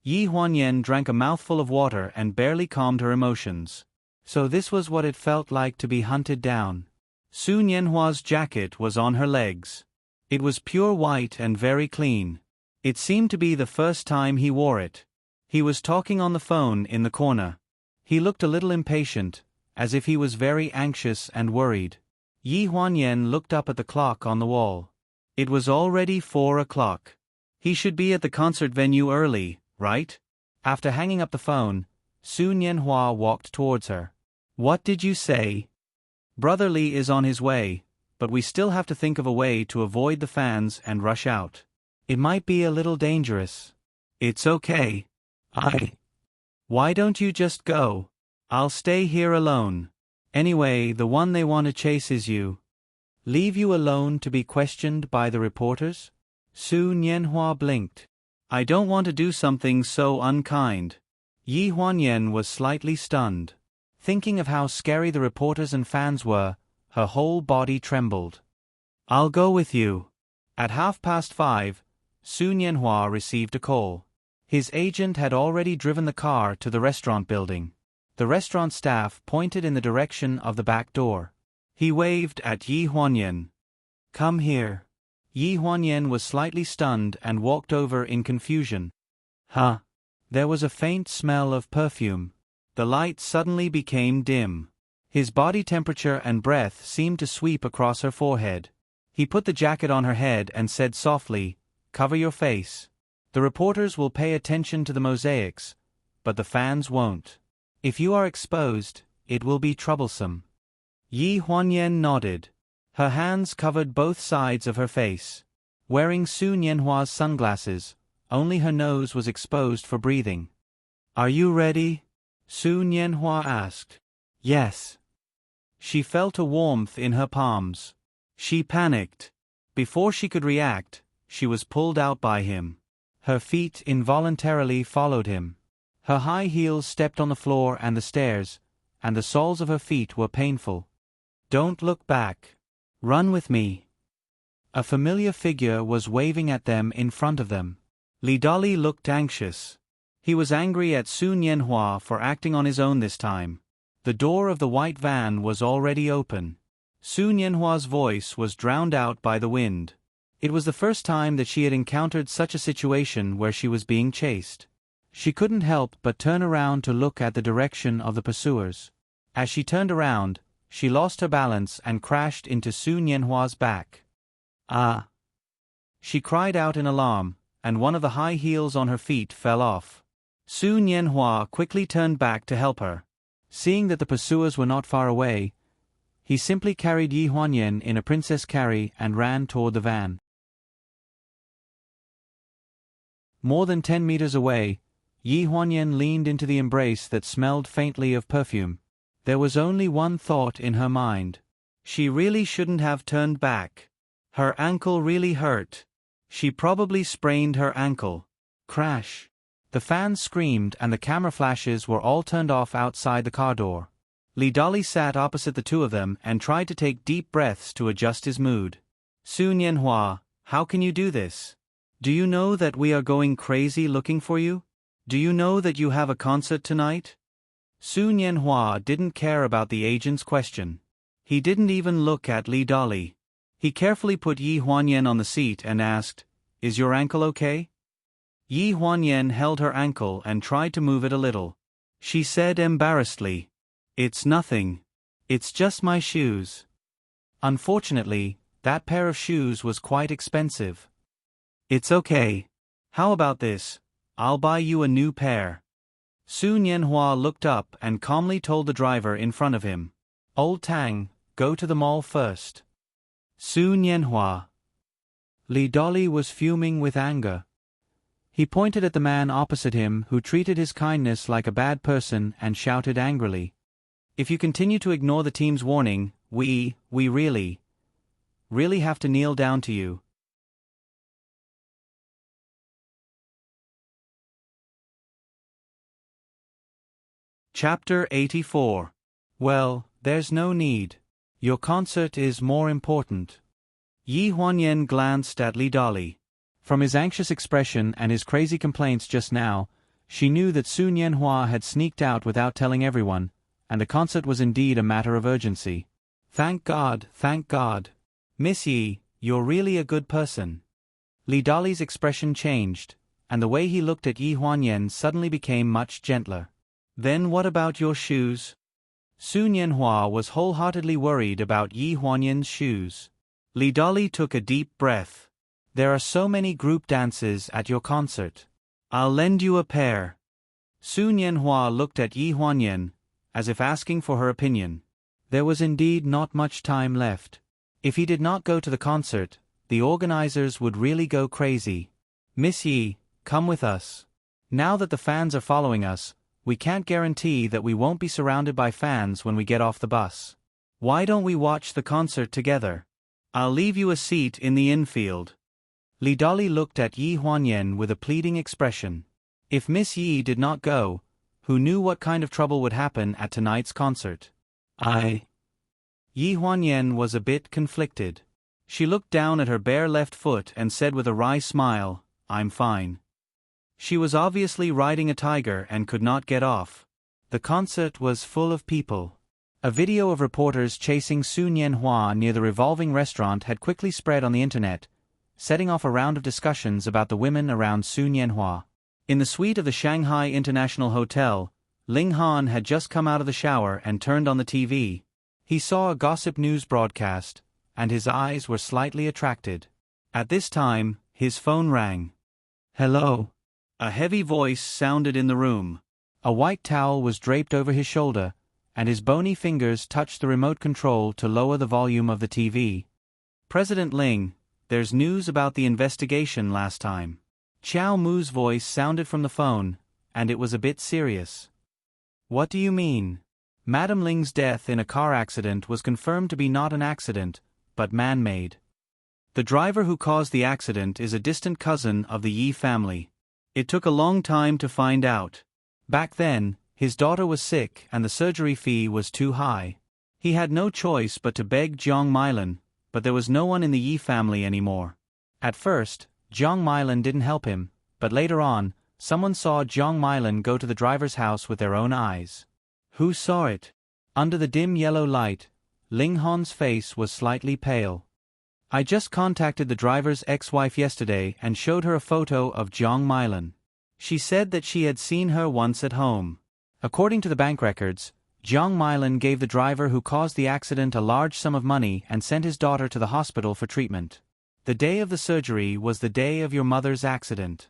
Yi Huanyan drank a mouthful of water and barely calmed her emotions. So this was what it felt like to be hunted down. Su Nianhua's jacket was on her legs. It was pure white and very clean. It seemed to be the first time he wore it. He was talking on the phone in the corner. He looked a little impatient, as if he was very anxious and worried. Yi Huanyan looked up at the clock on the wall. It was already 4 o'clock. He should be at the concert venue early, right? After hanging up the phone, Su Nianhua walked towards her. "What did you say?" "Brother Li is on his way, but we still have to think of a way to avoid the fans and rush out. It might be a little dangerous." "It's okay. Why don't you just go? I'll stay here alone. Anyway, the one they want to chase is you." "Leave you alone to be questioned by the reporters?" Su Nianhua blinked. "I don't want to do something so unkind." Yi Huanyan was slightly stunned. Thinking of how scary the reporters and fans were, her whole body trembled. "I'll go with you." At 5:30, Su Nianhua received a call. His agent had already driven the car to the restaurant building. The restaurant staff pointed in the direction of the back door. He waved at Yi Huanyan. "Come here." Yi Huanyan was slightly stunned and walked over in confusion. "Huh?" There was a faint smell of perfume. The light suddenly became dim. His body temperature and breath seemed to sweep across her forehead. He put the jacket on her head and said softly, "Cover your face. The reporters will pay attention to the mosaics, but the fans won't. If you are exposed, it will be troublesome." Yi Huanyan nodded. Her hands covered both sides of her face. Wearing Su Nianhua's sunglasses, only her nose was exposed for breathing. "Are you ready?" Su Nianhua asked. "Yes." She felt a warmth in her palms. She panicked. Before she could react, she was pulled out by him. Her feet involuntarily followed him. Her high heels stepped on the floor and the stairs, and the soles of her feet were painful. "Don't look back. Run with me." A familiar figure was waving at them in front of them. Li Dali looked anxious. He was angry at Su Nianhua for acting on his own this time. The door of the white van was already open. Su Nianhua's voice was drowned out by the wind. It was the first time that she had encountered such a situation where she was being chased. She couldn't help but turn around to look at the direction of the pursuers. As she turned around, she lost her balance and crashed into Su Nianhua's back. "Ah!" She cried out in alarm, and one of the high heels on her feet fell off. Su Nianhua quickly turned back to help her. Seeing that the pursuers were not far away, he simply carried Yi Huanyan in a princess carry and ran toward the van. More than 10 meters away, Yi Huanyan leaned into the embrace that smelled faintly of perfume. There was only one thought in her mind. She really shouldn't have turned back. Her ankle really hurt. She probably sprained her ankle. Crash. The fans screamed and the camera flashes were all turned off outside the car door. Li Dali sat opposite the two of them and tried to take deep breaths to adjust his mood. "Su Nianhua, how can you do this? Do you know that we are going crazy looking for you? Do you know that you have a concert tonight?" Su Nianhua didn't care about the agent's question. He didn't even look at Li Dali. He carefully put Yi Huanyan on the seat and asked, "Is your ankle okay?" Yi Huanyan held her ankle and tried to move it a little. She said embarrassedly, "It's nothing. It's just my shoes." Unfortunately, that pair of shoes was quite expensive. "It's okay. How about this? I'll buy you a new pair. Su Nianhua looked up and calmly told the driver in front of him. Old Tang, go to the mall first. Su Nianhua. Li Dolly was fuming with anger. He pointed at the man opposite him who treated his kindness like a bad person and shouted angrily. If you continue to ignore the team's warning, we really have to kneel down to you. Chapter 84. Well, there's no need. Your concert is more important. Yi Huanyan glanced at Li Dolly. From his anxious expression and his crazy complaints just now, she knew that Su Nianhua had sneaked out without telling everyone, and the concert was indeed a matter of urgency. Thank God, thank God. Miss Yi, you're really a good person. Li Dolly's expression changed, and the way he looked at Yi Huanyan suddenly became much gentler. Then what about your shoes? Su Nianhua was wholeheartedly worried about Yi Huanyan's shoes. Li Dolly took a deep breath. There are so many group dances at your concert. I'll lend you a pair. Su Nianhua looked at Yi Huanyan, as if asking for her opinion. There was indeed not much time left. If he did not go to the concert, the organizers would really go crazy. Miss Yi, come with us. Now that the fans are following us, we can't guarantee that we won't be surrounded by fans when we get off the bus. Why don't we watch the concert together? I'll leave you a seat in the infield. Li Dolly looked at Yi Huanyan with a pleading expression. If Miss Yi did not go, who knew what kind of trouble would happen at tonight's concert? Yi Huanyan was a bit conflicted. She looked down at her bare left foot and said with a wry smile, I'm fine. She was obviously riding a tiger and could not get off. The concert was full of people. A video of reporters chasing Su Nianhua near the revolving restaurant had quickly spread on the internet, setting off a round of discussions about the women around Su Nianhua. In the suite of the Shanghai International Hotel, Ling Han had just come out of the shower and turned on the TV. He saw a gossip news broadcast, and his eyes were slightly attracted. At this time, his phone rang. Hello. A heavy voice sounded in the room. A white towel was draped over his shoulder, and his bony fingers touched the remote control to lower the volume of the TV. President Ling, there's news about the investigation last time. Qiao Mu's voice sounded from the phone, and it was a bit serious. What do you mean? Madam Ling's death in a car accident was confirmed to be not an accident, but man-made. The driver who caused the accident is a distant cousin of the Yi family. It took a long time to find out. Back then, his daughter was sick and the surgery fee was too high. He had no choice but to beg Jiang Mailan, but there was no one in the Yi family anymore. At first, Jiang Mailan didn't help him, but later on, someone saw Jiang Mailan go to the driver's house with their own eyes. Who saw it? Under the dim yellow light, Ling Han's face was slightly pale. I just contacted the driver's ex-wife yesterday and showed her a photo of Jiang Mailan. She said that she had seen her once at home. According to the bank records, Jiang Mailan gave the driver who caused the accident a large sum of money and sent his daughter to the hospital for treatment. The day of the surgery was the day of your mother's accident.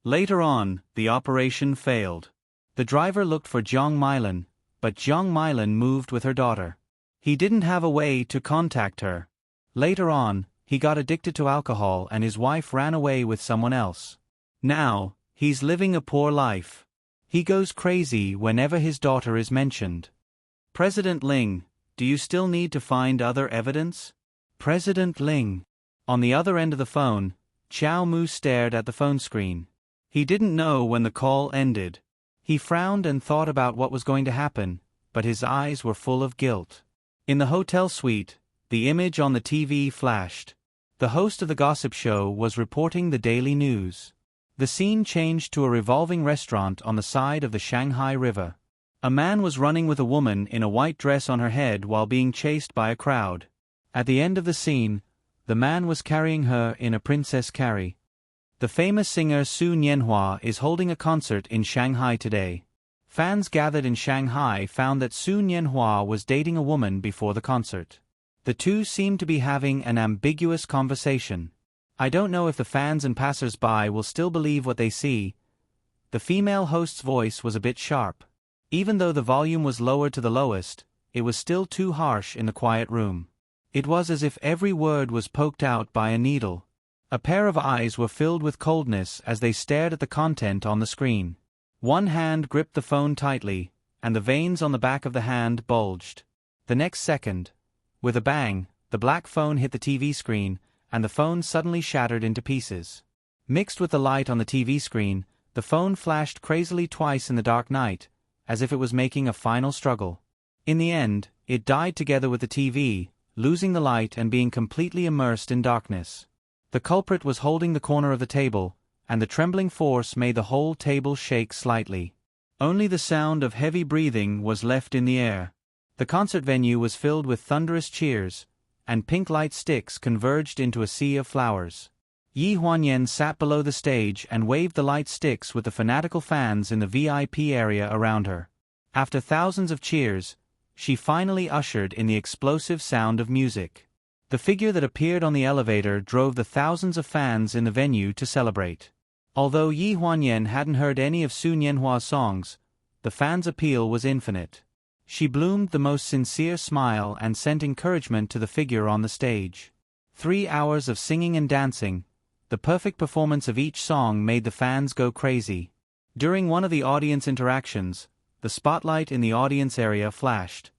Later on, the operation failed. The driver looked for Jiang Mailan, but Jiang Mailan moved with her daughter. He didn't have a way to contact her. Later on, he got addicted to alcohol and his wife ran away with someone else. Now, he's living a poor life. He goes crazy whenever his daughter is mentioned. President Ling, do you still need to find other evidence? President Ling. On the other end of the phone, Qiao Mu stared at the phone screen. He didn't know when the call ended. He frowned and thought about what was going to happen, but his eyes were full of guilt. In the hotel suite, the image on the TV flashed. The host of the gossip show was reporting the daily news. The scene changed to a revolving restaurant on the side of the Shanghai River. A man was running with a woman in a white dress on her head while being chased by a crowd. At the end of the scene, the man was carrying her in a princess carry. The famous singer Su Nianhua is holding a concert in Shanghai today. Fans gathered in Shanghai found that Su Nianhua was dating a woman before the concert. The two seemed to be having an ambiguous conversation. I don't know if the fans and passers-by will still believe what they see. The female host's voice was a bit sharp. Even though the volume was lowered to the lowest, it was still too harsh in the quiet room. It was as if every word was poked out by a needle. A pair of eyes were filled with coldness as they stared at the content on the screen. One hand gripped the phone tightly, and the veins on the back of the hand bulged. The next second, with a bang, the black phone hit the TV screen, and the phone suddenly shattered into pieces. Mixed with the light on the TV screen, the phone flashed crazily twice in the dark night, as if it was making a final struggle. In the end, it died together with the TV, losing the light and being completely immersed in darkness. The culprit was holding the corner of the table, and the trembling force made the whole table shake slightly. Only the sound of heavy breathing was left in the air. The concert venue was filled with thunderous cheers, and pink light sticks converged into a sea of flowers. Yi Huanyan sat below the stage and waved the light sticks with the fanatical fans in the VIP area around her. After thousands of cheers, she finally ushered in the explosive sound of music. The figure that appeared on the elevator drove the thousands of fans in the venue to celebrate. Although Yi Huanyan hadn't heard any of Su Nianhua's songs, the fans' appeal was infinite. She bloomed the most sincere smile and sent encouragement to the figure on the stage. 3 hours of singing and dancing, the perfect performance of each song made the fans go crazy. During one of the audience interactions, the spotlight in the audience area flashed.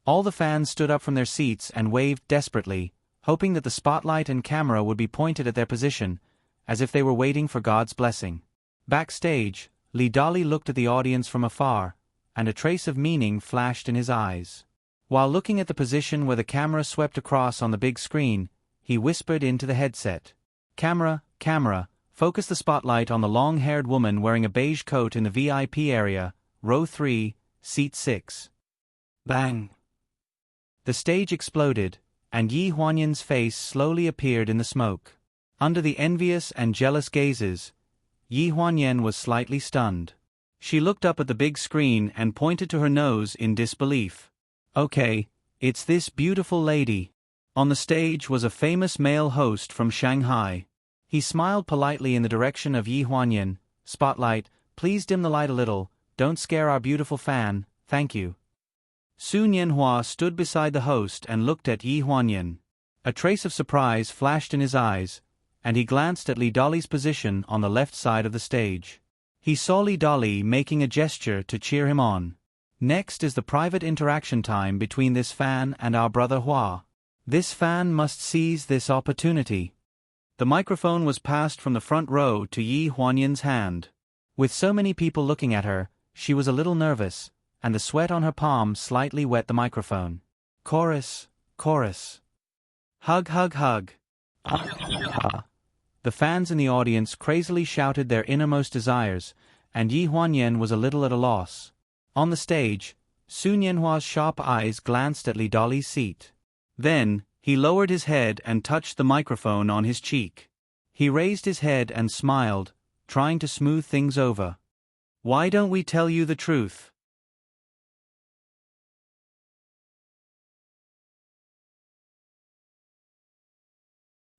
All the fans stood up from their seats and waved desperately, hoping that the spotlight and camera would be pointed at their position, as if they were waiting for God's blessing. Backstage, Li Dali looked at the audience from afar, and a trace of meaning flashed in his eyes. While looking at the position where the camera swept across on the big screen, he whispered into the headset. "Camera, camera, focus the spotlight on the long-haired woman wearing a beige coat in the VIP area, row 3, seat 6. Bang! The stage exploded, and Yi Huanyan's face slowly appeared in the smoke. Under the envious and jealous gazes, Yi Huanyan was slightly stunned. She looked up at the big screen and pointed to her nose in disbelief. "Okay, it's this beautiful lady." On the stage was a famous male host from Shanghai. He smiled politely in the direction of Yi Huanyan. "Spotlight, please dim the light a little, don't scare our beautiful fan, thank you." Su Nianhua stood beside the host and looked at Yi Huanyan. A trace of surprise flashed in his eyes, and he glanced at Li Dali's position on the left side of the stage. He saw Li Dali making a gesture to cheer him on. Next is the private interaction time between this fan and our brother Hua. This fan must seize this opportunity. The microphone was passed from the front row to Yi Huanyan's hand. With so many people looking at her, she was a little nervous, and the sweat on her palm slightly wet the microphone. Chorus, chorus. Hug, hug, hug. The fans in the audience crazily shouted their innermost desires, and Yi Huanyan was a little at a loss. On the stage, Su Nianhua's sharp eyes glanced at Li Dali's seat. Then, he lowered his head and touched the microphone on his cheek. He raised his head and smiled, trying to smooth things over. "Why don't we tell you the truth?"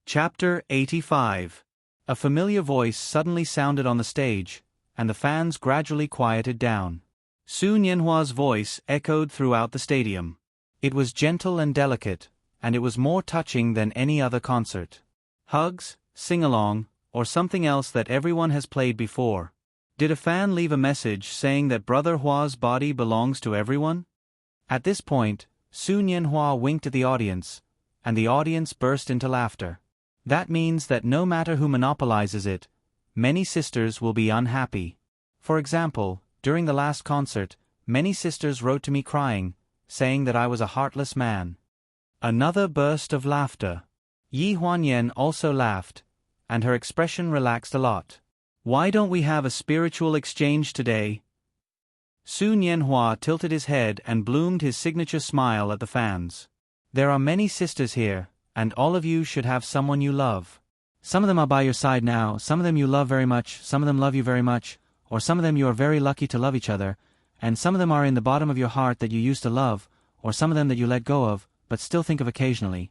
Chapter 85. A familiar voice suddenly sounded on the stage, and the fans gradually quieted down. Su Nianhua's voice echoed throughout the stadium. It was gentle and delicate, and it was more touching than any other concert. Hugs, sing-along, or something else that everyone has played before. Did a fan leave a message saying that Brother Hua's body belongs to everyone? At this point, Su Nianhua winked at the audience, and the audience burst into laughter. That means that no matter who monopolizes it, many sisters will be unhappy. For example, during the last concert, many sisters wrote to me crying, saying that I was a heartless man. Another burst of laughter. Yi Huanyan also laughed, and her expression relaxed a lot. "Why don't we have a spiritual exchange today?" Su Nianhua tilted his head and bloomed his signature smile at the fans. "There are many sisters here, and all of you should have someone you love. Some of them are by your side now, some of them you love very much, some of them love you very much, or some of them you are very lucky to love each other, and some of them are in the bottom of your heart that you used to love, or some of them that you let go of, but still think of occasionally.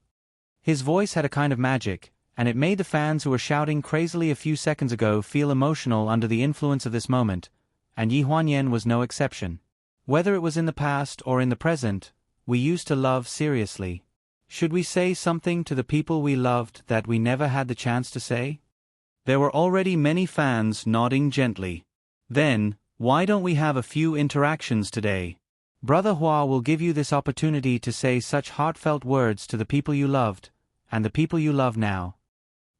His voice had a kind of magic, and it made the fans who were shouting crazily a few seconds ago feel emotional under the influence of this moment, and Yi Huanyan was no exception. Whether it was in the past or in the present, we used to love seriously. Should we say something to the people we loved that we never had the chance to say? There were already many fans nodding gently. Then, why don't we have a few interactions today? Brother Hua will give you this opportunity to say such heartfelt words to the people you loved, and the people you love now.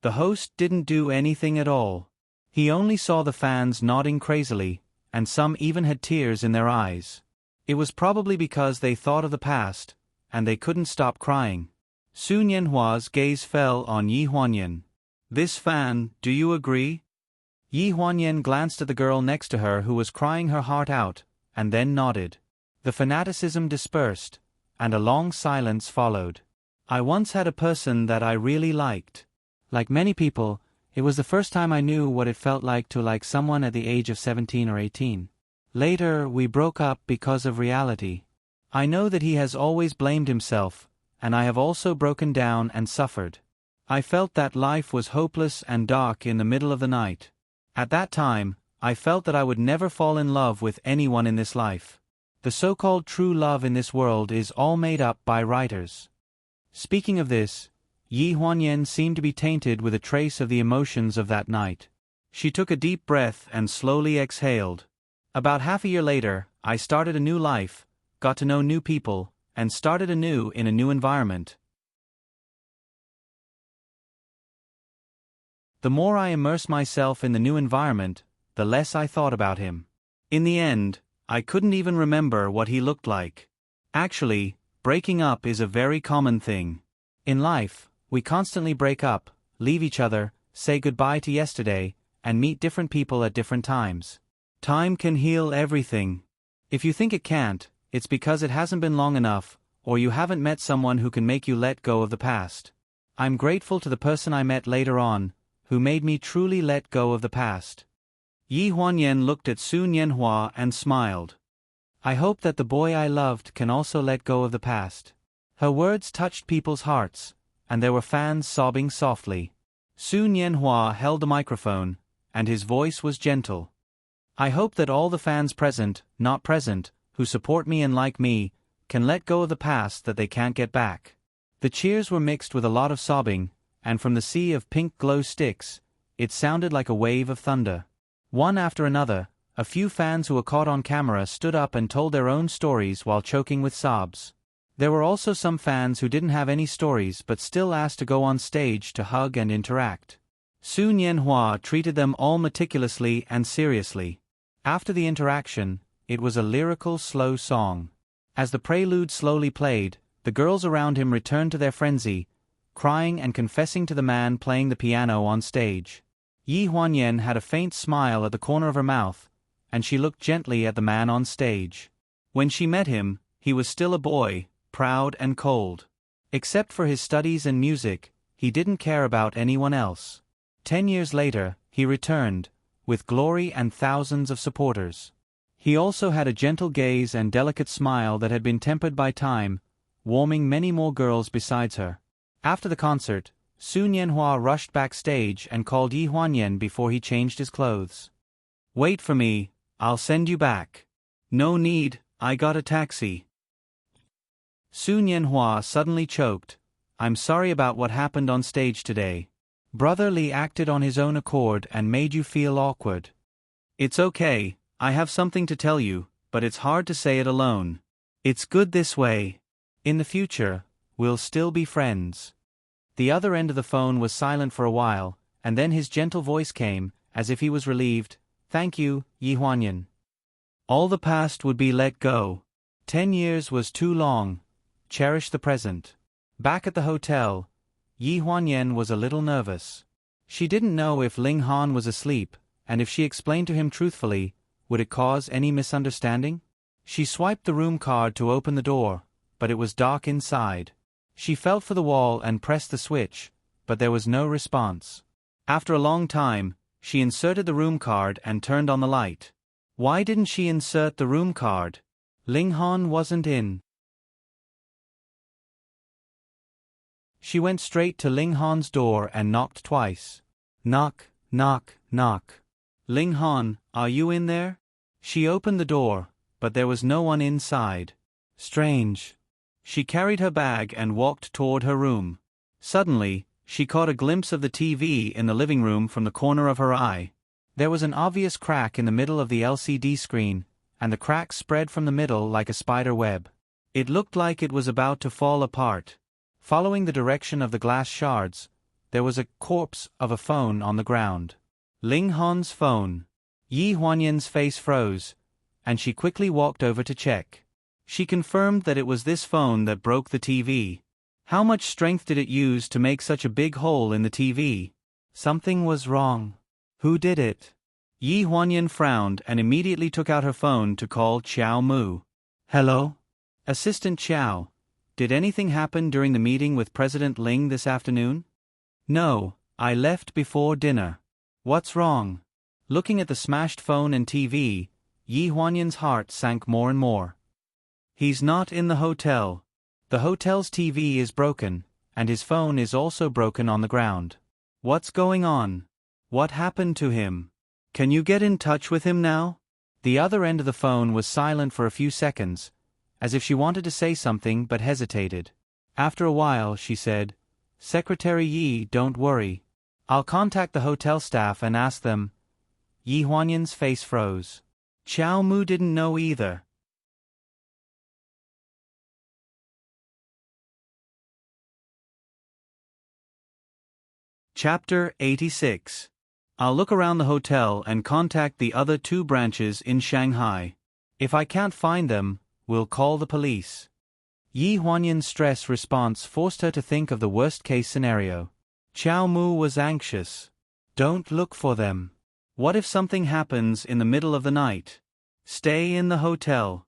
The host didn't do anything at all. He only saw the fans nodding crazily, and some even had tears in their eyes. It was probably because they thought of the past, and they couldn't stop crying. Su Nianhua's gaze fell on Yi Huanyan. This fan, do you agree? Yi Huanyan glanced at the girl next to her who was crying her heart out, and then nodded. The fanaticism dispersed, and a long silence followed. I once had a person that I really liked. Like many people, it was the first time I knew what it felt like to like someone at the age of 17 or 18. Later, we broke up because of reality. I know that he has always blamed himself, and I have also broken down and suffered. I felt that life was hopeless and dark in the middle of the night. At that time, I felt that I would never fall in love with anyone in this life. The so-called true love in this world is all made up by writers. Speaking of this, Yi Huanyan seemed to be tainted with a trace of the emotions of that night. She took a deep breath and slowly exhaled. About half a year later, I started a new life, got to know new people, and started anew in a new environment. The more I immersed myself in the new environment, the less I thought about him. In the end, I couldn't even remember what he looked like. Actually, breaking up is a very common thing. In life, we constantly break up, leave each other, say goodbye to yesterday, and meet different people at different times. Time can heal everything. If you think it can't, it's because it hasn't been long enough, or you haven't met someone who can make you let go of the past. I'm grateful to the person I met later on, who made me truly let go of the past. Yi Huanyan looked at Su Nianhua and smiled. I hope that the boy I loved can also let go of the past. Her words touched people's hearts, and there were fans sobbing softly. Su Nianhua held the microphone, and his voice was gentle. I hope that all the fans present, not present, who support me and like me, can let go of the past that they can't get back. The cheers were mixed with a lot of sobbing, and from the sea of pink glow sticks, it sounded like a wave of thunder. One after another, a few fans who were caught on camera stood up and told their own stories while choking with sobs. There were also some fans who didn't have any stories but still asked to go on stage to hug and interact. Su Nianhua treated them all meticulously and seriously. After the interaction, it was a lyrical slow song. As the prelude slowly played, the girls around him returned to their frenzy, crying and confessing to the man playing the piano on stage. Yi Huanyan had a faint smile at the corner of her mouth, and she looked gently at the man on stage. When she met him, he was still a boy, proud and cold. Except for his studies and music, he didn't care about anyone else. 10 years later, he returned, with glory and thousands of supporters. He also had a gentle gaze and delicate smile that had been tempered by time, warming many more girls besides her. After the concert, Su Nianhua rushed backstage and called Yi Huanyan before he changed his clothes. Wait for me, I'll send you back. No need, I got a taxi. Su Nianhua suddenly choked. I'm sorry about what happened on stage today. Brother Li acted on his own accord and made you feel awkward. It's okay, I have something to tell you, but it's hard to say it alone. It's good this way. In the future, we'll still be friends. The other end of the phone was silent for a while, and then his gentle voice came, as if he was relieved. Thank you, Yi Huanyan. All the past would be let go. 10 years was too long. Cherish the present. Back at the hotel, Yi Huanyan was a little nervous. She didn't know if Ling Han was asleep, and if she explained to him truthfully, would it cause any misunderstanding? She swiped the room card to open the door, but it was dark inside. She felt for the wall and pressed the switch, but there was no response. After a long time, she inserted the room card and turned on the light. Why didn't she insert the room card? Ling Han wasn't in. She went straight to Ling Han's door and knocked twice. Knock, knock, knock. Ling Han, are you in there? She opened the door, but there was no one inside. Strange. She carried her bag and walked toward her room. Suddenly, she caught a glimpse of the TV in the living room from the corner of her eye. There was an obvious crack in the middle of the LCD screen, and the crack spread from the middle like a spider web. It looked like it was about to fall apart. Following the direction of the glass shards, there was a corpse of a phone on the ground. Ling Han's phone. Yi Huanyan's face froze, and she quickly walked over to check. She confirmed that it was this phone that broke the TV. How much strength did it use to make such a big hole in the TV? Something was wrong. Who did it? Yi Huanyan frowned and immediately took out her phone to call Qiao Mu. Hello? Assistant Qiao, did anything happen during the meeting with President Ling this afternoon? No, I left before dinner. What's wrong? Looking at the smashed phone and TV, Yi Huanyan's heart sank more and more. He's not in the hotel. The hotel's TV is broken, and his phone is also broken on the ground. What's going on? What happened to him? Can you get in touch with him now? The other end of the phone was silent for a few seconds, as if she wanted to say something but hesitated. After a while, she said, Secretary Yi, don't worry. I'll contact the hotel staff and ask them. Yi Huanyan's face froze. Qiao Mu didn't know either. Chapter 86. I'll look around the hotel and contact the other 2 branches in Shanghai. If I can't find them, we'll call the police. Yi Huanyan's stress response forced her to think of the worst-case scenario. Qiao Mu was anxious. Don't look for them. What if something happens in the middle of the night? Stay in the hotel.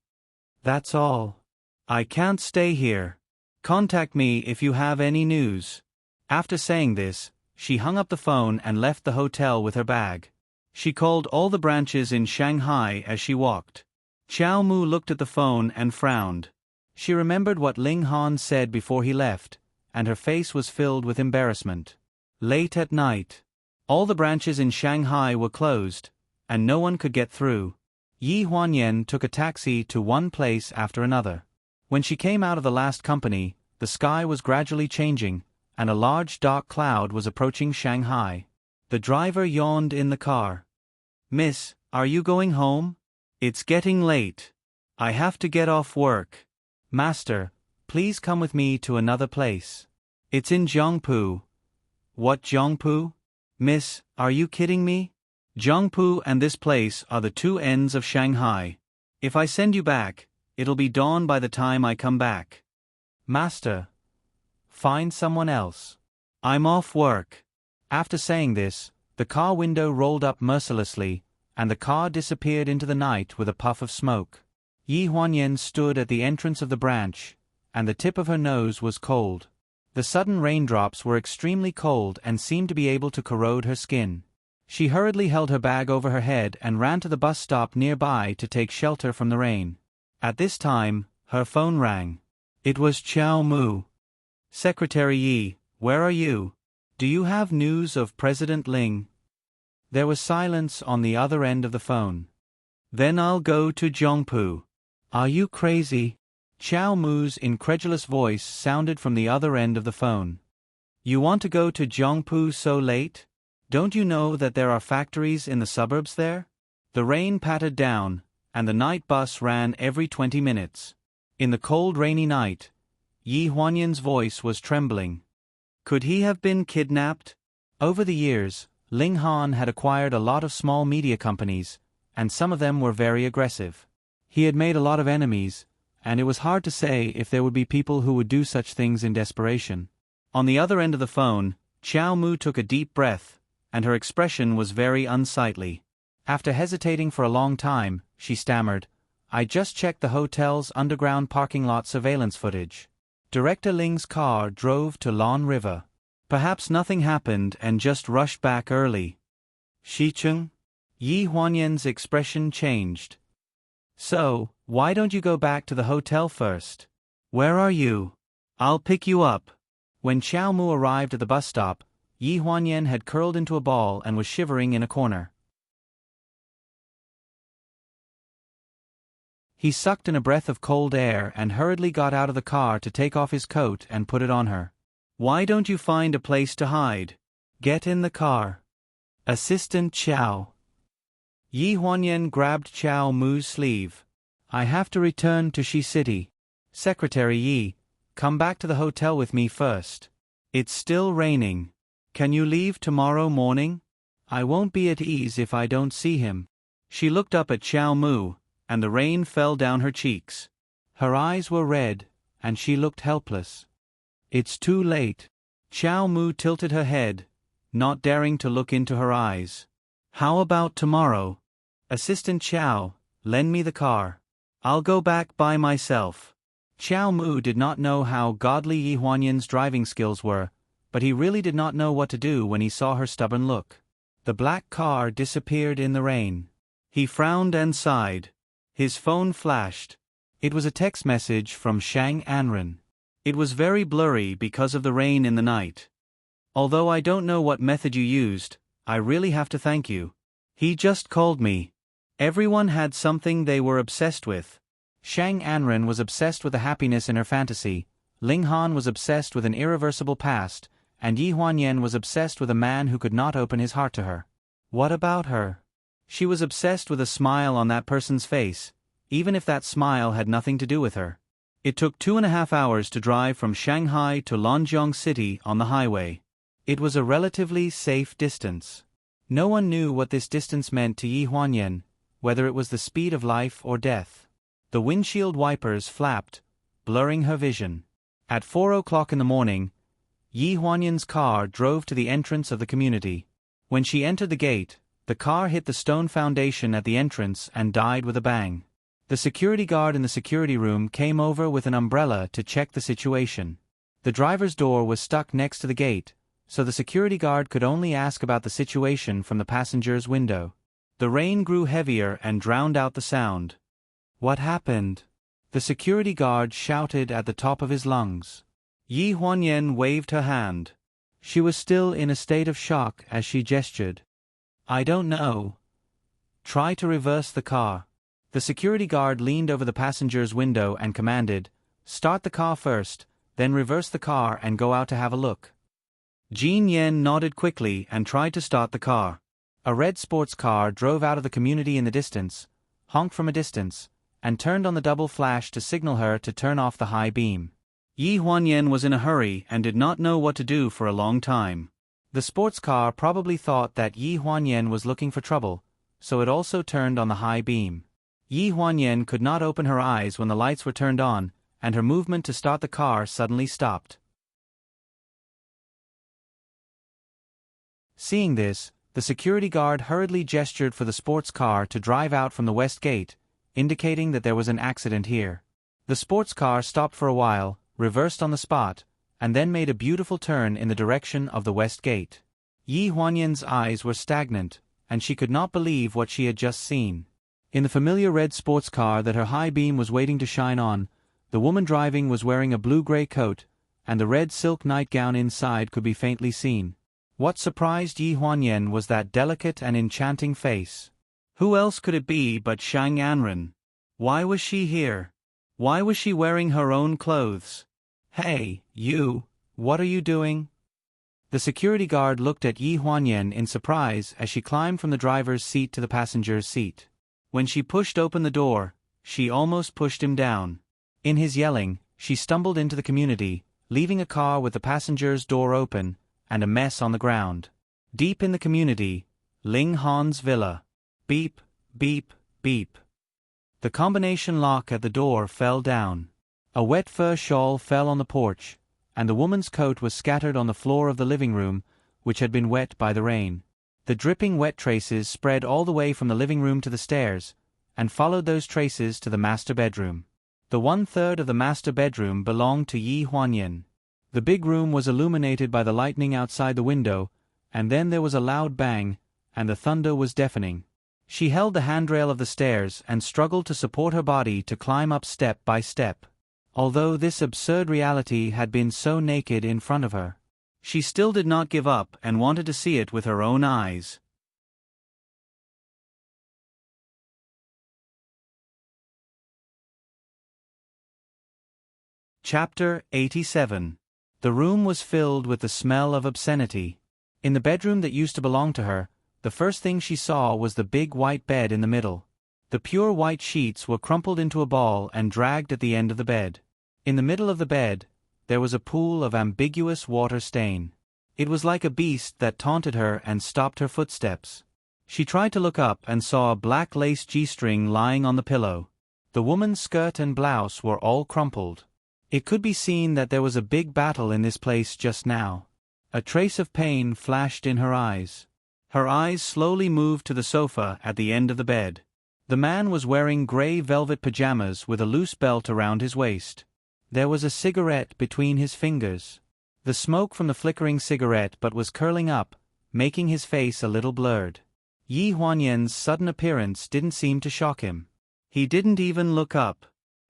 That's all. I can't stay here. Contact me if you have any news. After saying this, she hung up the phone and left the hotel with her bag. She called all the branches in Shanghai as she walked. Qiao Mu looked at the phone and frowned. She remembered what Ling Han said before he left, and her face was filled with embarrassment. Late at night. All the branches in Shanghai were closed, and no one could get through. Yi Huanyan took a taxi to one place after another. When she came out of the last company, the sky was gradually changing, and a large dark cloud was approaching Shanghai. The driver yawned in the car. Miss, are you going home? It's getting late. I have to get off work. Master, please come with me to another place. It's in Jiangpu. What Jiangpu? Miss, are you kidding me? Jiangpu and this place are the 2 ends of Shanghai. If I send you back, it'll be dawn by the time I come back. Master, find someone else. I'm off work. After saying this, the car window rolled up mercilessly, and the car disappeared into the night with a puff of smoke. Yi Huanyan stood at the entrance of the branch, and the tip of her nose was cold. The sudden raindrops were extremely cold and seemed to be able to corrode her skin. She hurriedly held her bag over her head and ran to the bus stop nearby to take shelter from the rain. At this time, her phone rang. It was Qiao Mu. Secretary Yi, where are you? Do you have news of President Ling? There was silence on the other end of the phone. Then I'll go to Jiangpu. Are you crazy? Qiao Mu's incredulous voice sounded from the other end of the phone. You want to go to Jiangpu so late? Don't you know that there are factories in the suburbs there? The rain pattered down, and the night bus ran every 20 minutes. In the cold rainy night, Yi Huanyan's voice was trembling. Could he have been kidnapped? Over the years, Ling Han had acquired a lot of small media companies, and some of them were very aggressive. He had made a lot of enemies, and it was hard to say if there would be people who would do such things in desperation. On the other end of the phone, Qiao Mu took a deep breath, and her expression was very unsightly. After hesitating for a long time, she stammered, I just checked the hotel's underground parking lot surveillance footage. Director Ling's car drove to Lan River. Perhaps nothing happened and just rushed back early. Shicheng? Yi Huanyan's expression changed. So, why don't you go back to the hotel first? Where are you? I'll pick you up. When Xiao Mu arrived at the bus stop, Yi Huanyan had curled into a ball and was shivering in a corner. He sucked in a breath of cold air and hurriedly got out of the car to take off his coat and put it on her. Why don't you find a place to hide? Get in the car. Assistant Xiao. Yi Huanyan grabbed Xiao Mu's sleeve. I have to return to Shi City. Secretary Yi, come back to the hotel with me first. It's still raining. Can you leave tomorrow morning? I won't be at ease if I don't see him. She looked up at Xiao Mu, and the rain fell down her cheeks. Her eyes were red, and she looked helpless. It's too late. Xiao Mu tilted her head, not daring to look into her eyes. How about tomorrow? Assistant Xiao, lend me the car. I'll go back by myself. Xiao Mu did not know how godly Yi Huanyan's driving skills were, but he really did not know what to do when he saw her stubborn look. The black car disappeared in the rain. He frowned and sighed. His phone flashed. It was a text message from Shang Anren. It was very blurry because of the rain in the night. Although I don't know what method you used, I really have to thank you. He just called me. Everyone had something they were obsessed with. Shang Anren was obsessed with the happiness in her fantasy, Ling Han was obsessed with an irreversible past, and Yi Huanyan was obsessed with a man who could not open his heart to her. What about her? She was obsessed with a smile on that person's face, even if that smile had nothing to do with her. It took 2.5 hours to drive from Shanghai to Lanjiang City on the highway. It was a relatively safe distance. No one knew what this distance meant to Yi Huanyan, whether it was the speed of life or death. The windshield wipers flapped, blurring her vision. At 4 o'clock in the morning, Yi Huanyan's car drove to the entrance of the community. When she entered the gate, the car hit the stone foundation at the entrance and died with a bang. The security guard in the security room came over with an umbrella to check the situation. The driver's door was stuck next to the gate, so the security guard could only ask about the situation from the passenger's window. The rain grew heavier and drowned out the sound. What happened? The security guard shouted at the top of his lungs. Yi Huanyan waved her hand. She was still in a state of shock as she gestured. I don't know. Try to reverse the car. The security guard leaned over the passenger's window and commanded, Start the car first, then reverse the car and go out to have a look. Jin Yen nodded quickly and tried to start the car. A red sports car drove out of the community in the distance, honked from a distance, and turned on the double flash to signal her to turn off the high beam. Yi Huanyan was in a hurry and did not know what to do for a long time. The sports car probably thought that Yi Huanyan was looking for trouble, so it also turned on the high beam. Yi Huanyan could not open her eyes when the lights were turned on, and her movement to start the car suddenly stopped. Seeing this, the security guard hurriedly gestured for the sports car to drive out from the west gate, indicating that there was an accident here. The sports car stopped for a while, reversed on the spot, and then made a beautiful turn in the direction of the west gate. Yi Huanyan's eyes were stagnant, and she could not believe what she had just seen. In the familiar red sports car that her high beam was waiting to shine on, the woman driving was wearing a blue-gray coat, and the red silk nightgown inside could be faintly seen. What surprised Yi Huanyan was that delicate and enchanting face. Who else could it be but Shang Anren? Why was she here? Why was she wearing her own clothes? Hey, you, what are you doing? The security guard looked at Yi Huanyan in surprise as she climbed from the driver's seat to the passenger's seat. When she pushed open the door, she almost pushed him down. In his yelling, she stumbled into the community, leaving a car with the passenger's door open, and a mess on the ground. Deep in the community, Ling Han's villa. Beep, beep, beep. The combination lock at the door fell down. A wet fur shawl fell on the porch, and the woman's coat was scattered on the floor of the living room, which had been wet by the rain. The dripping wet traces spread all the way from the living room to the stairs, and followed those traces to the master bedroom. The 1/3 of the master bedroom belonged to Yi Huanyan. The big room was illuminated by the lightning outside the window, and then there was a loud bang, and the thunder was deafening. She held the handrail of the stairs and struggled to support her body to climb up step by step. Although this absurd reality had been so naked in front of her, she still did not give up and wanted to see it with her own eyes. Chapter 87. The room was filled with the smell of obscenity. In the bedroom that used to belong to her, the first thing she saw was the big white bed in the middle. The pure white sheets were crumpled into a ball and dragged at the end of the bed. In the middle of the bed, there was a pool of ambiguous water stain. It was like a beast that taunted her and stopped her footsteps. She tried to look up and saw a black lace G-string lying on the pillow. The woman's skirt and blouse were all crumpled. It could be seen that there was a big battle in this place just now. A trace of pain flashed in her eyes. Her eyes slowly moved to the sofa at the end of the bed. The man was wearing gray velvet pajamas with a loose belt around his waist. There was a cigarette between his fingers. The smoke from the flickering cigarette was curling up, making his face a little blurred. Yi Huanyan's sudden appearance didn't seem to shock him. He didn't even look up.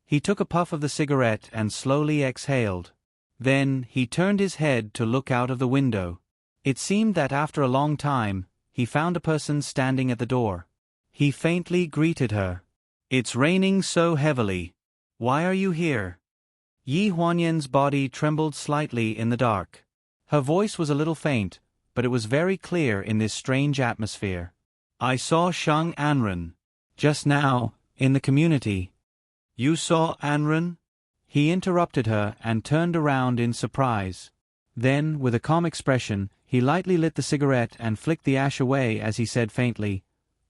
He took a puff of the cigarette and slowly exhaled. Then, he turned his head to look out of the window. It seemed that after a long time, he found a person standing at the door. He faintly greeted her. "It's raining so heavily. Why are you here?" Yi Huanyan's body trembled slightly in the dark. Her voice was a little faint, but it was very clear in this strange atmosphere. "I saw Shang Anren. Just now, in the community." "You saw Anren?" He interrupted her and turned around in surprise. Then, with a calm expression, he lightly lit the cigarette and flicked the ash away as he said faintly,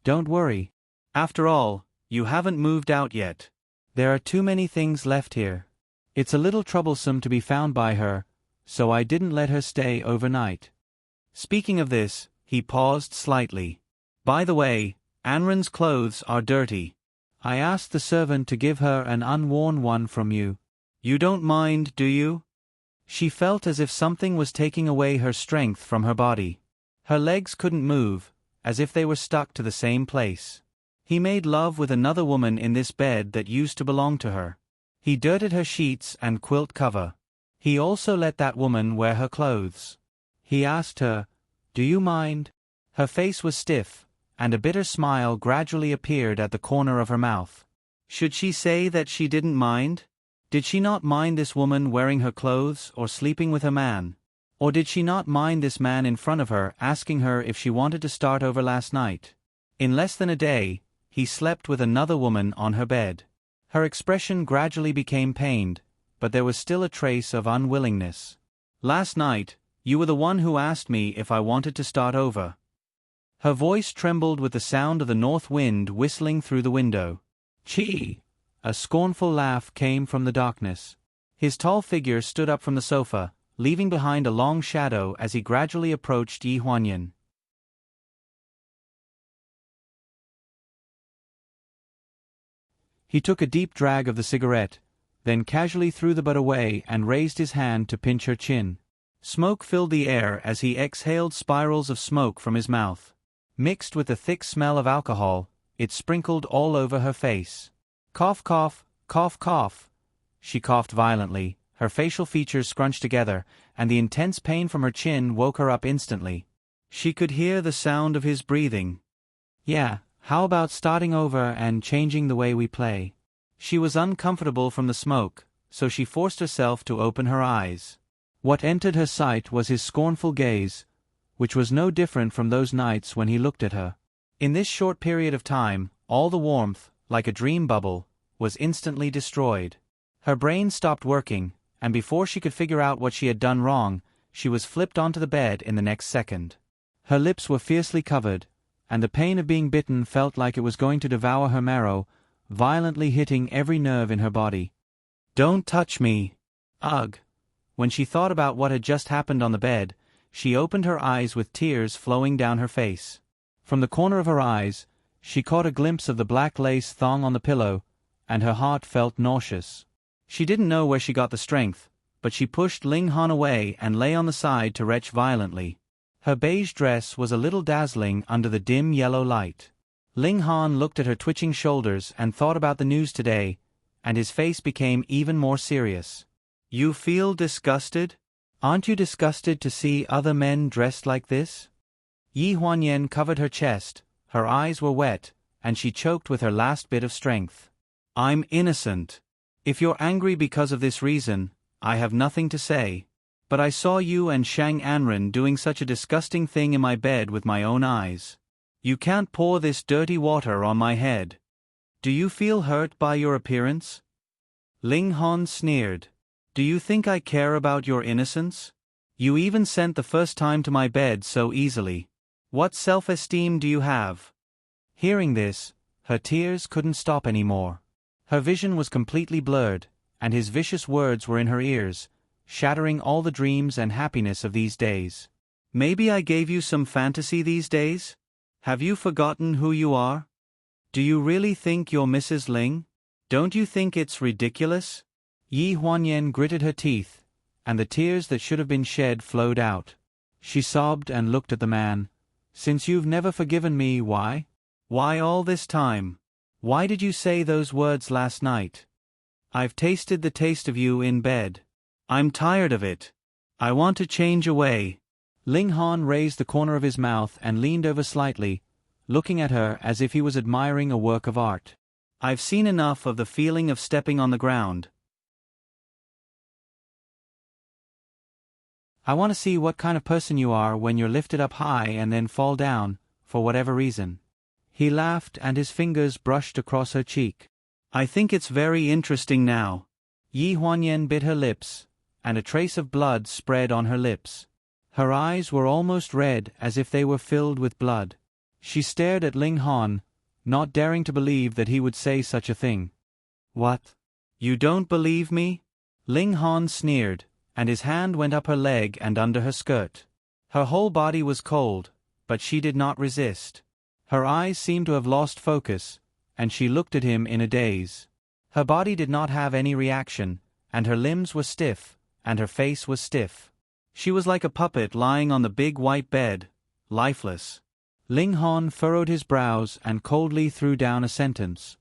"Don't worry. After all, you haven't moved out yet. There are too many things left here. It's a little troublesome to be found by her, so I didn't let her stay overnight." Speaking of this, he paused slightly. "By the way, Anren's clothes are dirty. I asked the servant to give her an unworn one from you. You don't mind, do you?" She felt as if something was taking away her strength from her body. Her legs couldn't move, as if they were stuck to the same place. He made love with another woman in this bed that used to belong to her. He dirted her sheets and quilt cover. He also let that woman wear her clothes. He asked her, "Do you mind?" Her face was stiff, and a bitter smile gradually appeared at the corner of her mouth. Should she say that she didn't mind? Did she not mind this woman wearing her clothes or sleeping with a man? Or did she not mind this man in front of her asking her if she wanted to start over last night? In less than a day, he slept with another woman on her bed. Her expression gradually became pained, but there was still a trace of unwillingness. "Last night, you were the one who asked me if I wanted to start over." Her voice trembled with the sound of the north wind whistling through the window. "Chee!" A scornful laugh came from the darkness. His tall figure stood up from the sofa, leaving behind a long shadow as he gradually approached Yi Huanyan. He took a deep drag of the cigarette, then casually threw the butt away and raised his hand to pinch her chin. Smoke filled the air as he exhaled spirals of smoke from his mouth. Mixed with the thick smell of alcohol, it sprinkled all over her face. "Cough, cough, cough, cough." She coughed violently, her facial features scrunched together, and the intense pain from her chin woke her up instantly. She could hear the sound of his breathing. "Yeah, how about starting over and changing the way we play?" She was uncomfortable from the smoke, so she forced herself to open her eyes. What entered her sight was his scornful gaze, which was no different from those nights when he looked at her. In this short period of time, all the warmth, like a dream bubble, was instantly destroyed. Her brain stopped working, and before she could figure out what she had done wrong, she was flipped onto the bed in the next second. Her lips were fiercely covered, and the pain of being bitten felt like it was going to devour her marrow, violently hitting every nerve in her body. "Don't touch me!" Ugh! When she thought about what had just happened on the bed, she opened her eyes with tears flowing down her face. From the corner of her eyes, she caught a glimpse of the black lace thong on the pillow, and her heart felt nauseous. She didn't know where she got the strength, but she pushed Ling Han away and lay on the side to retch violently. Her beige dress was a little dazzling under the dim yellow light. Ling Han looked at her twitching shoulders and thought about the news today, and his face became even more serious. You feel disgusted? Aren't you disgusted to see other men dressed like this? Yi Huanyan covered her chest, her eyes were wet, and she choked with her last bit of strength. I'm innocent. If you're angry because of this reason, I have nothing to say. But I saw you and Shang Anren doing such a disgusting thing in my bed with my own eyes. You can't pour this dirty water on my head. Do you feel hurt by your appearance? Ling Han sneered. Do you think I care about your innocence? You even sent the first time to my bed so easily. What self-esteem do you have? Hearing this, her tears couldn't stop anymore. Her vision was completely blurred, and his vicious words were in her ears, shattering all the dreams and happiness of these days. Maybe I gave you some fantasy these days? Have you forgotten who you are? Do you really think you're Mrs. Ling? Don't you think it's ridiculous? Yi Huanyan gritted her teeth, and the tears that should have been shed flowed out. She sobbed and looked at the man. Since you've never forgiven me, why? Why all this time? Why did you say those words last night? I've tasted the taste of you in bed. I'm tired of it. I want to change away. Ling Han raised the corner of his mouth and leaned over slightly, looking at her as if he was admiring a work of art. I've seen enough of the feeling of stepping on the ground. I want to see what kind of person you are when you're lifted up high and then fall down, for whatever reason. He laughed and his fingers brushed across her cheek. I think it's very interesting now. Yi Huanyan bit her lips, and a trace of blood spread on her lips. Her eyes were almost red as if they were filled with blood. She stared at Ling Han, not daring to believe that he would say such a thing. What? You don't believe me? Ling Han sneered, and his hand went up her leg and under her skirt. Her whole body was cold, but she did not resist. Her eyes seemed to have lost focus, and she looked at him in a daze. Her body did not have any reaction, and her limbs were stiff, and her face was stiff. She was like a puppet lying on the big white bed, lifeless. Ling Han furrowed his brows and coldly threw down a sentence.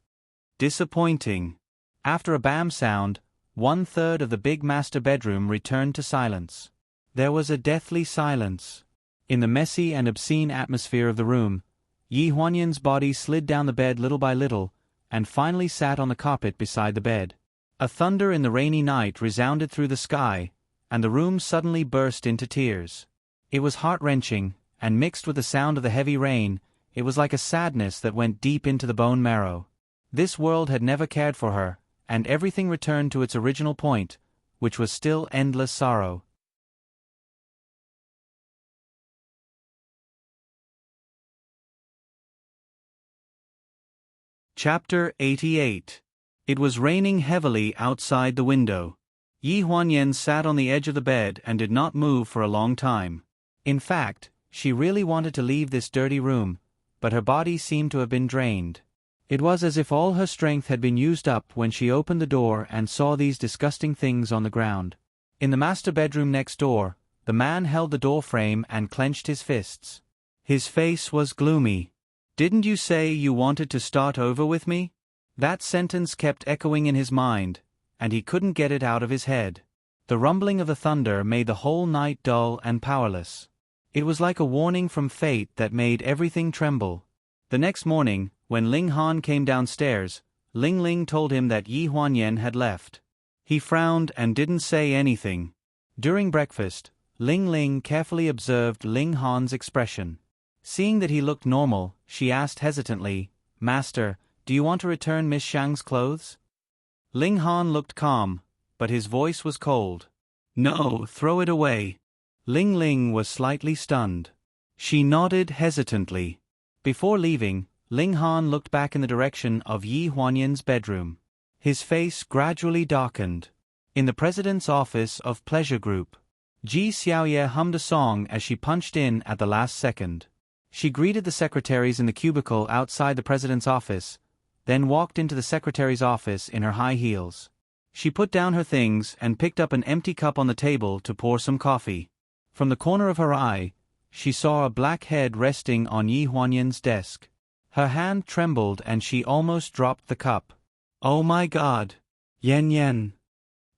Disappointing. After a bam sound, 1/3 of the big master bedroom returned to silence. There was a deathly silence. In the messy and obscene atmosphere of the room, Yi Huanyan's body slid down the bed little by little, and finally sat on the carpet beside the bed. A thunder in the rainy night resounded through the sky, and the room suddenly burst into tears. It was heart-wrenching, and mixed with the sound of the heavy rain, it was like a sadness that went deep into the bone marrow. This world had never cared for her, and everything returned to its original point, which was still endless sorrow. Chapter 88. It was raining heavily outside the window. Yi Huanyan sat on the edge of the bed and did not move for a long time. In fact, she really wanted to leave this dirty room, but her body seemed to have been drained. It was as if all her strength had been used up when she opened the door and saw these disgusting things on the ground. In the master bedroom next door, the man held the door frame and clenched his fists. His face was gloomy. Didn't you say you wanted to start over with me? That sentence kept echoing in his mind, and he couldn't get it out of his head. The rumbling of the thunder made the whole night dull and powerless. It was like a warning from fate that made everything tremble. The next morning, when Ling Han came downstairs, Ling Ling told him that Yi Huanyan had left. He frowned and didn't say anything. During breakfast, Ling Ling carefully observed Ling Han's expression. Seeing that he looked normal, she asked hesitantly, "Master, do you want to return Miss Shang's clothes?" Ling Han looked calm, but his voice was cold. "No, throw it away." Ling Ling was slightly stunned. She nodded hesitantly. Before leaving, Ling Han looked back in the direction of Yi Huanyan's bedroom. His face gradually darkened. In the president's office of Pleasure Group, Ji Xiaoye hummed a song as she punched in at the last second. She greeted the secretaries in the cubicle outside the president's office, then walked into the secretary's office in her high heels. She put down her things and picked up an empty cup on the table to pour some coffee. From the corner of her eye, she saw a black head resting on Yi Huanyan's desk. Her hand trembled and she almost dropped the cup. Oh my God! Yen.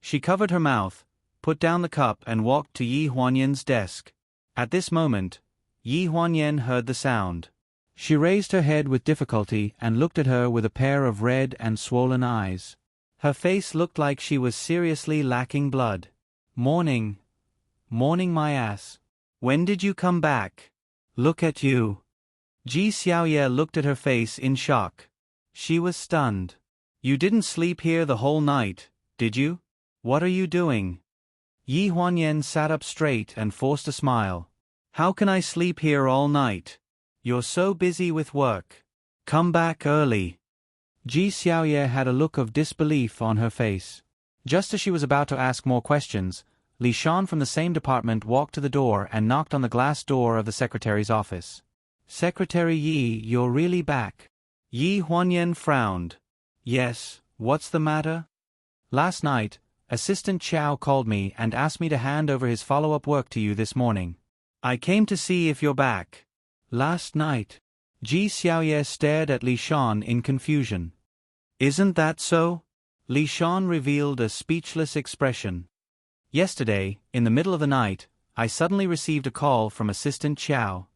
She covered her mouth, put down the cup and walked to Yi Huanyan's desk. At this moment, Yi Huanyan heard the sound. She raised her head with difficulty and looked at her with a pair of red and swollen eyes. Her face looked like she was seriously lacking blood. Morning my ass. When did you come back? Look at you. Ji Xiaoye looked at her face in shock. She was stunned. You didn't sleep here the whole night, did you? What are you doing? Yi Huanyan sat up straight and forced a smile. How can I sleep here all night? You're so busy with work. Come back early. Ji Xiaoye had a look of disbelief on her face. Just as she was about to ask more questions, Li Shan from the same department walked to the door and knocked on the glass door of the secretary's office. Secretary Yi, you're really back. Yi Huanyan frowned. Yes, what's the matter? Last night, Assistant Qiao called me and asked me to hand over his follow-up work to you this morning. I came to see if you're back. Last night. Ji Xiaoye stared at Li Shan in confusion. Isn't that so? Li Shan revealed a speechless expression. Yesterday, in the middle of the night, I suddenly received a call from Assistant Qiao.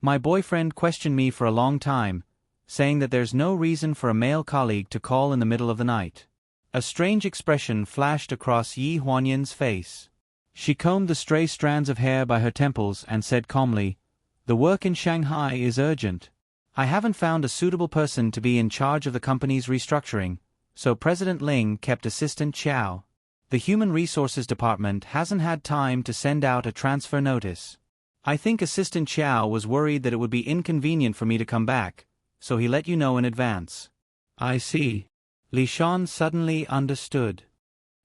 My boyfriend questioned me for a long time, saying that there's no reason for a male colleague to call in the middle of the night. A strange expression flashed across Yi Huanyan's face. She combed the stray strands of hair by her temples and said calmly, "The work in Shanghai is urgent. I haven't found a suitable person to be in charge of the company's restructuring, so President Ling kept Assistant Qiao. The Human Resources Department hasn't had time to send out a transfer notice. I think Assistant Qiao was worried that it would be inconvenient for me to come back, so he let you know in advance." I see. Li Shan suddenly understood.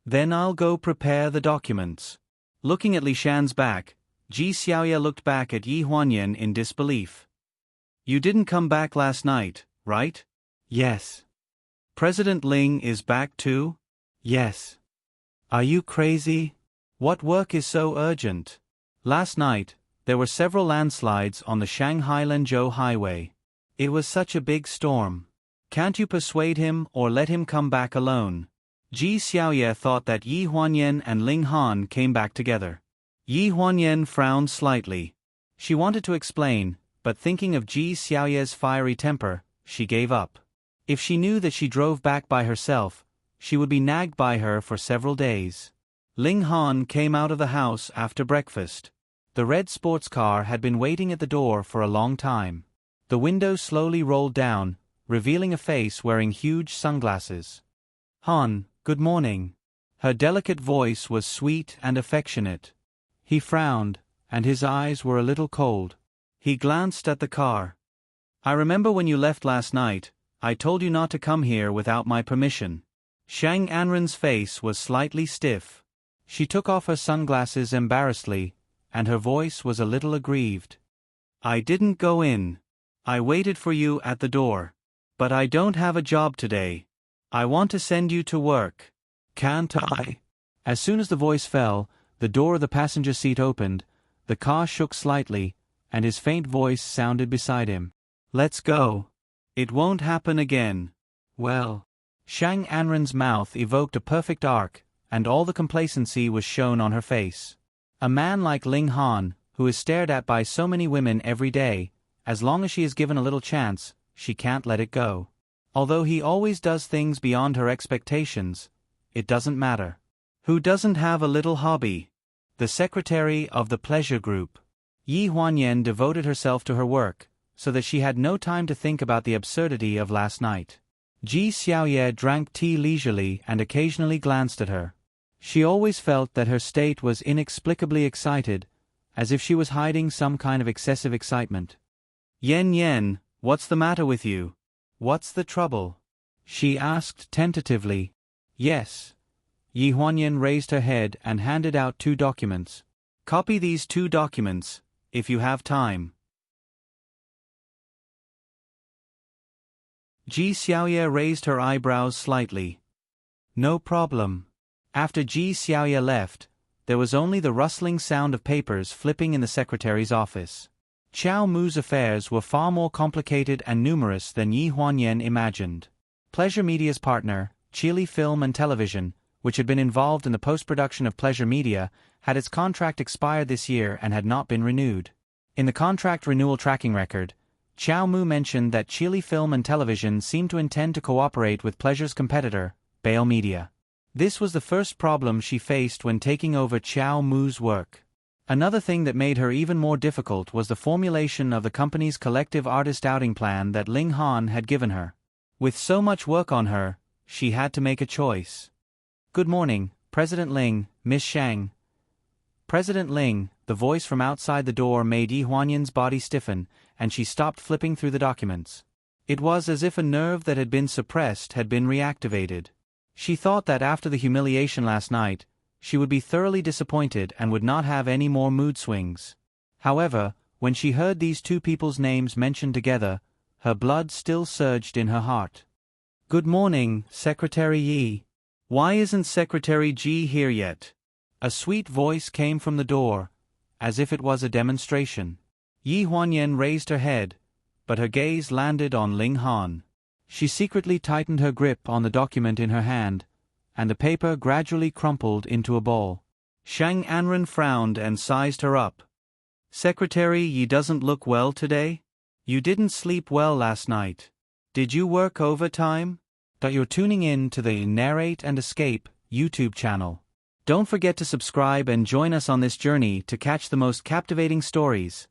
Then I'll go prepare the documents. Looking at Li Shan's back, Ji Xiaoye looked back at Yi Huanyan in disbelief. You didn't come back last night, right? Yes. President Ling is back too? Yes. Are you crazy? What work is so urgent? Last night, there were several landslides on the Shanghai-Lenzhou highway. It was such a big storm. Can't you persuade him or let him come back alone? Ji Xiaoye thought that Yi Huanyan and Ling Han came back together. Yi Huanyan frowned slightly. She wanted to explain, but thinking of Ji Xiaoye's fiery temper, she gave up. If she knew that she drove back by herself, she would be nagged by her for several days. Ling Han came out of the house after breakfast. The red sports car had been waiting at the door for a long time. The window slowly rolled down, revealing a face wearing huge sunglasses. Han, good morning. Her delicate voice was sweet and affectionate. He frowned, and his eyes were a little cold. He glanced at the car. I remember when you left last night, I told you not to come here without my permission. Shang Anren's face was slightly stiff. She took off her sunglasses embarrassedly, and her voice was a little aggrieved. I didn't go in. I waited for you at the door. But I don't have a job today. I want to send you to work. Can't I? As soon as the voice fell, the door of the passenger seat opened, the car shook slightly, and his faint voice sounded beside him. Let's go. It won't happen again. Well. Shang Anren's mouth evoked a perfect arc, and all the complacency was shown on her face. A man like Ling Han, who is stared at by so many women every day, as long as she is given a little chance, she can't let it go. Although he always does things beyond her expectations, it doesn't matter. Who doesn't have a little hobby? The secretary of the pleasure group. Yi Huanyan devoted herself to her work, so that she had no time to think about the absurdity of last night. Ji Xiaoye drank tea leisurely and occasionally glanced at her. She always felt that her state was inexplicably excited, as if she was hiding some kind of excessive excitement. Yen, what's the matter with you? What's the trouble? She asked tentatively. Yes. Yi Huanyan raised her head and handed out 2 documents. Copy these 2 documents, if you have time. Ji Xiaoye raised her eyebrows slightly. No problem. After Ji Xiaoye left, there was only the rustling sound of papers flipping in the secretary's office. Qiao Mu's affairs were far more complicated and numerous than Yi Huanyan imagined. Pleasure Media's partner, Chili Film and Television, which had been involved in the post-production of Pleasure Media, had its contract expired this year and had not been renewed. In the contract renewal tracking record, Qiao Mu mentioned that Chili Film and Television seemed to intend to cooperate with Pleasure's competitor, Bale Media. This was the first problem she faced when taking over Qiao Mu's work. Another thing that made her even more difficult was the formulation of the company's collective artist outing plan that Ling Han had given her. With so much work on her, she had to make a choice. "Good morning, President Ling, Miss Shang." President Ling, the voice from outside the door made Yi Huanyan's body stiffen, and she stopped flipping through the documents. It was as if a nerve that had been suppressed had been reactivated. She thought that after the humiliation last night, she would be thoroughly disappointed and would not have any more mood swings. However, when she heard these two people's names mentioned together, her blood still surged in her heart. "Good morning, Secretary Yi. Why isn't Secretary Ji here yet?" A sweet voice came from the door, as if it was a demonstration. Yi Huanyan raised her head, but her gaze landed on Ling Han. She secretly tightened her grip on the document in her hand, and the paper gradually crumpled into a ball. Shang Anren frowned and sized her up. "Secretary Yi doesn't look well today? You didn't sleep well last night. Did you work overtime?" You're tuning in to the Narrate and Escape YouTube channel. Don't forget to subscribe and join us on this journey to catch the most captivating stories.